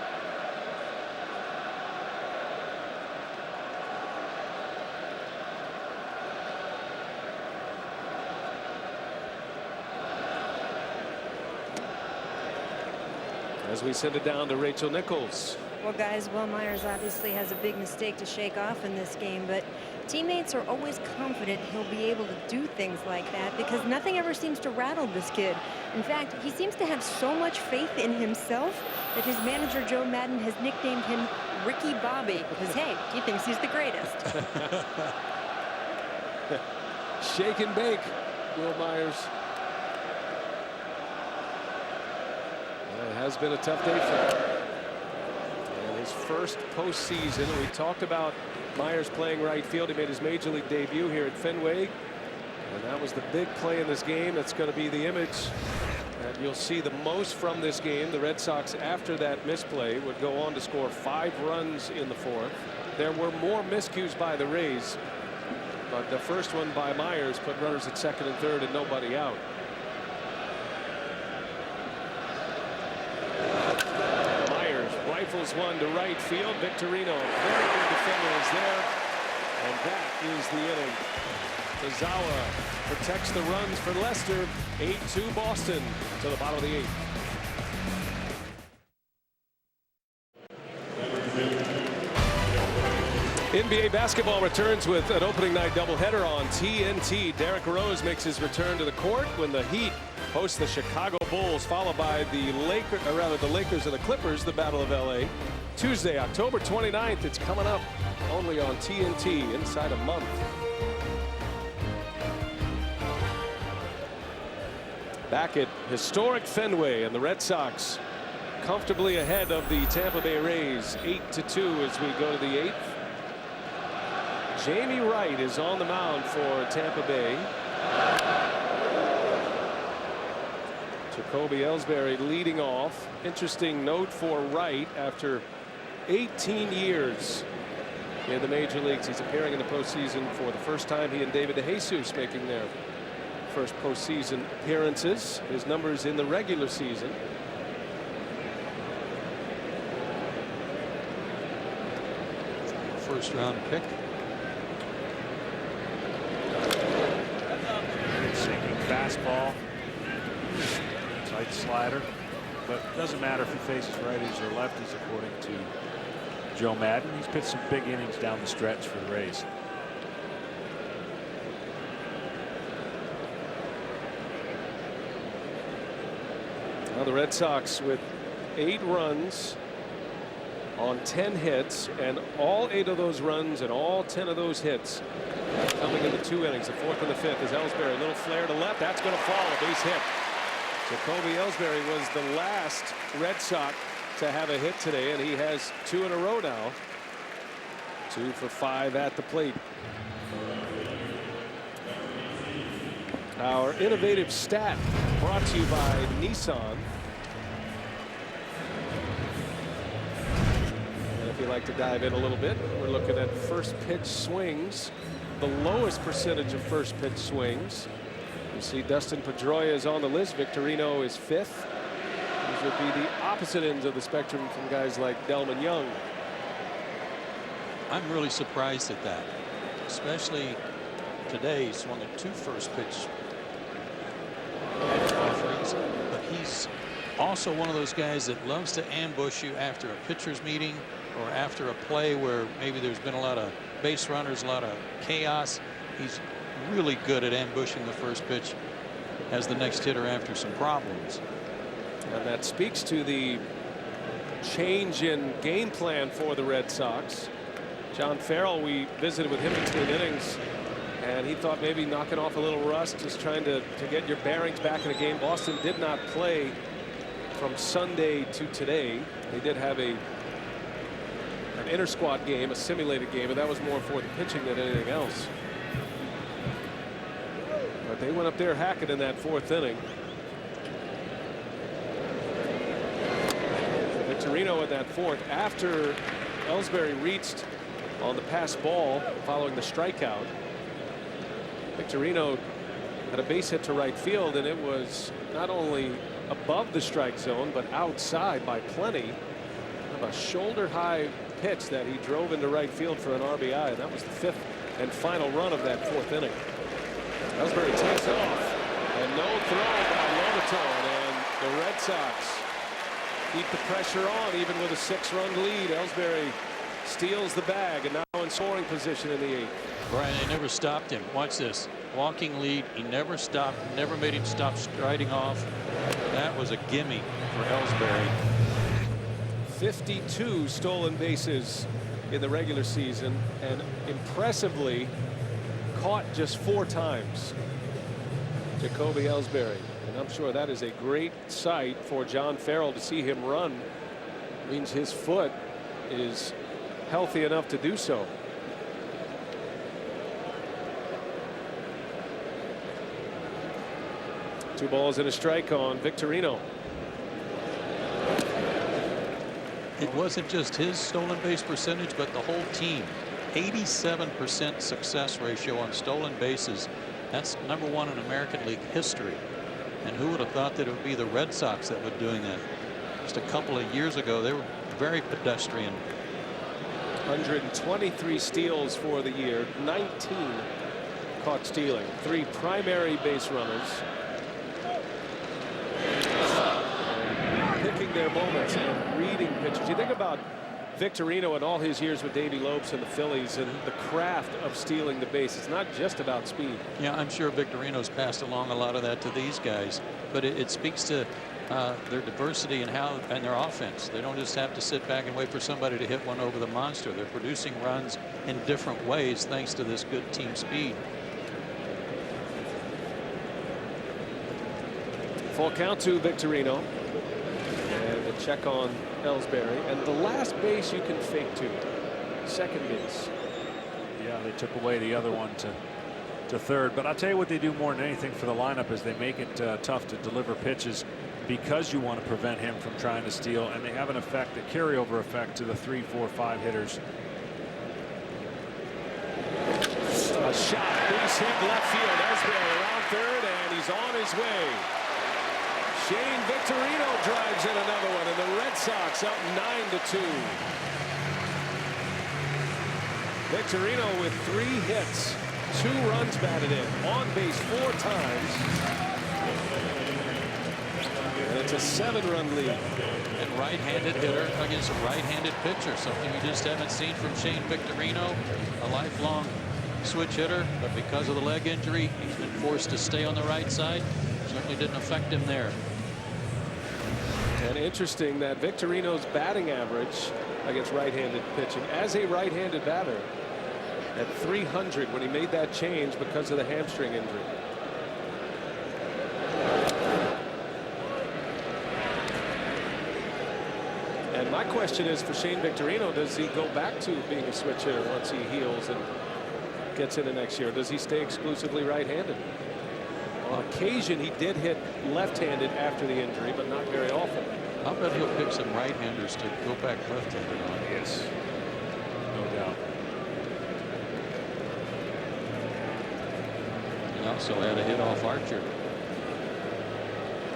As we send it down to Rachel Nichols. Well, guys, Will Myers obviously has a big mistake to shake off in this game, but teammates are always confident he'll be able to do things like that because nothing ever seems to rattle this kid. In fact, he seems to have so much faith in himself that his manager, Joe Madden, has nicknamed him Ricky Bobby because, hey, he thinks he's the greatest. Shake and bake, Will Myers. It has been a tough day for him. And his first postseason. We talked about Myers playing right field. He made his major league debut here at Fenway. And that was the big play in this game. That's going to be the image that you'll see the most from this game. The Red Sox, after that misplay, would go on to score 5 runs in the 4th. There were more miscues by the Rays, but the first one by Myers put runners at 2nd and 3rd and nobody out. Rifles one to right field. Victorino, very good defender, is there, and that is the inning. Tazawa protects the runs for Leicester. 8-2 Boston to the bottom of the 8th. NBA basketball returns with an opening night doubleheader on TNT. Derrick Rose makes his return to the court when the Heat host the Chicago Bulls, followed by the Lakers and the Clippers, the Battle of LA. Tuesday, October 29th. It's coming up only on TNT inside a month. Back at historic Fenway, and the Red Sox comfortably ahead of the Tampa Bay Rays, 8-2 as we go to the 8th. Jamie Wright is on the mound for Tampa Bay. Jacoby Ellsbury leading off. Interesting note for Wright, after 18 years in the major leagues, he's appearing in the postseason for the first time. He and David DeJesus making their first postseason appearances. His numbers in the regular season. First round pick. Sinking fastball. Tight slider. But it doesn't matter if he faces righties or lefties, according to Joe Madden. He's pitched some big innings down the stretch for the Rays. Now the Red Sox with 8 runs on 10 hits, and all 8 of those runs and all 10 of those hits coming in the 2 innings, the 4th and the 5th. Is Ellsbury, a little flare to left, that's going to fall, a base hit. Jacoby Ellsbury was the last Red Sox to have a hit today, and he has 2 in a row now. 2 for 5 at the plate. Our innovative stat brought to you by Nissan. And if you'd like to dive in a little bit, we're looking at first pitch swings, the lowest percentage of first pitch swings. You see Dustin Pedroia is on the list. Victorino is 5th. These would be the opposite ends of the spectrum from guys like Delman Young. I'm really surprised at that, especially today. He swung at 2 first pitch offerings, but he's also one of those guys that loves to ambush you after a pitcher's meeting or after a play where maybe there's been a lot of base runners, a lot of chaos. He's really good at ambushing the first pitch as the next hitter after some problems. And that speaks to the change in game plan for the Red Sox. John Farrell, we visited with him between innings, and he thought maybe knocking off a little rust, just trying to get your bearings back in the game. Boston did not play from Sunday to today. They did have an inter-squad game, a simulated game, but that was more for the pitching than anything else. But they went up there hacking in that 4th inning. Victorino in that 4th after Ellsbury reached on the pass ball following the strikeout. Victorino had a base hit to right field, and it was not only above the strike zone but outside by plenty. Of a shoulder high pitch that he drove into right field for an RBI, and that was the 5th and final run of that 4th inning. Ellsbury takes off, and no throw by Lobaton, and the Red Sox keep the pressure on even with a 6-run lead. Ellsbury steals the bag and now in scoring position in the 8th. Brian, they never stopped him. Watch this. Walking lead. He never stopped. Never made him stop striding off. That was a gimme for Ellsbury. 52 stolen bases in the regular season, and impressively caught just 4 times. Jacoby Ellsbury. And I'm sure that is a great sight for John Farrell to see him run. It means his foot is healthy enough to do so. Two balls and a strike on Victorino. It wasn't just his stolen base percentage, but the whole team. 87% success ratio on stolen bases. That's #1 in American League history. And who would have thought that it would be the Red Sox that were doing that? Just a couple of years ago, they were very pedestrian. 123 steals for the year, 19 caught stealing, 3 primary base runners. Picking their moments and reading pitches. You think about Victorino and all his years with Davey Lopes and the Phillies and the craft of stealing the base. It's not just about speed. Yeah, I'm sure Victorino's passed along a lot of that to these guys, but it speaks to their diversity and their offense. They don't just have to sit back and wait for somebody to hit one over the monster. They're producing runs in different ways thanks to this good team speed. Full count to Victorino. And a check on Ellsbury. And the last base you can fake to. Second base. Yeah, they took away the other one to third. But I'll tell you what they do more than anything for the lineup is they make it tough to deliver pitches because you want to prevent him from trying to steal. And they have an effect, a carryover effect to the 3, 4, 5 hitters. A shot, base hit left field. Ellsbury around third, and he's on his way. Shane Victorino drives in another one, and the Red Sox up 9-2. Victorino with 3 hits, 2 runs batted in, on base 4 times. And it's a 7-run lead. And right-handed hitter against a right-handed pitcher, something you just haven't seen from Shane Victorino, a lifelong switch hitter, but because of the leg injury, he's been forced to stay on the right side. Certainly didn't affect him there. And interesting that Victorino's batting average against right-handed pitching as a right-handed batter at 300 when he made that change because of the hamstring injury. And my question is for Shane Victorino, does he go back to being a switch hitter once he heals and gets into next year? Does he stay exclusively right-handed? On occasion he did hit left-handed after the injury, but not very often. I'll bet he'll pick some right-handers to go back left-handed on. Yes, no doubt. He also had a hit off Archer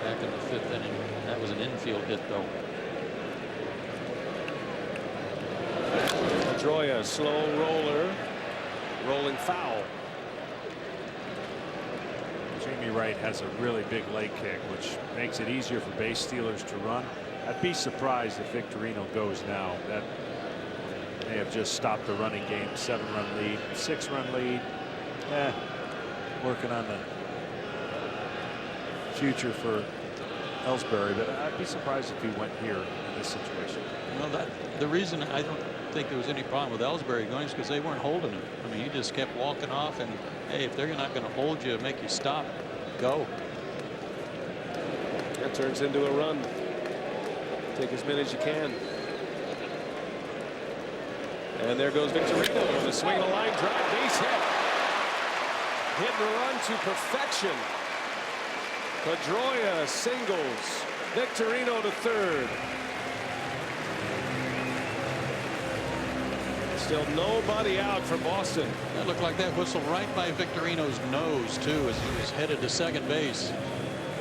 back in the 5th inning. That was an infield hit, though. Pedroia, slow roller, rolling foul. Jamie Wright has a really big leg kick, which makes it easier for base stealers to run. I'd be surprised if Victorino goes now. That may have just stopped the running game. 7-run lead, 6-run lead. Working on the future for Ellsbury, but I'd be surprised if he went here in this situation. Well, the reason I don't think there was any problem with Ellsbury going is because they weren't holding him. I mean, he just kept walking off, and hey, if they're not going to hold you, make you stop, go. That turns into a run. Take as many as you can. And there goes Victorino. The swing, a line drive, base hit. hit and run to perfection. Pedroia singles. Victorino to third. Still nobody out for Boston. That looked like that whistle right by Victorino's nose, too, as he was headed to second base.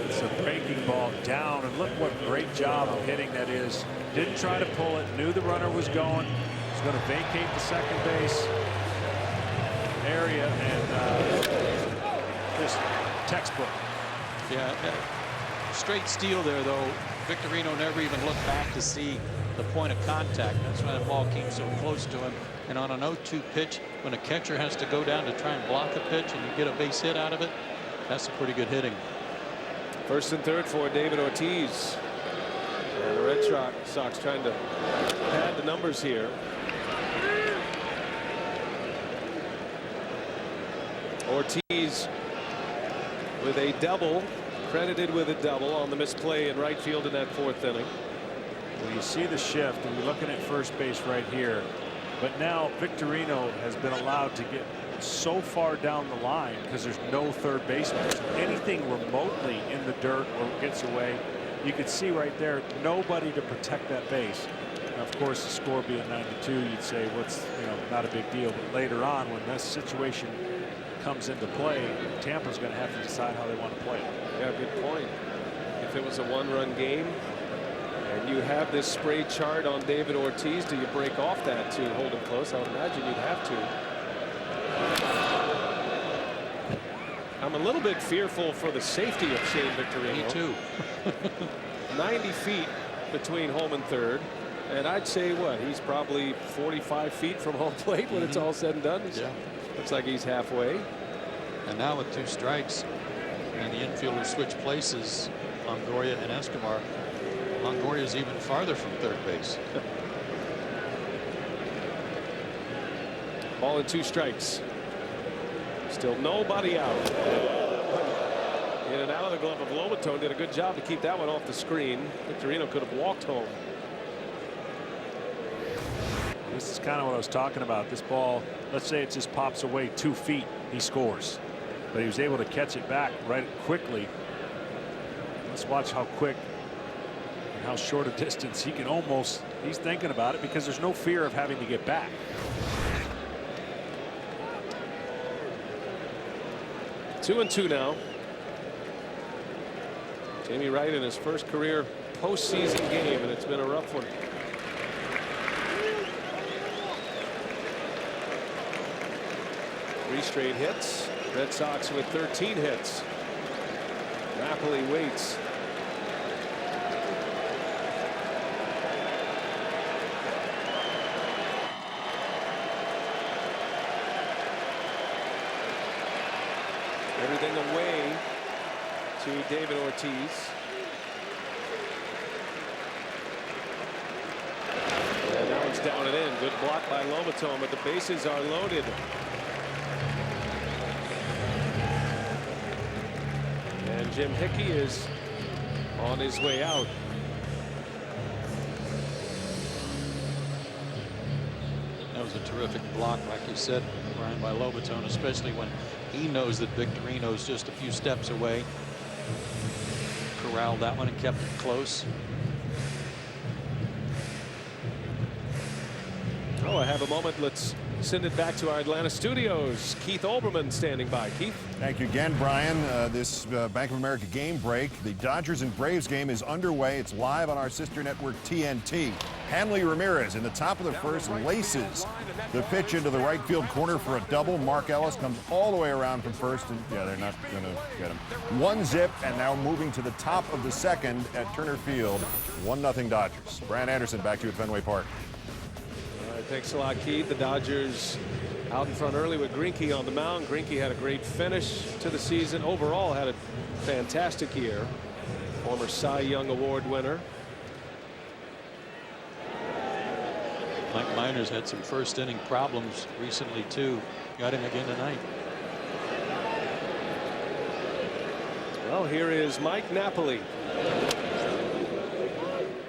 It's a breaking ball down, and look what great job of hitting that is. Didn't try to pull it, knew the runner was going. He's going to vacate the second base area, and just textbook. Yeah, straight steal there, though. Victorino never even looked back to see the point of contact. That's why the ball came so close to him. And on an 0-2 pitch, when a catcher has to go down to try and block a pitch and you get a base hit out of it, that's a pretty good hitting. First and third for David Ortiz. And the Red Sox trying to pad the numbers here. Ortiz with a double, credited with a double on the misplay in right field in that fourth inning. Well, you see the shift, and you're looking at first base right here. But now Victorino has been allowed to get so far down the line because there's no third baseman. So anything remotely in the dirt or gets away, you could see right there, nobody to protect that base. Now, of course, the score being 92, you'd say, what's, not a big deal. But later on, when this situation comes into play, Tampa's going to have to decide how they want to play it. Yeah, good point. If it was a one-run game and you have this spray chart on David Ortiz, do you break off that to hold him close? I would imagine you'd have to. I'm a little bit fearful for the safety of Shane Victorino. Me too. 90 feet between home and third. And I'd say, what, he's probably 45 feet from home plate when it's all said and done. Yeah. Looks like he's halfway. And now with 2 strikes and the infielders switch places, Longoria and Escobar, Longoria's even farther from third base. Ball and 2 strikes. Still nobody out. In and out of the glove of Lobaton. Did a good job to keep that one off the screen. Victorino could have walked home. This is kind of what I was talking about. This ball, let's say it just pops away 2 feet, he scores. But he was able to catch it back right quickly. Let's watch how quick and how short a distance he can almost, he's thinking about it because there's no fear of having to get back. Two and two now. Jamie Wright in his first career postseason game, and it's been a rough one. Three straight hits. Red Sox with 13 hits. Napoli waits. Everything away to David Ortiz. And that one's down and in. Good block by Lobaton, but the bases are loaded. And Jim Hickey is on his way out. That was a terrific block, like you said, Brian, by Lobaton, especially when he knows that Victorino's just a few steps away. Corralled that one and kept it close. Oh, I have a moment. Let's send it back to our Atlanta studios. Keith Olbermann standing by. Keith. Thank you again, Brian. This Bank of America game break. The Dodgers and Braves game is underway. It's live on our sister network TNT. Hanley Ramirez in the top of the first laces the pitch into the right field corner for a double. Mark Ellis comes all the way around from first, and yeah, they're not going to get him. 1-0, and now moving to the top of the second at Turner Field. 1-0 Dodgers. Brian Anderson, back to you at Fenway Park. All right, thanks a lot, Keith. The Dodgers out in front early with Greinke on the mound. Greinke had a great finish to the season. Overall, had a fantastic year. Former Cy Young Award winner. Mike Minor's had some first inning problems recently too. Got him again tonight. Well, here is Mike Napoli.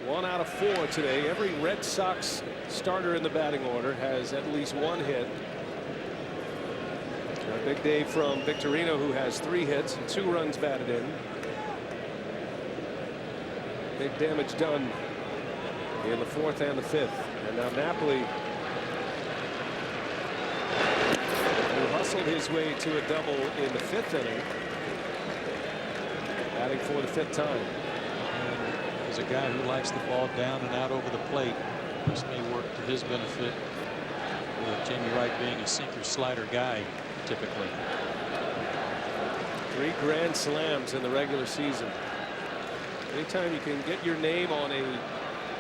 1 out of 4 today. Every Red Sox starter in the batting order has at least 1 hit. Big day from Victorino, who has 3 hits and 2 runs batted in. Big damage done in the 4th and the 5th. And now Napoli, who hustled his way to a double in the 5th inning, batting for the 5th time. He's a guy who likes the ball down and out over the plate. This may work to his benefit, with Jamie Wright being a sinker slider guy typically. 3 grand slams in the regular season. Anytime you can get your name on a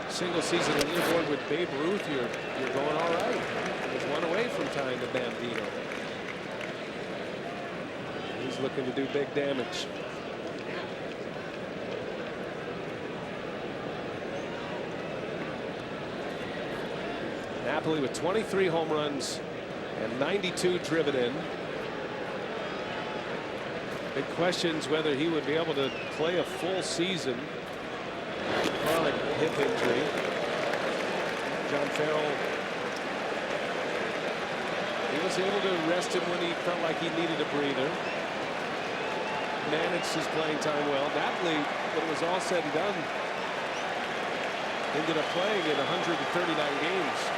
single season leaderboard with Babe Ruth, you're going all right. There's one away from tying the Bambino. He's looking to do big damage. Napoli with 23 home runs and 92 driven in. Big questions whether he would be able to play a full season. Chronic hip injury. John Farrell, he was able to rest him when he felt like he needed a breather. Managed his playing time well. Napoli, when it was all said and done, ended up playing in 139 games.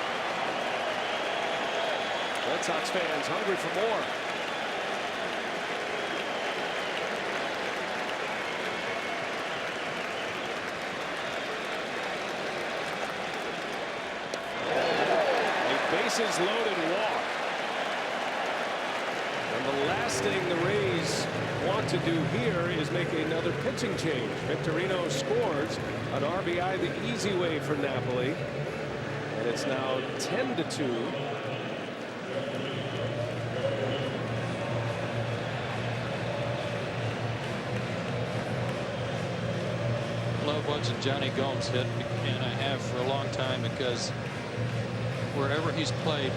Red Sox fans hungry for more. Bases loaded walk. And the last thing the Rays want to do here is make another pitching change. Victorino scores an RBI the easy way for Napoli. And it's now 10-2. Love watching Johnny Gomes hit, and I have for a long time, because wherever he's played,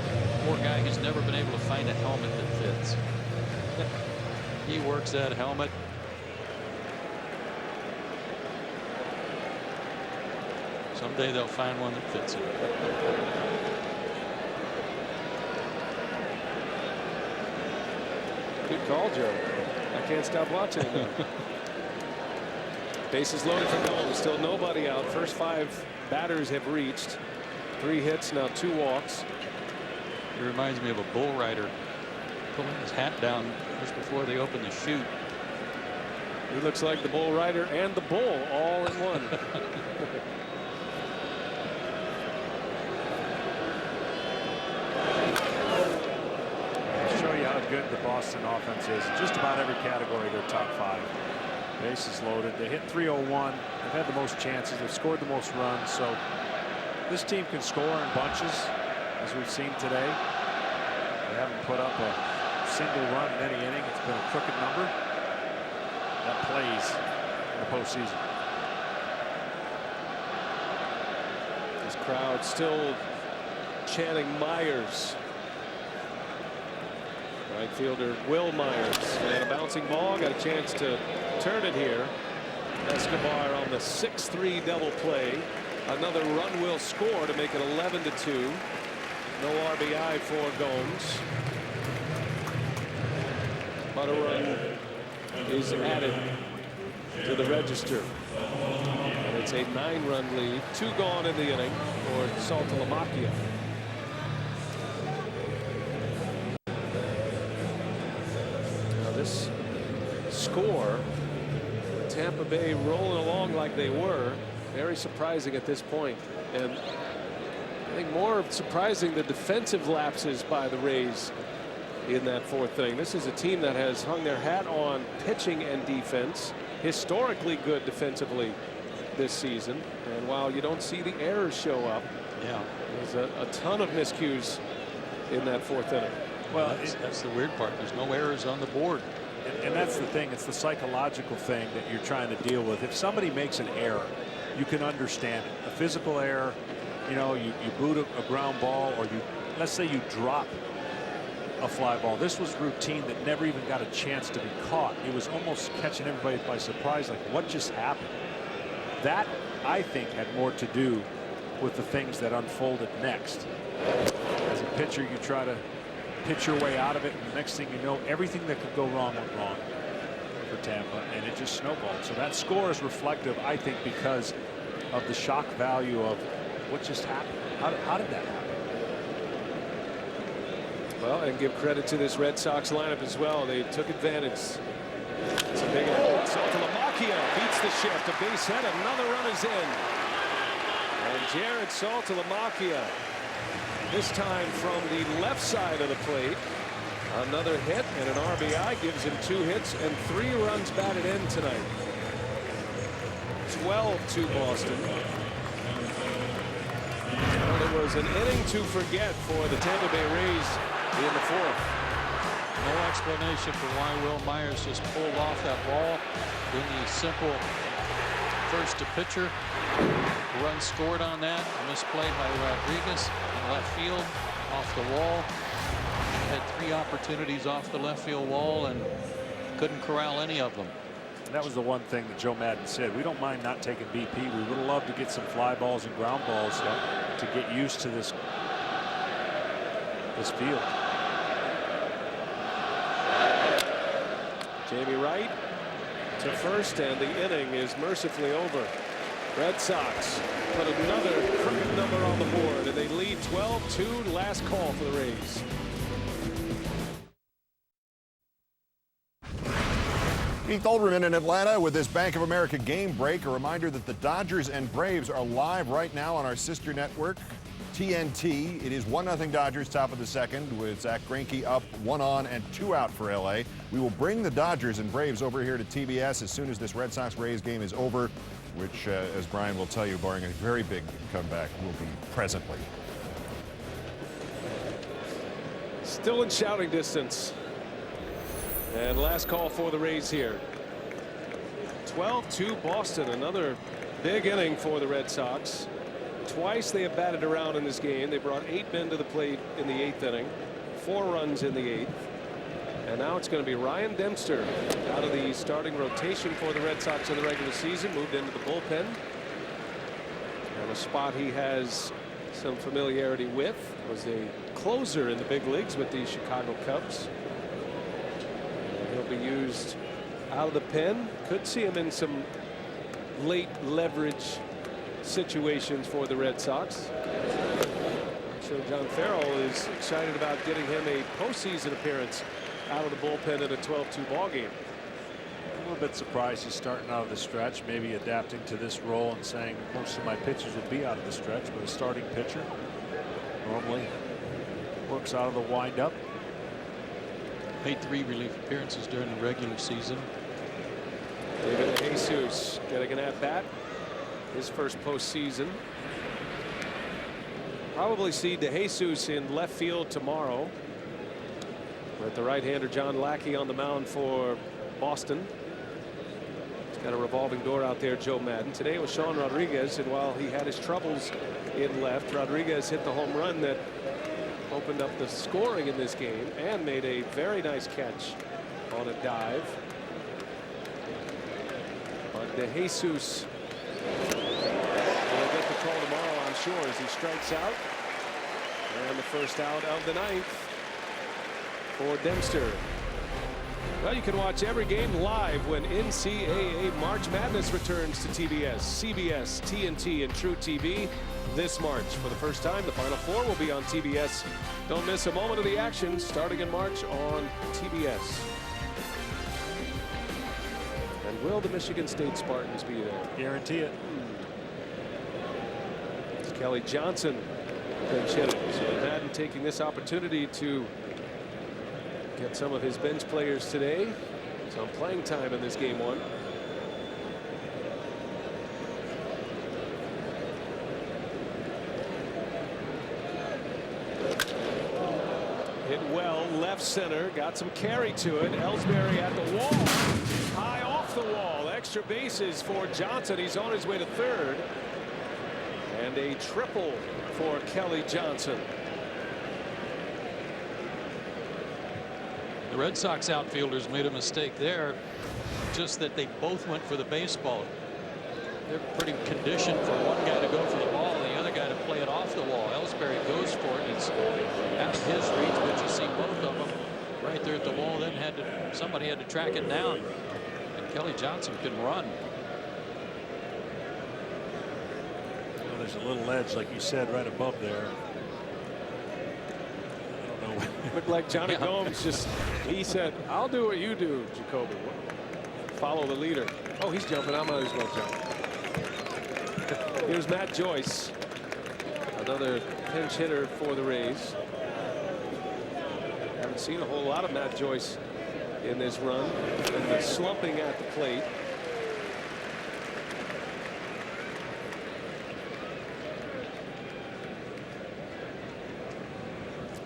poor guy, he's never been able to find a helmet that fits. He works that helmet. Someday they'll find one that fits him. Good call, Joe. I can't stop watching it. Bases loaded for Gomes. Still nobody out. First 5 batters have reached. 3 hits, now 2 walks. It reminds me of a bull rider pulling his hat down just before they open the chute. He looks like the bull rider and the bull all in one. To show you how good the Boston offense is, just about every category they're top 5. Bases loaded. They hit 301. They've had the most chances. They've scored the most runs. So this team can score in bunches, as we've seen today. They haven't put up a single run in any inning. It's been a crooked number. That plays in the postseason. This crowd still chanting Myers. Right fielder Will Myers, and a bouncing ball, got a chance to turn it here. Escobar on the 6-3 double play. Another run will score to make it 11-2. No RBI for Gomes, but a run is added to the register, and it's a 9-run lead. 2 gone in the inning for Saltalamacchia. Now this score, Tampa Bay rolling along like they were, very surprising at this point. And I think more surprising the defensive lapses by the Rays in that 4th inning. This is a team that has hung their hat on pitching and defense. Historically good defensively this season. And while you don't see the errors show up, there's a ton of miscues in that 4th inning. Well, that's the weird part. There's no errors on the board. And that's the thing. It's the psychological thing that you're trying to deal with. If somebody makes an error, you can understand it. A physical error, you know, you boot a ground ball, or let's say you drop a fly ball. This was routine that never even got a chance to be caught. It was almost catching everybody by surprise, like what just happened. That, I think, had more to do with the things that unfolded next. As a pitcher, you try to pitch your way out of it, and the next thing you know, everything that could go wrong went wrong for Tampa, and it just snowballed. So that score is reflective, I think, because of the shock value of what just happened. How did that happen? Well, and give credit to this Red Sox lineup as well. They took advantage. It's a big effort. Saltalamacchia beats the shift. A base hit. Another run is in. And Jared Saltalamacchia, this time from the left side of the plate. Another hit and an RBI gives him 2 hits and 3 runs batted in tonight. 12-2 Boston. Well, it was an inning to forget for the Tampa Bay Rays in the 4th. No explanation for why Will Myers just pulled off that ball in the simple first to pitcher. Run scored on that. A misplay by Rodriguez in left field off the wall. Had 3 opportunities off the left field wall and couldn't corral any of them. That was the one thing that Joe Madden said. We don't mind not taking BP. We would love to get some fly balls and ground balls to get used to this field. Jamie Wright to first, and the inning is mercifully over. Red Sox put another crooked number on the board, and they lead 12-2. Last call for the Rays. Keith Olbermann in Atlanta with this Bank of America game break. A reminder that the Dodgers and Braves are live right now on our sister network, TNT. It is 1-0 Dodgers, top of the second, with Zach Greinke up 1 on and 2 out for LA. We will bring the Dodgers and Braves over here to TBS as soon as this Red Sox-Rays game is over, which, as Brian will tell you, barring a very big comeback, will be presently. Still in shouting distance. And last call for the Rays here. 12-2 Boston. Another big inning for the Red Sox. Twice they have batted around in this game. They brought 8 men to the plate in the 8th inning. 4 runs in the 8th. And now it's going to be Ryan Dempster out of the starting rotation for the Red Sox in the regular season. Moved into the bullpen. And a spot he has some familiarity with. Was a closer in the big leagues with the Chicago Cubs. He'll be used out of the pen. Could see him in some late leverage situations for the Red Sox. I'm sure John Farrell is excited about getting him a postseason appearance out of the bullpen in a 12-2 ball game. A little bit surprised he's starting out of the stretch, maybe adapting to this role and saying most of my pitches will be out of the stretch, but a starting pitcher normally works out of the windup. Made 3 relief appearances during the regular season. David Jesus getting an at-bat. His first postseason. Probably see DeJesus in left field tomorrow. With the right-hander John Lackey on the mound for Boston. He's got a revolving door out there, Joe Madden. Today was Sean Rodriguez, and while he had his troubles in left, Rodriguez hit the home run that opened up the scoring in this game and made a very nice catch on a dive. But DeJesus will get the call tomorrow, I'm sure, as he strikes out. And the first out of the 9th for Dempster. Well, you can watch every game live when NCAA March Madness returns to TBS, CBS, TNT, and True TV this March. For the first time, the Final Four will be on TBS. Don't miss a moment of the action starting in March on TBS. And will the Michigan State Spartans be there? Guarantee it. It's Kelly Johnson pinch hitting. So Madden taking this opportunity to get some of his bench players today. Some playing time in this game 1. Hit well, left center, got some carry to it. Ellsbury at the wall, high off the wall. Extra bases for Johnson. He's on his way to third. And a triple for Kelly Johnson. The Red Sox outfielders made a mistake there, just that they both went for the baseball. They're pretty conditioned for one guy to go for the ball and the other guy to play hit off the wall. Ellsbury goes for it. It's out of his reach, but you see both of them right there at the wall. Then somebody had to track it down, and Kelly Johnson can run. Well, there's a little ledge, like you said, right above there. I don't know. Looked like Johnny Gomes he said, "I'll do what you do, Jacoby. Follow the leader." Oh, he's jumping. I might as well jump. Here's Matt Joyce, another pinch hitter for the Rays. Haven't seen a whole lot of Matt Joyce in this run, and the slumping at the plate.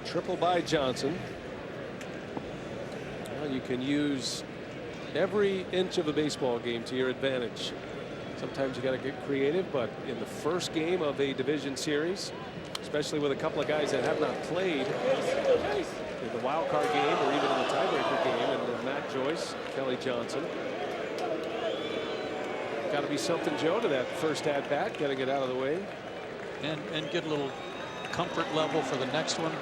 Triple by Johnson. Well, you can use every inch of a baseball game to your advantage. Sometimes you got to get creative, but in the first game of a division series, especially with a couple of guys that have not played in the wild card game or even in the tiebreaker game, and Matt Joyce, Kelly Johnson. Got to be something, Joe, to that first at bat, got to get out of the way. And get a little comfort level for the next one.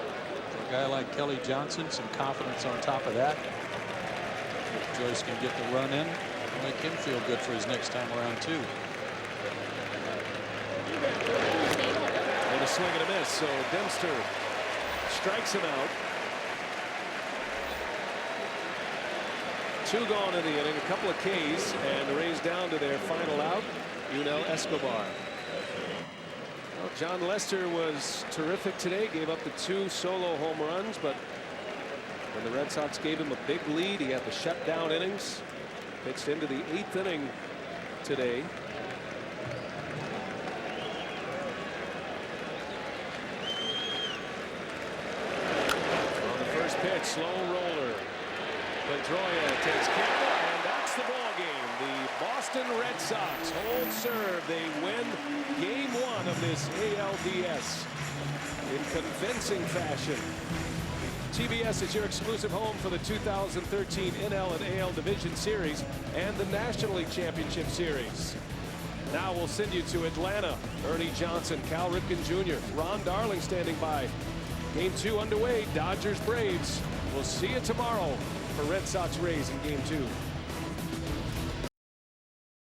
For a guy like Kelly Johnson, some confidence on top of that. If Joyce can get the run in, it'll make him feel good for his next time around too. And a swing and a miss, so Dempster strikes him out. 2 gone in the inning, a couple of Ks, and the Rays down to their final out, Yunel Escobar. Well, John Lester was terrific today, gave up the 2 solo home runs, but when the Red Sox gave him a big lead, he had the shutdown innings. Pitched into the 8th inning today. On the first pitch, slow roller. Pedroia takes care of it, and that's the ball game. The Boston Red Sox hold serve. They win game 1 of this ALDS in convincing fashion. TBS is your exclusive home for the 2013 NL and AL Division Series and the National League Championship Series. Now we'll send you to Atlanta. Ernie Johnson, Cal Ripken Jr., Ron Darling standing by. Game 2 underway, Dodgers Braves. We'll see you tomorrow for Red Sox Rays in Game 2.